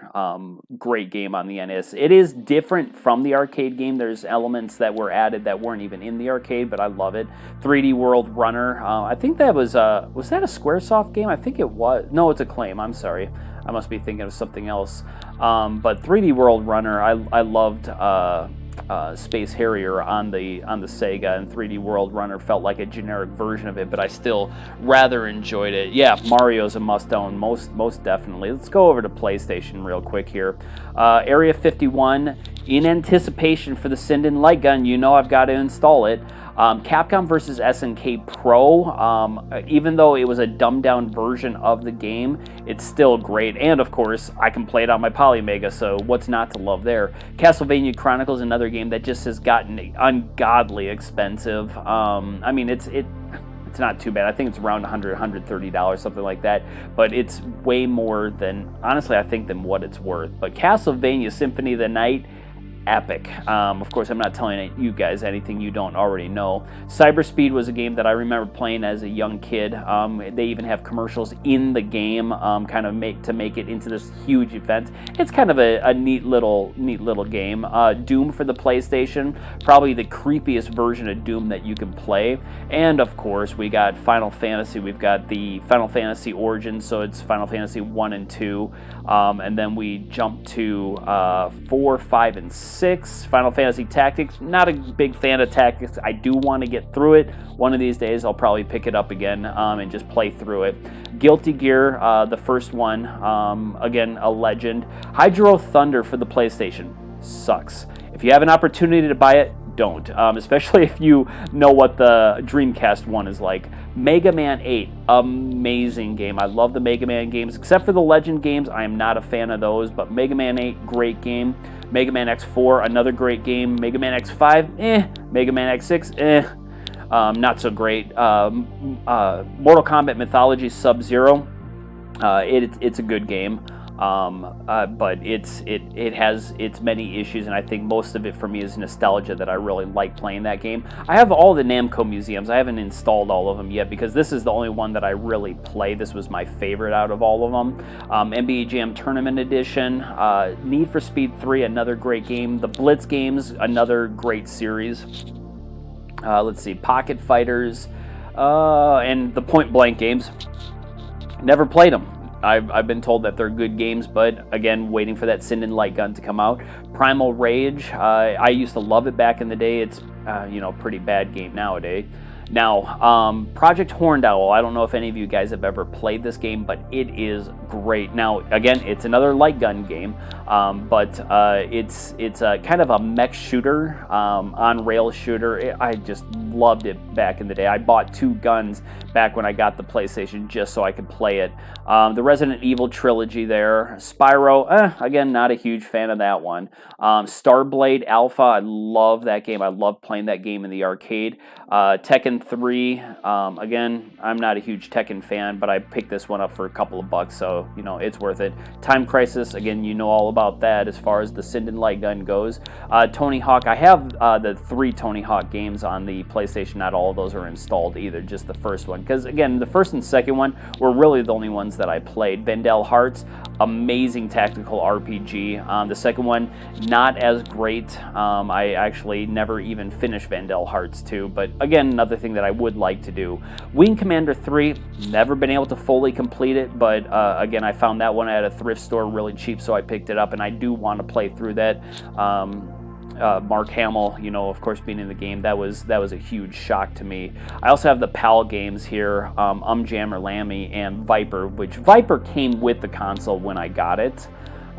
great game on the NES. It is different from the arcade game. There's elements that were added that weren't even in the arcade, but I love it. 3D World Runner, I think that was that a Squaresoft game? I think it was. No, it's Acclaim. I'm sorry. I must be thinking of something else. But 3D World Runner, I loved Space Harrier on the Sega, and 3D World Runner felt like a generic version of it, but I still rather enjoyed it. Yeah, Mario's a must-own, most definitely. Let's go over to PlayStation real quick here. Area 51, in anticipation for the Sinden Light Gun, I've got to install it. Capcom vs. SNK Pro, even though it was a dumbed-down version of the game, it's still great. And, of course, I can play it on my Polymega, so what's not to love there? Castlevania Chronicles, another game that just has gotten ungodly expensive. I mean, it's not too bad. I think it's around $100, $130, something like that. But it's way more than, honestly, I think, than what it's worth. But Castlevania Symphony of the Night, epic. Of course, I'm not telling you guys anything you don't already know. Cyberspeed was a game that I remember playing as a young kid. They even have commercials in the game, kind of to make it into this huge event. It's kind of a neat little game. Doom for the PlayStation, probably the creepiest version of Doom that you can play. And of course, we got Final Fantasy. We've got the Final Fantasy Origins, so it's Final Fantasy 1 and 2. And then we jump to 4, 5, and 6. Final Fantasy Tactics. Not a big fan of Tactics. I do want to get through it. One of these days I'll probably pick it up again and just play through it. Guilty Gear, the first one, again, a legend. Hydro Thunder for the PlayStation. Sucks. If you have an opportunity to buy it, don't. Especially if you know what the Dreamcast one is like. Mega Man 8, amazing game. I love the Mega Man games, except for the Legend games. I am not a fan of those, but Mega Man 8, great game. Mega Man X4, another great game. Mega Man X5, Mega Man X6, not so great. Mortal Kombat Mythology Sub-Zero, it's a good game. But it has its many issues, and I think most of it for me is nostalgia that I really like playing that game. I have all the Namco museums. I haven't installed all of them yet because this is the only one that I really play. This was my favorite out of all of them. NBA Jam Tournament Edition, Need for Speed 3, another great game. The Blitz games, another great series. Let's see, Pocket Fighters, and the Point Blank games. Never played them. I've been told that they're good games, but again, waiting for that Sinden Light Gun to come out. Primal Rage, I used to love it back in the day. It's, pretty bad game nowadays. Now, Project Horned Owl, I don't know if any of you guys have ever played this game, but it is great. Now, again, it's another light gun game, but it's a kind of a mech shooter, on-rail shooter. I just loved it back in the day. I bought 2 guns back when I got the PlayStation just so I could play it. The Resident Evil trilogy there. Spyro, again, not a huge fan of that one. Starblade Alpha, I love that game. I love playing that game in the arcade. Tekken 3, again, I'm not a huge Tekken fan, but I picked this one up for a couple of bucks, so, it's worth it. Time Crisis, again, you know all about that as far as the Sinden Light Gun goes. Tony Hawk, I have the 3 Tony Hawk games on the PlayStation. Not all of those are installed either, just the first one. Because, again, the first and second one were really the only ones that I played. Vendel Hearts, amazing tactical RPG. The second one, not as great. I actually never even finished Vendel Hearts 2, but, again, another thing that I would like to do. Wing Commander 3, never been able to fully complete it, but again, I found that one at a thrift store really cheap, so I picked it up, and I do want to play through that. Mark Hamill, of course, being in the game, that was a huge shock to me. I also have the PAL games here, Jammer Lammy and Viper, which Viper came with the console when I got it.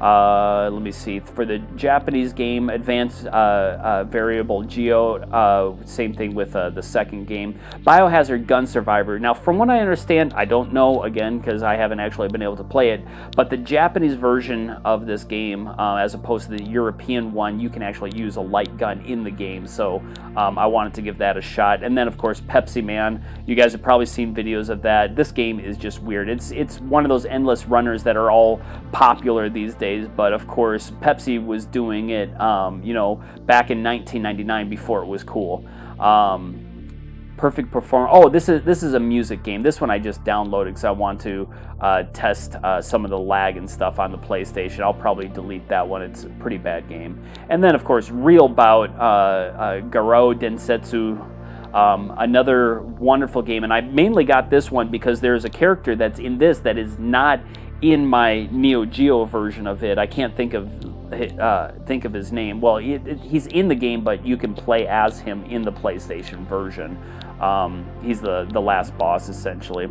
Let me see. For the Japanese game, Advanced Variable Geo, same thing with the second game. Biohazard Gun Survivor. Now, from what I understand, I don't know, again, because I haven't actually been able to play it, but the Japanese version of this game, as opposed to the European one, you can actually use a light gun in the game, so I wanted to give that a shot. And then, of course, Pepsi Man. You guys have probably seen videos of that. This game is just weird. It's one of those endless runners that are all popular these days. But of course, Pepsi was doing it, you know, back in 1999 before it was cool. Perfect perform. Oh, this is a music game. This one I just downloaded because I want to test some of the lag and stuff on the PlayStation. I'll probably delete that one. It's a pretty bad game. And then, of course, Real Bout, Garou Densetsu. Another wonderful game, and I mainly got this one because there's a character that's in this that is not in my Neo Geo version of it. I can't think of his name. Well, he's in the game, but you can play as him in the PlayStation version. He's the last boss, essentially.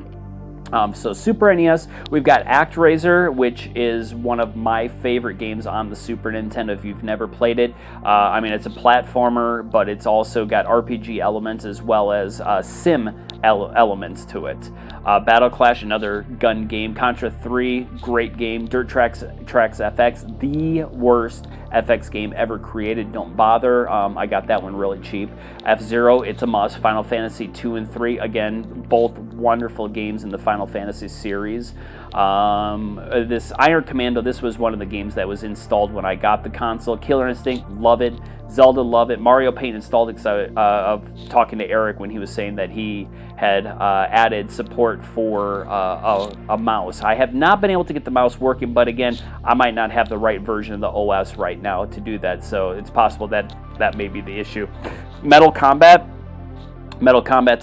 So Super NES, we've got ActRaiser, which is one of my favorite games on the Super Nintendo if you've never played it. I mean, it's a platformer, but it's also got RPG elements as well as sim elements to it. Battle Clash, another gun game. Contra 3, great game. Dirt Tracks FX, the worst FX game ever created. Don't bother. I got that one really cheap. F-Zero, it's a must. Final Fantasy 2 and 3, again, both wonderful games in the Final Fantasy series. This Iron Commando, this was one of the games that was installed when I got the console. Killer Instinct, love it. Zelda, love it. Mario Paint installed it because of talking to Eric when he was saying that he had added support for a mouse. I have not been able to get the mouse working, but again, I might not have the right version of the OS right now to do that, so it's possible that that may be the issue. Metal Combat's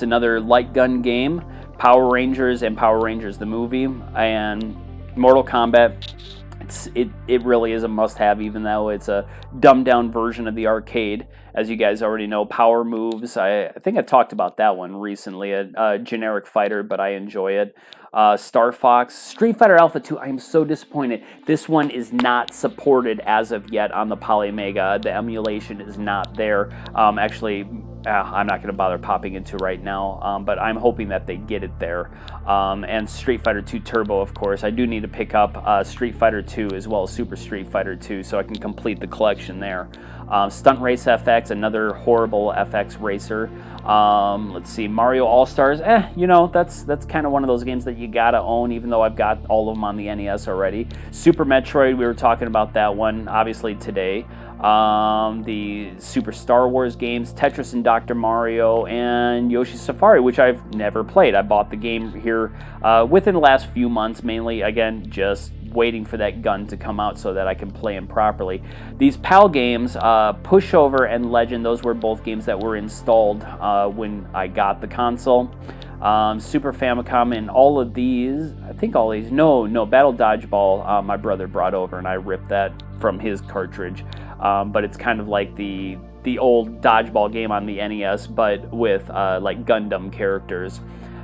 another light gun game. Power Rangers and Power Rangers the movie, and Mortal Kombat. It really is a must-have, even though it's a dumbed-down version of the arcade. As you guys already know, Power Moves. I think I talked about that one recently. A generic fighter, but I enjoy it. Star Fox, Street Fighter Alpha 2. I am so disappointed. This one is not supported as of yet on the Polymega. The emulation is not there. Actually, I'm not going to bother popping into right now, but I'm hoping that they get it there. And Street Fighter 2 Turbo, of course. I do need to pick up Street Fighter 2 as well as Super Street Fighter 2 so I can complete the collection there. Stunt Race FX, another horrible FX racer. Let's see, Mario All-Stars. You know, that's kind of one of those games that you gotta own, even though I've got all of them on the NES already. Super Metroid, we were talking about that one, obviously, today. The Super Star Wars games, Tetris and Dr. Mario, and Yoshi's Safari, which I've never played. I bought the game here within the last few months, mainly, again, just waiting for that gun to come out so that I can play them properly. These PAL games, Pushover and Legend, those were both games that were installed when I got the console. Super Famicom, and all of these, I think all these, no, Battle Dodgeball, my brother brought over, and I ripped that from his cartridge. But it's kind of like the old dodgeball game on the NES, but with like Gundam characters.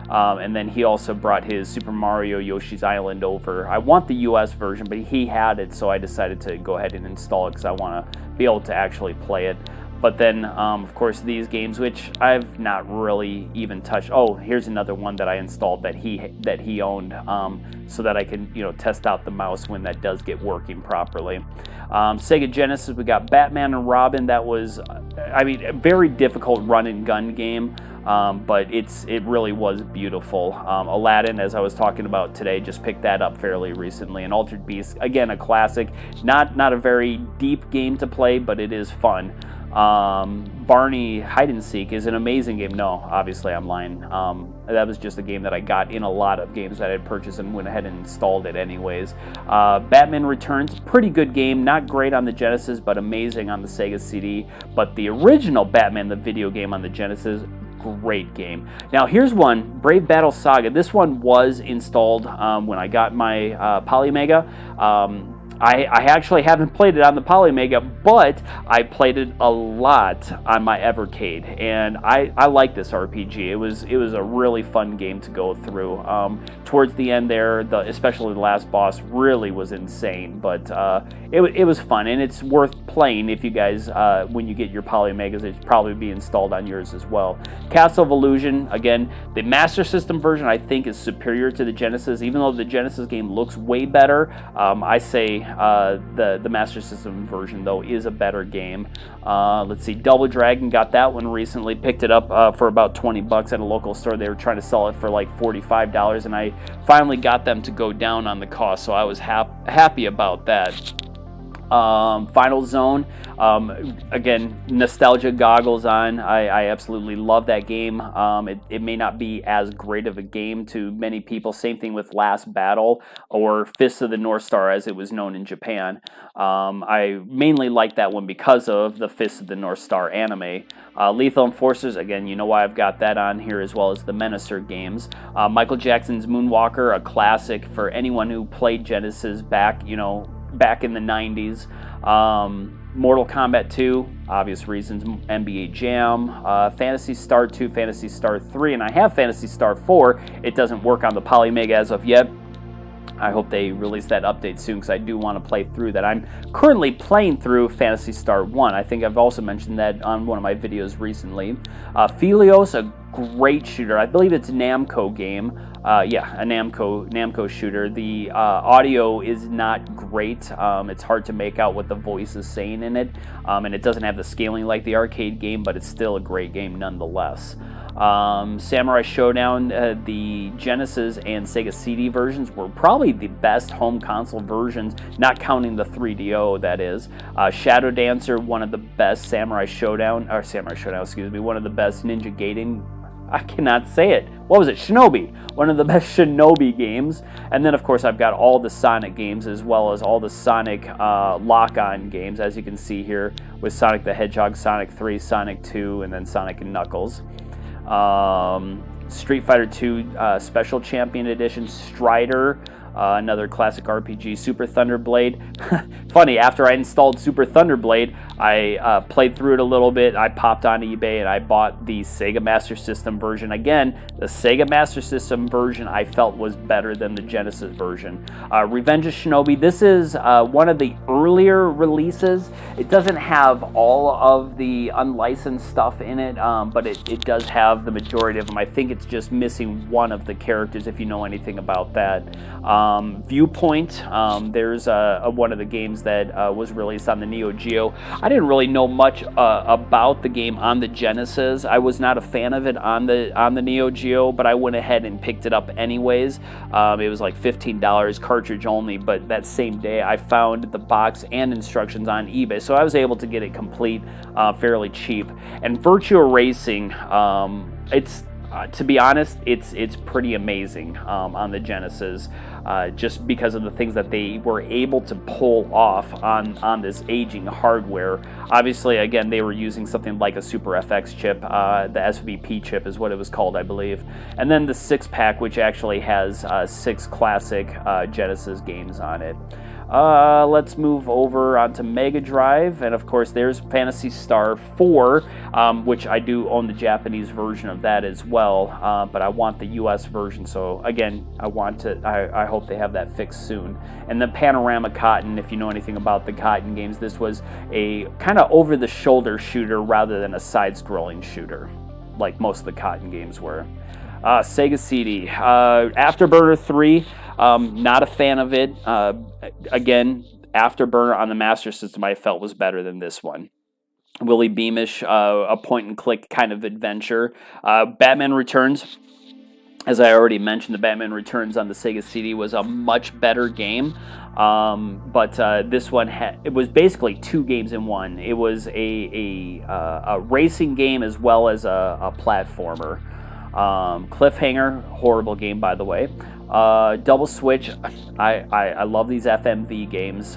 And then he also brought his Super Mario Yoshi's Island over. I want the US version, but he had it, so I decided to go ahead and install it because I want to be able to actually play it. But then, of course, these games, which I've not really even touched. Oh, here's another one that I installed that he owned, so that I can, test out the mouse when that does get working properly. Sega Genesis, we got Batman and Robin. That was, a very difficult run and gun game. But it really was beautiful. Aladdin, as I was talking about today, just picked that up fairly recently. And Altered Beast, again, a classic. Not a very deep game to play, but it is fun. Barney Hide and Seek is an amazing game. No, obviously I'm lying. That was just a game that I got in a lot of games that I had purchased and went ahead and installed it anyways. Batman Returns, pretty good game. Not great on the Genesis, but amazing on the Sega CD. But the original Batman, the video game on the Genesis, great game. Now here's one, Brave Battle Saga. This one was installed when I got my Polymega. I actually haven't played it on the Polymega, but I played it a lot on my Evercade, and I like this RPG. It was a really fun game to go through. Towards the end there, especially the last boss really was insane, but it was fun, and it's worth playing if you guys, when you get your Polymegas, it'll probably be installed on yours as well. Castle of Illusion, again, the Master System version I think is superior to the Genesis, even though the Genesis game looks way better. I say the Master System version, though, is a better game. Let's see, Double Dragon, got that one recently. Picked it up for about 20 bucks at a local store. They were trying to sell it for like $45, and I finally got them to go down on the cost, so I was happy about that. Final Zone, again, nostalgia goggles on. I absolutely love that game. It may not be as great of a game to many people. Same thing with Last Battle, or Fist of the North Star as it was known in Japan. I mainly like that one because of the Fist of the North Star anime. Lethal Enforcers, again, you know why I've got that on here, as well as the Menacer games. Michael Jackson's Moonwalker, a classic for anyone who played Genesis back in the 90s. Mortal Kombat 2, obvious reasons, NBA Jam, Phantasy Star 2, Phantasy Star 3, and I have Phantasy Star 4. It doesn't work on the Polymega as of yet. I hope they release that update soon, because I do want to play through that. I'm currently playing through Phantasy Star 1. I think I've also mentioned that on one of my videos recently. Philios, a great shooter. I believe it's a Namco game. Yeah, a Namco shooter. The audio is not great. It's hard to make out what the voice is saying in it, and it doesn't have the scaling like the arcade game, but it's still a great game nonetheless. Samurai Showdown, the Genesis and Sega CD versions were probably the best home console versions, not counting the 3DO, that is. Shadow Dancer, one of the best one of the best Ninja Gaiden, I cannot say it. What was it? Shinobi. One of the best Shinobi games. And then, of course, I've got all the Sonic games, as well as all the Sonic lock-on games, as you can see here, with Sonic the Hedgehog, Sonic 3, Sonic 2, and then Sonic and Knuckles. Street Fighter 2 Special Champion Edition, Strider, another classic RPG, Super Thunderblade. Funny, after I installed Super Thunderblade, I played through it a little bit. I popped on eBay and I bought the Sega Master System version. Again, the Sega Master System version I felt was better than the Genesis version. Revenge of Shinobi, this is one of the earlier releases. It doesn't have all of the unlicensed stuff in it, but it does have the majority of them. I think it's just missing one of the characters, if you know anything about that. Viewpoint, there's one of the games that was released on the Neo Geo. I didn't really know much about the game on the Genesis. I was not a fan of it on the Neo Geo, but I went ahead and picked it up anyways. It was like $15 cartridge only, but that same day I found the box and instructions on eBay, so I was able to get it complete fairly cheap. And Virtua Racing, it's to be honest, it's pretty amazing on the Genesis, just because of the things that they were able to pull off on this aging hardware. Obviously, again, they were using something like a Super FX chip. The SVP chip is what it was called, I believe. And then the 6-pack, which actually has 6 classic Genesis games on it. Let's move over onto Mega Drive, and of course there's Phantasy Star 4, which I do own the Japanese version of that as well, but I want the US version, so again, I hope they have that fixed soon. And then Panorama Cotton, if you know anything about the Cotton games, this was a kind of over-the-shoulder shooter rather than a side-scrolling shooter, like most of the Cotton games were. Sega CD, Afterburner 3, not a fan of it. Again, Afterburner on the Master System I felt was better than this one. Willy Beamish, a point-and-click kind of adventure. Batman Returns, as I already mentioned, the Batman Returns on the Sega CD was a much better game. But this one it was basically 2 games in one. It was a racing game as well as a platformer. Cliffhanger, horrible game by the way. Double Switch, I love these FMV games,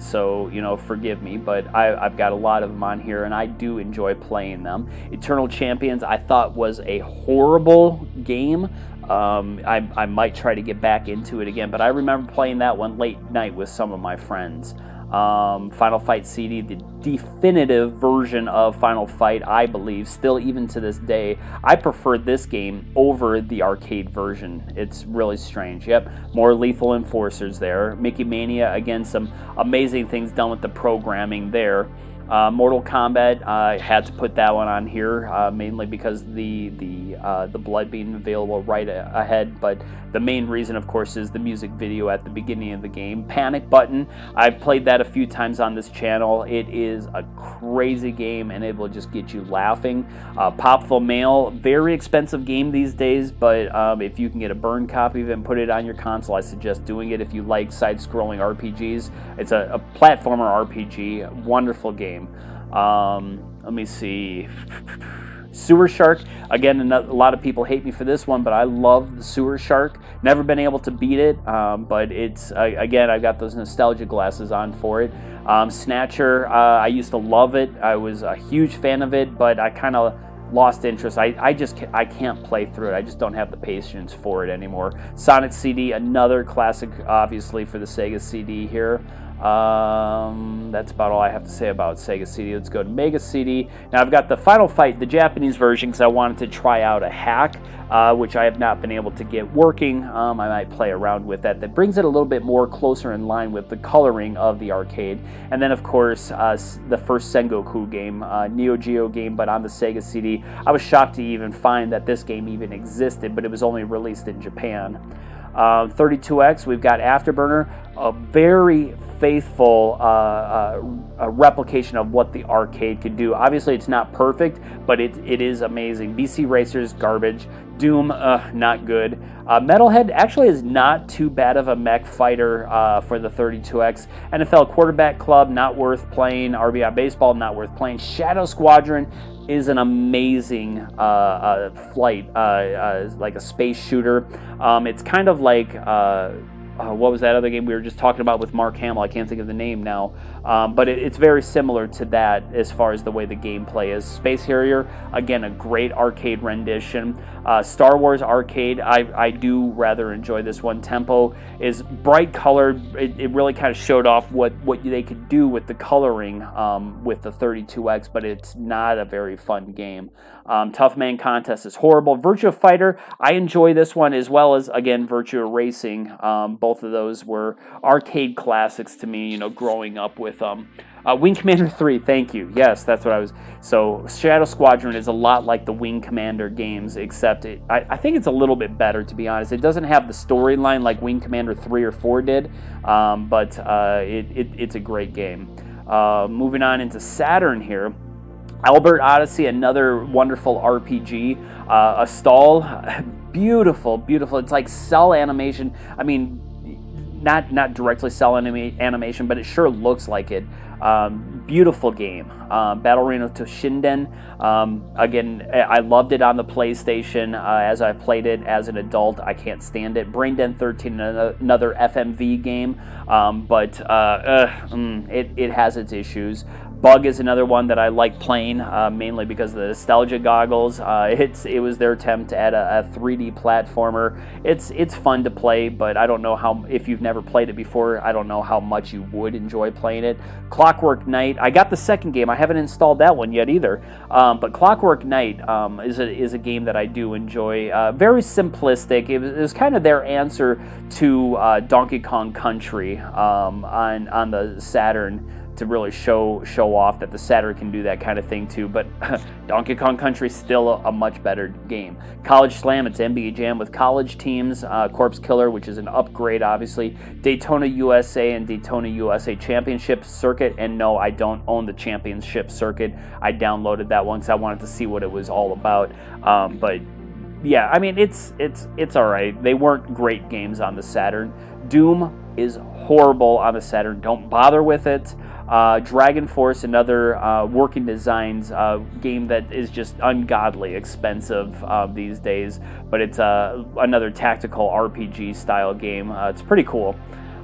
so forgive me, but I've got a lot of them on here and I do enjoy playing them. Eternal Champions I thought was a horrible game. I might try to get back into it again, but I remember playing that one late night with some of my friends. Final Fight CD, the definitive version of Final Fight, I believe, still even to this day, I prefer this game over the arcade version. It's really strange. Yep, more Lethal Enforcers there. Mickey Mania, again, some amazing things done with the programming there. Mortal Kombat, I had to put that one on here, mainly because the blood being available right ahead, but the main reason, of course, is the music video at the beginning of the game. Panic Button, I've played that a few times on this channel. It is a crazy game, and it will just get you laughing. Popful Mail, very expensive game these days, but if you can get a burn copy of it and put it on your console, I suggest doing it if you like side-scrolling RPGs. It's a platformer RPG, wonderful game. Let me see. Sewer Shark, again, a lot of people hate me for this one, but I love the Sewer Shark. Never been able to beat it, but it's, again, I've got those nostalgia glasses on for it. Snatcher, I used to love it. I was a huge fan of it, but I kind of lost interest. I can't play through it. I just don't have the patience for it anymore. Sonic CD, another classic, obviously, for the Sega CD here. That's about all I have to say about Sega CD. Let's go to Mega CD. Now I've got the Final Fight, the Japanese version, because I wanted to try out a hack, which I have not been able to get working. I might play around with that. That brings it a little bit more closer in line with the coloring of the arcade. And then, of course, the first Sengoku game, Neo Geo game, but on the Sega CD. I was shocked to even find that this game even existed, but it was only released in Japan. 32X, we've got Afterburner, a very faithful a replication of what the arcade could do. Obviously, it's not perfect, but it is amazing. BC Racers, garbage. Doom, not good. Metalhead actually is not too bad of a mech fighter for the 32X. NFL Quarterback Club, not worth playing. RBI Baseball, not worth playing. Shadow Squadron is an amazing flight, like a space shooter. It's kind of like, what was that other game we were just talking about with Mark Hamill? I can't think of the name now. But it's very similar to that as far as the way the gameplay is. Space Harrier, again, a great arcade rendition. Star Wars Arcade, I do rather enjoy this one. Tempo is bright colored. It really kind of showed off what they could do with the coloring with the 32X, but it's not a very fun game. Tough Man Contest is horrible. Virtua Fighter, I enjoy this one as well as, again, Virtua Racing. Both of those were arcade classics to me, growing up with them. Wing Commander 3, thank you. Yes, that's what I was. So Shadow Squadron is a lot like the Wing Commander games, except I think it's a little bit better, to be honest. It doesn't have the storyline like Wing Commander 3 or 4 did, but it's a great game. Moving on into Saturn here. Albert Odyssey, another wonderful RPG. A stall, beautiful, beautiful. It's like cell animation. I mean, not directly cell animation, but it sure looks like it. Beautiful game. Battle Arena Toshinden. Again, I loved it on the PlayStation. As I played it as an adult, I can't stand it. Brain Den 13, another FMV game, but it has its issues. Bug is another one that I like playing, mainly because of the nostalgia goggles. It was their attempt at a 3D platformer. It's fun to play, but I don't know how, if you've never played it before, I don't know how much you would enjoy playing it. Clockwork Knight, I got the second game. I haven't installed that one yet either. But Clockwork Knight is a game that I do enjoy. Very simplistic. It was kind of their answer to Donkey Kong Country on the Saturn, to really show off that the Saturn can do that kind of thing too. But Donkey Kong Country is still a much better game. College Slam, it's NBA Jam with college teams. Corpse Killer, which is an upgrade, obviously. Daytona USA and Daytona USA Championship Circuit. And no, I don't own the Championship Circuit. I downloaded that one because I wanted to see what it was all about. But yeah, I mean, it's all right. They weren't great games on the Saturn. Doom is horrible on the Saturn. Don't bother with it. Dragon Force, another Working Designs game that is just ungodly expensive these days, but it's another tactical RPG style game. It's pretty cool.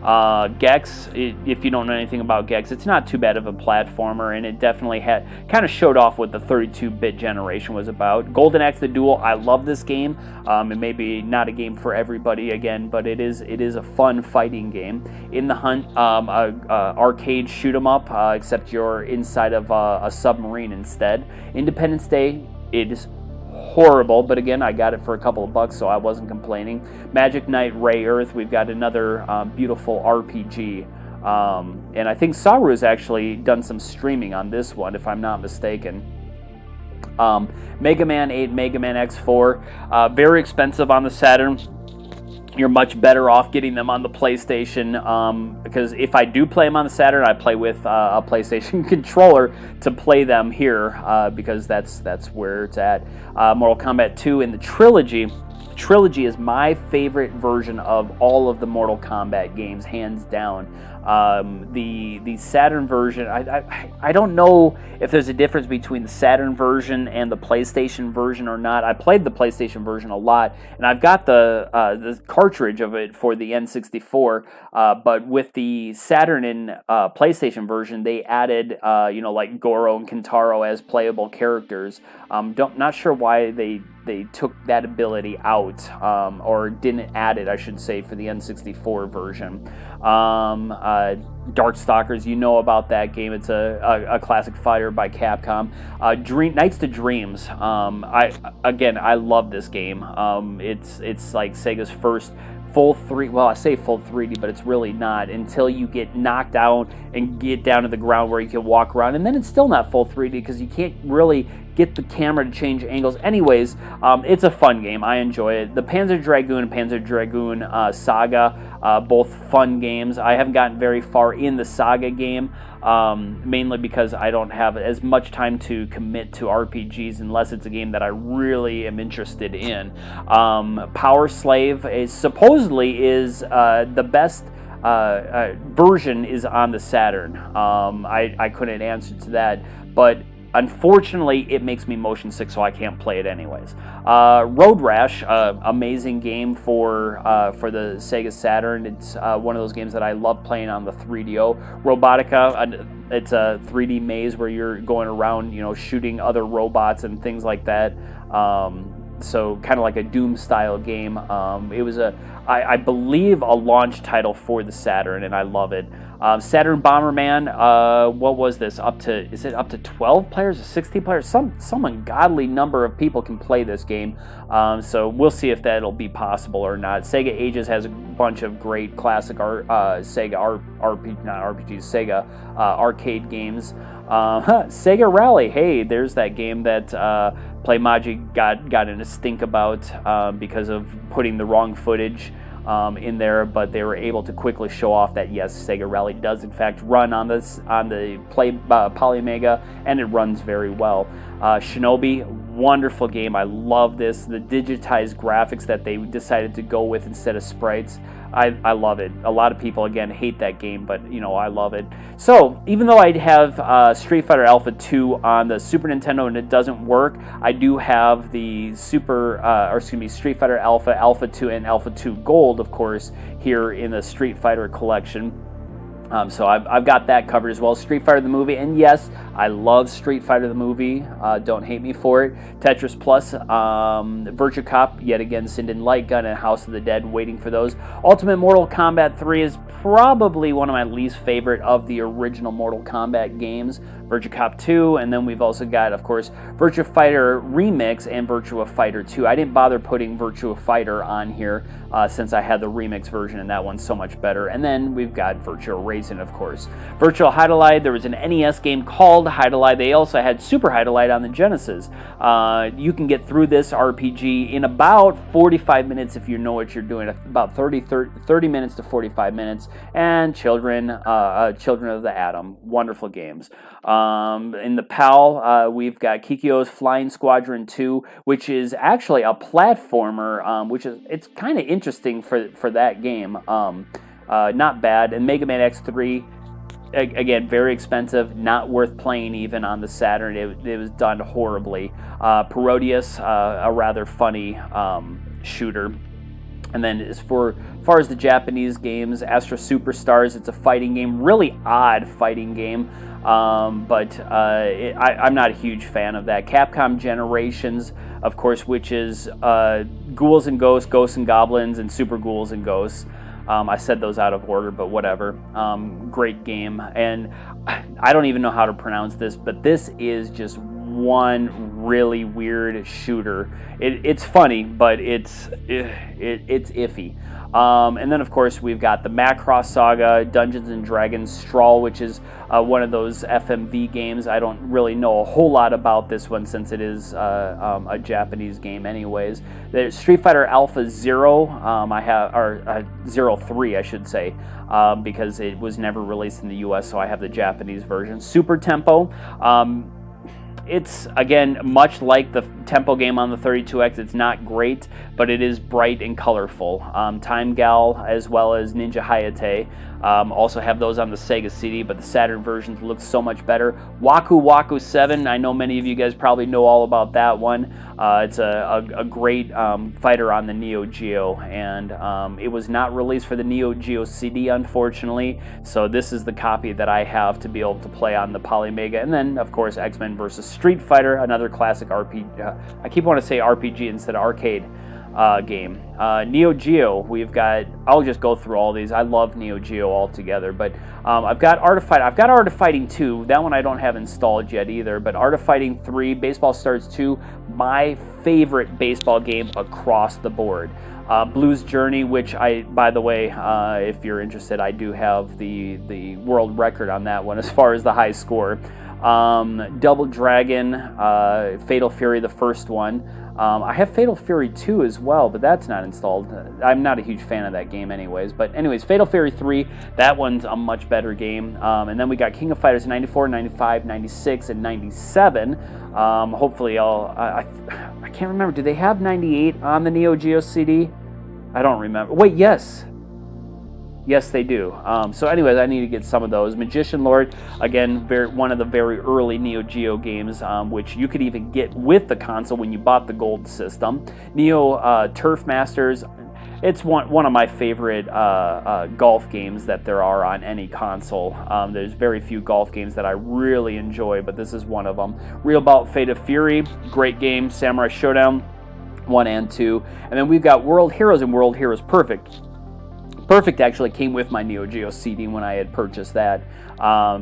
Gex, if you don't know anything about Gex, it's not too bad of a platformer, and it definitely had kind of showed off what the 32-bit generation was about. Golden Axe the Duel, I love this game. It may be not a game for everybody again, but it is a fun fighting game. In the Hunt, arcade shoot 'em up, except you're inside of a submarine instead. Independence Day, it is horrible, but again, I got it for a couple of bucks, so I wasn't complaining. Magic Knight Ray Earth, we've got another beautiful RPG, and I think Saru's actually done some streaming on this one, if I'm not mistaken. Mega Man 8, Mega Man X4, very expensive on the Saturn. You're much better off getting them on the PlayStation, because if I do play them on the Saturn, I play with a PlayStation controller to play them here, because that's where it's at. Mortal Kombat 2 in the Trilogy. Trilogy is my favorite version of all of the Mortal Kombat games, hands down. The Saturn version, I don't know if there's a difference between the Saturn version and the PlayStation version or not. I played the PlayStation version a lot, and I've got the cartridge of it for the N64. But with the Saturn and PlayStation version, they added like Goro and Kintaro as playable characters. Not sure why they took that ability out, or didn't add it, I should say, for the N64 version. Darkstalkers, you know about that game. It's a classic fighter by Capcom. Nights to Dreams. I love this game. It's like Sega's first full 3D, well, I say full 3D, but it's really not until you get knocked out and get down to the ground where you can walk around, and then it's still not full 3D because you can't really get the camera to change angles. Anyways, it's a fun game. I enjoy it. The Panzer Dragoon and Panzer Dragoon Saga, both fun games. I haven't gotten very far in the Saga game, mainly because I don't have as much time to commit to RPGs unless it's a game that I really am interested in. Power Slave is supposedly the best version is on the Saturn. I couldn't answer to that, but unfortunately, it makes me motion sick, so I can't play it anyways. Road Rash, amazing game for the Sega Saturn. It's one of those games that I love playing on the 3DO. Robotica, it's a 3D maze where you're going around, shooting other robots and things like that. So kind of like a Doom-style game. It was I believe, a launch title for the Saturn, and I love it. Saturn Bomberman, what was this? Is it up to 12 players or 16 players? Some ungodly number of people can play this game. So we'll see if that'll be possible or not. Sega Ages has a bunch of great classic Sega arcade games. Sega Rally, hey, there's that game that Playmagic got in a stink about because of putting the wrong footage in there, but they were able to quickly show off that yes, Sega Rally does in fact run on the Polymega, and it runs very well. Shinobi, wonderful game. I love this. The digitized graphics that they decided to go with instead of sprites, I love it. A lot of people, again, hate that game, but, I love it. So, even though I have Street Fighter Alpha 2 on the Super Nintendo and it doesn't work, I do have the Street Fighter Alpha, Alpha 2, and Alpha 2 Gold, of course, here in the Street Fighter collection. So I've got that covered as well. Street Fighter the movie, and yes, I love Street Fighter the movie. Don't hate me for it. Tetris Plus, Virtua Cop, yet again, Sin and Light Gun, and House of the Dead, waiting for those. Ultimate Mortal Kombat 3 is probably one of my least favorite of the original Mortal Kombat games. Virtua Cop 2, and then we've also got, of course, Virtua Fighter Remix and Virtua Fighter 2. I didn't bother putting Virtua Fighter on here since I had the remix version, and that one's so much better. And then we've got Virtua Racing, of course. Virtual Hydolite, there was an NES game called Hydolite. They also had Super Hydolite on the Genesis. You can get through this RPG in about 45 minutes if you know what you're doing, about 30 minutes to 45 minutes. And Children of the Atom, wonderful games. In the PAL, we've got Kikyo's Flying Squadron 2, which is actually a platformer, it's kind of interesting for that game. Not bad. And Mega Man X3, again, very expensive, not worth playing even on the Saturn. It was done horribly. Parodius, a rather funny shooter. And then as far as the Japanese games, Astro Superstars, it's a fighting game, really odd fighting game, but I'm not a huge fan of that. Capcom Generations, of course, which is Ghouls and Ghosts, Ghosts and Goblins, and Super Ghouls and Ghosts. I said those out of order, but whatever. Great game, and I don't even know how to pronounce this, but this is just one really weird shooter. It's funny, but it's iffy. And then of course we've got the Macross Saga, Dungeons and Dragons Strawl, which is one of those FMV games. I don't really know a whole lot about this one since it is a Japanese game anyways. There's Street Fighter Alpha Zero, or 03 I should say, because it was never released in the US, so I have the Japanese version. Super Tempo. It's, again, much like the Tempo game on the 32X. It's not great, but it is bright and colorful. Time Gal, as well as Ninja Hayate, also have those on the Sega CD, but the Saturn versions look so much better. Waku Waku 7, I know many of you guys probably know all about that one. It's a great fighter on the Neo Geo, and it was not released for the Neo Geo CD, unfortunately, so this is the copy that I have to be able to play on the Polymega. And then, of course, X-Men vs. Street Fighter, another classic RPG. I keep wanting to say RPG instead of arcade game. Neo Geo, we've got, I'll just go through all these. I love Neo Geo altogether, but I've got Art of Fighting. I've got Art of Fighting 2. That one I don't have installed yet either, but Art of Fighting 3, Baseball Stars 2, my favorite baseball game across the board. Blues Journey, which by the way, if you're interested, I do have the world record on that one as far as the high score. Double Dragon, Fatal Fury, the first one. I have Fatal Fury 2 as well, but that's not installed. I'm not a huge fan of that game anyways. But anyways, Fatal Fury 3, that one's a much better game. And then we got King of Fighters 94, 95, 96, and 97. Hopefully I can't remember. Do they have 98 on the Neo Geo CD? I don't remember. Wait, yes. Yes, they do. So anyways, I need to get some of those. Magician Lord, again, one of the very early Neo Geo games, which you could even get with the console when you bought the gold system. Neo Turf Masters, it's one of my favorite golf games that there are on any console. There's very few golf games that I really enjoy, but this is one of them. Real Bout Fate of Fury, great game. Samurai Showdown 1 and 2. And then we've got World Heroes and World Heroes Perfect. Perfect actually came with my Neo Geo CD when I had purchased that.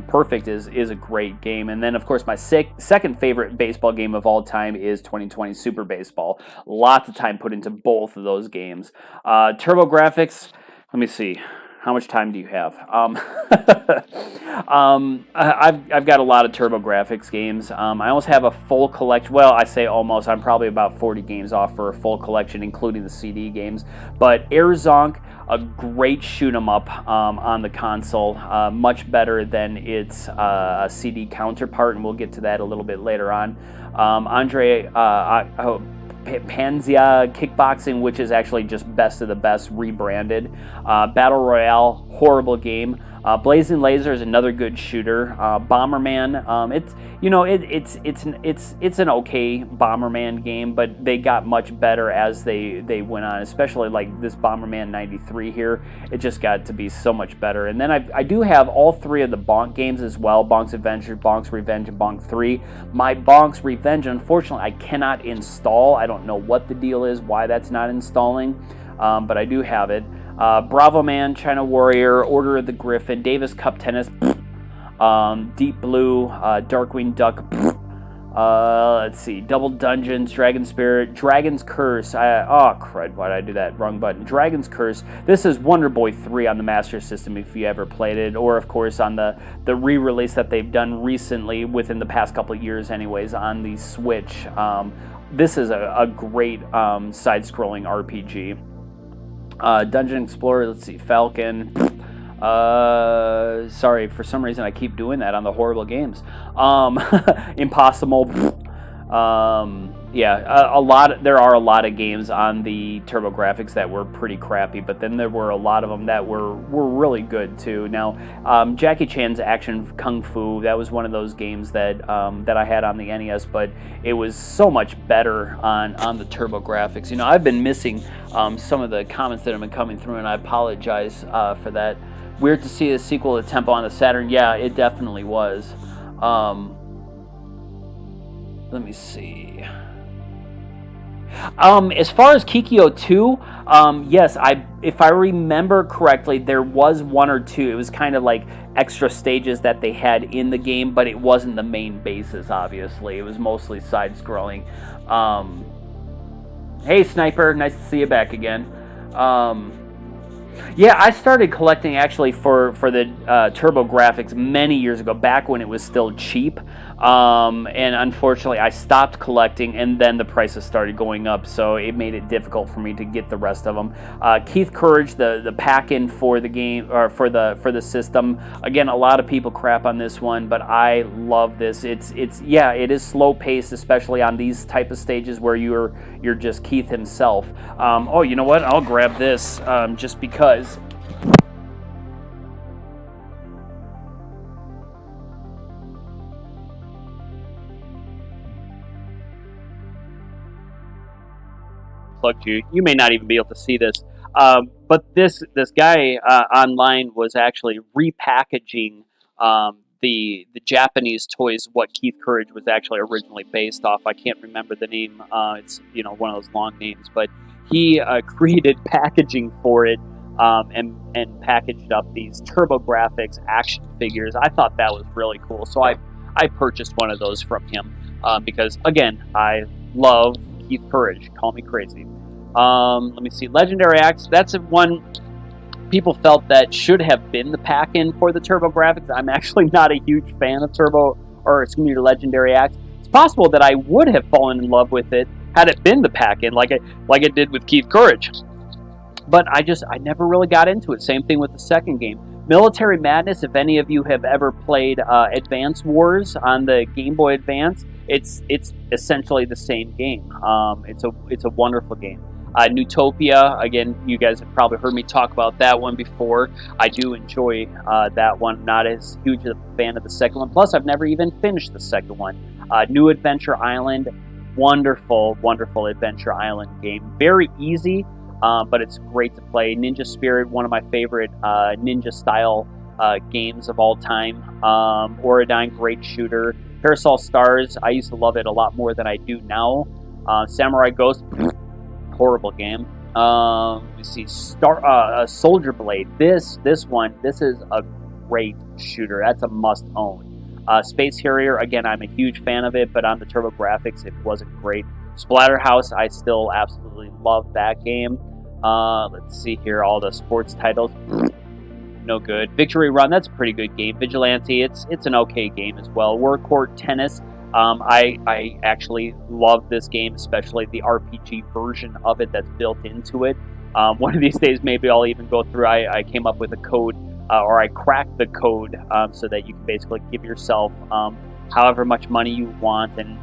Perfect is a great game. And then, of course, my second favorite baseball game of all time is 2020 Super Baseball. Lots of time put into both of those games. TurboGrafx, let me see. How much time do you have? I've got a lot of TurboGrafx games. I almost have a full collection. Well, I say almost. I'm probably about 40 games off for a full collection, including the CD games. But Air Zonk, a great shoot 'em up on the console, much better than its CD counterpart, and we'll get to that a little bit later on. Panzia Kickboxing, which is actually just Best of the Best rebranded. Battle Royale, horrible game. Blazing Laser is another good shooter. Bomberman, it's an okay Bomberman game, but they got much better as they went on. Especially like this Bomberman 93 here, it just got to be so much better. And then I do have all three of the Bonk games as well: Bonk's Adventure, Bonk's Revenge, and Bonk 3. My Bonk's Revenge, unfortunately, I cannot install. I don't know what the deal is, why that's not installing, but I do have it. Bravo Man, China Warrior, Order of the Griffin, Davis Cup Tennis, Deep Blue, Darkwing Duck, let's see, Double Dungeons, Dragon Spirit, Dragon's Curse. Oh crud, why did I do that? Wrong button. Dragon's Curse. This is Wonder Boy 3 on the Master System if you ever played it, or of course on the re-release that they've done recently within the past couple of years anyways on the Switch. This is a great side-scrolling RPG. Dungeon Explorer, let's see, Falcon. Sorry, for some reason I keep doing that on the horrible games. Impossible. Yeah, there are a lot of games on the TurboGrafx that were pretty crappy, but then there were a lot of them that were really good too. Now, Jackie Chan's Action Kung Fu, that was one of those games that that I had on the NES, but it was so much better on the TurboGrafx. You know, I've been missing some of the comments that have been coming through, and I apologize for that. Weird to see a sequel to Temple on the Saturn. Yeah, it definitely was. Let me see. As far as Kikyo 2, yes, if I remember correctly, there was one or two. It was kind of like extra stages that they had in the game, but it wasn't the main basis, obviously. It was mostly side-scrolling. Hey, Sniper, nice to see you back again. Yeah, I started collecting actually for the TurboGrafx many years ago, back when it was still cheap. And unfortunately, I stopped collecting, and then the prices started going up, so it made it difficult for me to get the rest of them. Keith Courage, the pack-in for the game or for the system. Again, a lot of people crap on this one, but I love this. It is slow paced, especially on these type of stages where you're just Keith himself. Oh, you know what? I'll grab this just because. Plugged you. You may not even be able to see this, but this guy online was actually repackaging the Japanese toys. What Keith Courage was actually originally based off. I can't remember the name. It's one of those long names, but he created packaging for it. And packaged up these TurboGrafx action figures. I thought that was really cool, so I purchased one of those from him because, again, I love Keith Courage. Call me crazy. Let me see. Legendary Acts. That's one people felt that should have been the pack-in for the TurboGrafx. I'm actually not a huge fan of Legendary Acts. It's possible that I would have fallen in love with it had it been the pack-in, like it did with Keith Courage. But I never really got into it. Same thing with the second game. Military Madness, if any of you have ever played Advance Wars on the Game Boy Advance, it's essentially the same game. It's a wonderful game. Newtopia, again, you guys have probably heard me talk about that one before. I do enjoy that one. Not as huge of a fan of the second one. Plus, I've never even finished the second one. New Adventure Island, wonderful, wonderful Adventure Island game. Very easy. But it's great to play. Ninja Spirit, one of my favorite ninja-style games of all time. Auradine, great shooter. Parasol Stars, I used to love it a lot more than I do now. Samurai Ghost, horrible game. We see Soldier Blade. This is a great shooter. That's a must-own. Space Harrier, again, I'm a huge fan of it, but on the TurboGrafx, it wasn't great. Splatterhouse, I still absolutely love that game. Let's see here, all the sports titles. No good. Victory Run, that's a pretty good game. Vigilante, it's an okay game as well. War Court Tennis, I actually love this game, especially the RPG version of it that's built into it. One of these days, maybe I'll even go through. I came up with a code, or I cracked the code so that you can basically give yourself however much money you want, and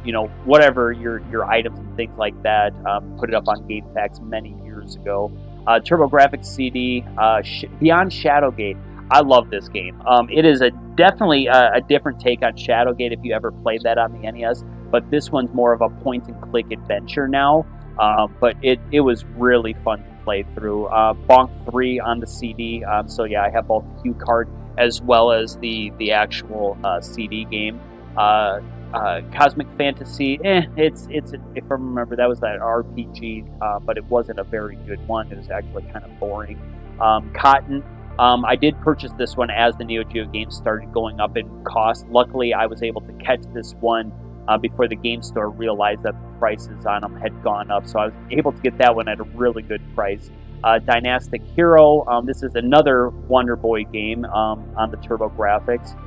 whatever your items and things like that. Put it up on GameFAQs many years ago. TurboGrafx CD, Beyond Shadowgate. I love this game. It is definitely a different take on Shadowgate if you ever played that on the NES, but this one's more of a point-and-click adventure now. But it was really fun to play through. Bonk 3 on the CD. So yeah, I have both the cue card as well as the actual CD game. Cosmic Fantasy, it's if I remember, that was that RPG, but it wasn't a very good one. It was actually kind of boring. Cotton, I did purchase this one as the Neo Geo games started going up in cost. Luckily, I was able to catch this one before the game store realized that the prices on them had gone up, so I was able to get that one at a really good price. Dynastic Hero, this is another Wonder Boy game on the TurboGrafx.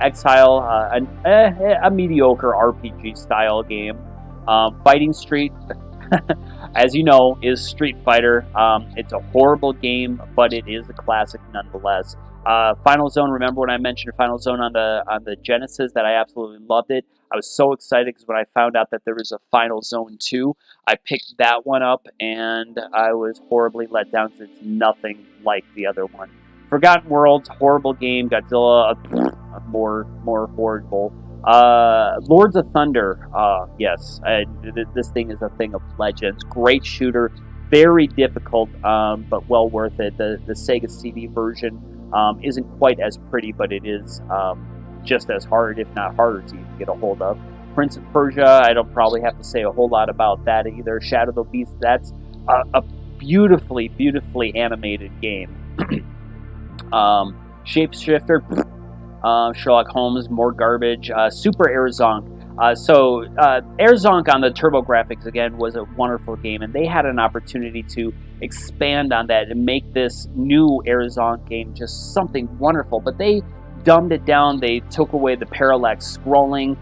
Exile, a mediocre RPG style game. Fighting Street, as you know, is Street Fighter. It's a horrible game, but it is a classic nonetheless. Final Zone. Remember when I mentioned Final Zone on the Genesis that I absolutely loved it? I was so excited because when I found out that there was a Final Zone 2, I picked that one up and I was horribly let down because it's nothing like the other one. Forgotten Worlds, horrible game. Godzilla, more horrible. Lords of Thunder, yes, this thing is a thing of legends. Great shooter, very difficult, but well worth it. The Sega CD version isn't quite as pretty, but it is just as hard, if not harder, to even get a hold of. Prince of Persia, I don't probably have to say a whole lot about that either. Shadow of the Beast, that's a beautifully animated game. Shapeshifter, Sherlock Holmes, more garbage. Super Airzonk. Airzonk on the TurboGrafx, again, was a wonderful game, and they had an opportunity to expand on that and make this new Airzonk game just something wonderful, but they dumbed it down. They took away the parallax scrolling.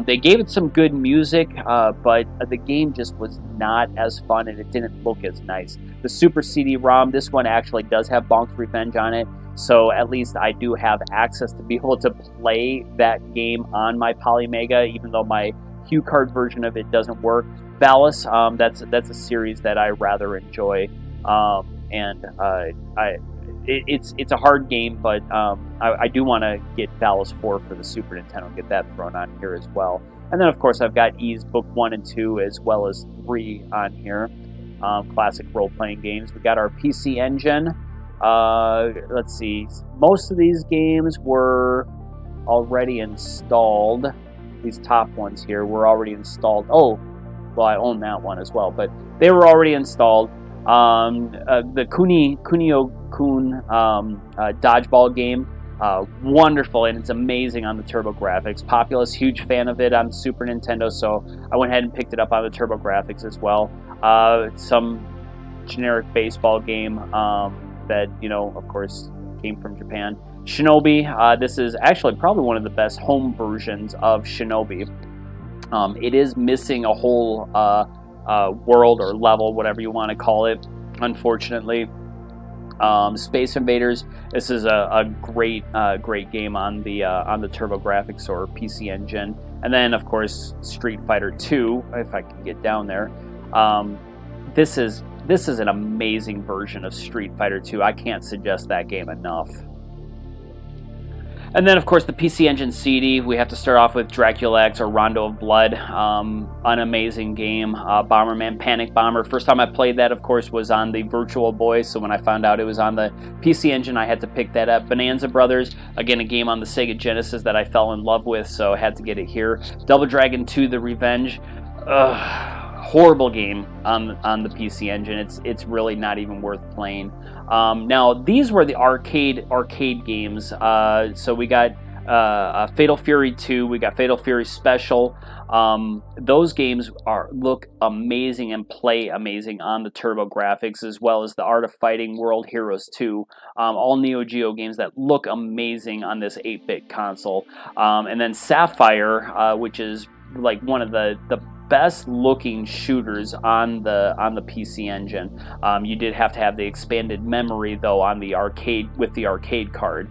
They gave it some good music, but the game just was not as fun, and it didn't look as nice. The Super CD-ROM, this one actually does have Bonk's Revenge on it, so at least I do have access to be able to play that game on my Polymega, even though my HuCard version of it doesn't work. Valis, that's a series that I rather enjoy, it's a hard game, but I do want to get Valis 4 for the Super Nintendo, get that thrown on here as well. And then, of course, I've got Ys Book 1 and 2 as well as 3 on here. Classic role-playing games. We got our PC Engine. Let's see. Most of these games were already installed. These top ones here were already installed. Oh, well, I own that one as well, but they were already installed. The Kunio-kun dodgeball game, wonderful, and it's amazing on the TurboGrafx. Populous, huge fan of it on the Super Nintendo, so I went ahead and picked it up on the TurboGrafx as well. Some generic baseball game that, of course, came from Japan. Shinobi, this is actually probably one of the best home versions of Shinobi. It is missing a whole world or level, whatever you want to call it, unfortunately. Space Invaders, this is a great game on the TurboGrafx or PC Engine. And then, of course, Street Fighter 2, if I can get down there. This is an amazing version of Street Fighter 2. I can't suggest that game enough. And then, of course, the PC Engine CD, we have to start off with Dracula X or Rondo of Blood. An amazing game. Bomberman Panic Bomber. First time I played that, of course, was on the Virtual Boy, so when I found out it was on the PC Engine, I had to pick that up. Bonanza Brothers, again, a game on the Sega Genesis that I fell in love with, so I had to get it here. Double Dragon 2, The Revenge. Horrible game on the PC Engine. It's really not even worth playing. Now these were the arcade games. So we got Fatal Fury 2. We got Fatal Fury Special. Those games look amazing and play amazing on the TurboGrafx, as well as the Art of Fighting, World Heroes 2. All Neo Geo games that look amazing on this 8-bit console. And then Sapphire, which is like one of the best looking shooters on the PC Engine. You did have to have the expanded memory though on the arcade with the arcade card.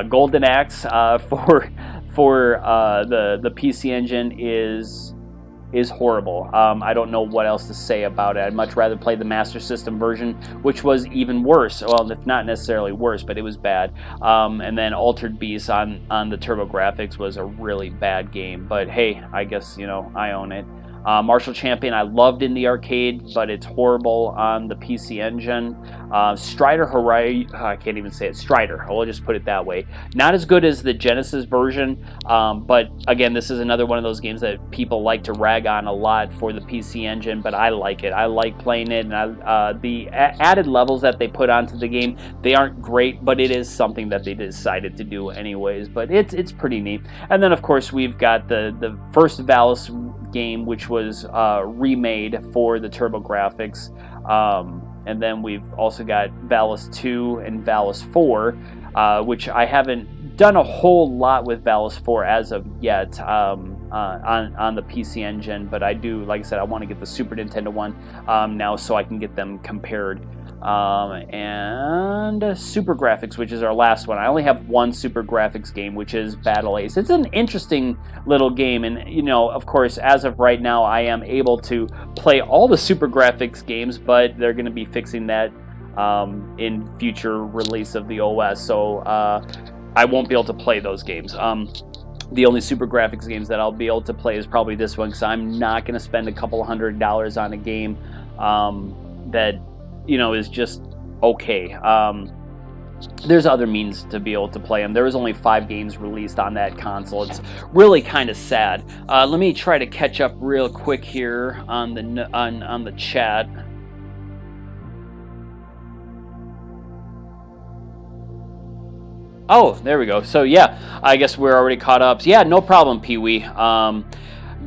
Golden Axe for the PC Engine is horrible. I don't know what else to say about it. I'd much rather play the Master System version, which was even worse. Well, if not necessarily worse, but it was bad. And then Altered Beast on the TurboGrafx was a really bad game. But hey, I guess, I own it. Martial Champion, I loved in the arcade, but it's horrible on the PC Engine. Strider Harai, I can't even say it, Strider, I'll just put it that way. Not as good as the Genesis version, but again, this is another one of those games that people like to rag on a lot for the PC Engine, but I like it. I like playing it, and the added levels that they put onto the game, they aren't great, but it is something that they decided to do anyways, but it's pretty neat. And then, of course, we've got the first Valis game, which was remade for the TurboGrafx, and then we've also got Valis 2 and Valis 4, which I haven't done a whole lot with Valis 4 as of yet. on the PC Engine, but I do, like I said, I want to get the Super Nintendo one now so I can get them compared. And Super Graphics, which is our last one. I only have one Super Graphics game, which is Battle Ace. It's an interesting little game, and you know, of course, as of right now, I am able to play all the Super Graphics games, but they're going to be fixing that in future release of the OS, so I won't be able to play those games. The only Super Graphics games that I'll be able to play is probably this one, because I'm not going to spend a couple $100 on a game that, you know, is just okay. There's other means to be able to play them. There was only 5 games released on that console. It's really kind of sad. Let me try to catch up real quick here on the chat. Oh, there we go. So yeah, I guess we're already caught up. So, yeah, no problem, Pee-wee.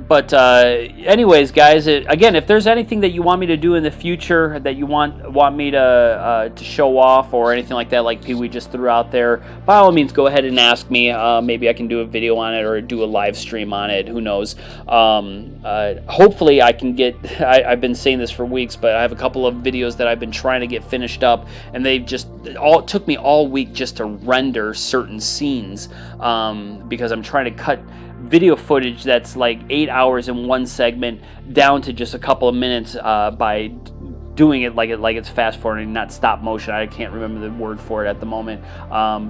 But anyways, guys, again, if there's anything that you want me to do in the future that you want me to show off or anything like that, like Pee-wee just threw out there, by all means, go ahead and ask me. Maybe I can do a video on it or do a live stream on it. Who knows? Hopefully, I can get. I've been saying this for weeks, but I have a couple of videos that I've been trying to get finished up, and they've just it took me all week just to render certain scenes because I'm trying to cut video footage that's like 8 hours in one segment down to just a couple of minutes by doing it like it's fast forwarding, not stop motion. I can't remember the word for it at the moment,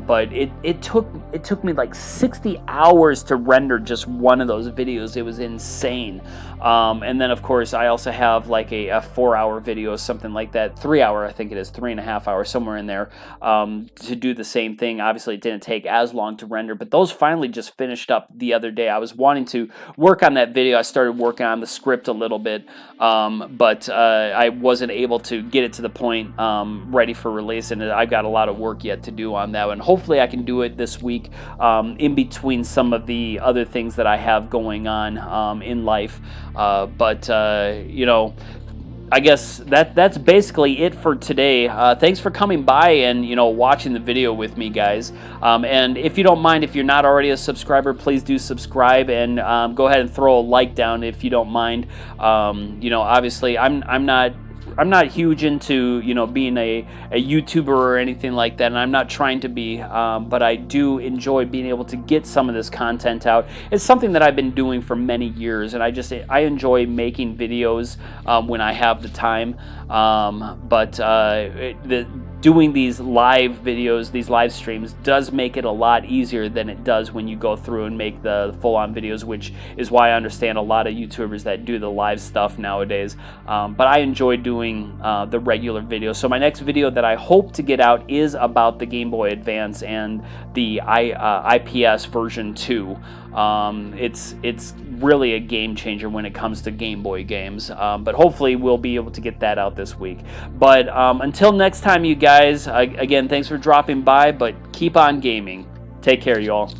but it took me like 60 hours to render just one of those videos. It was insane. And then of course I also have like a 4-hour video, something like that, 3-hour, I think it is, 3.5 hours, somewhere in there, to do the same thing. Obviously it didn't take as long to render, but those finally just finished up the other day. I was wanting to work on that video. I started working on the script a little bit, but I wasn't able to get it to the point ready for release, and I've got a lot of work yet to do on that one. Hopefully I can do it this week in between some of the other things that I have going on in life. But you know, I guess that's basically it for today. Thanks for coming by and, you know, watching the video with me, guys. And if you don't mind, if you're not already a subscriber, please do subscribe and go ahead and throw a like down if you don't mind. You know, obviously I'm not huge into, you know, being a YouTuber or anything like that, and I'm not trying to be, but I do enjoy being able to get some of this content out. It's something that I've been doing for many years, and I enjoy making videos when I have the time. Doing these live videos, these live streams, does make it a lot easier than it does when you go through and make the full-on videos, which is why I understand a lot of YouTubers that do the live stuff nowadays. But I enjoy doing the regular videos. So my next video that I hope to get out is about the Game Boy Advance and the IPS version 2. It's really a game changer when it comes to Game Boy games, but hopefully we'll be able to get that out this week. But until next time, you guys, again, thanks for dropping by, but keep on gaming. Take care, y'all.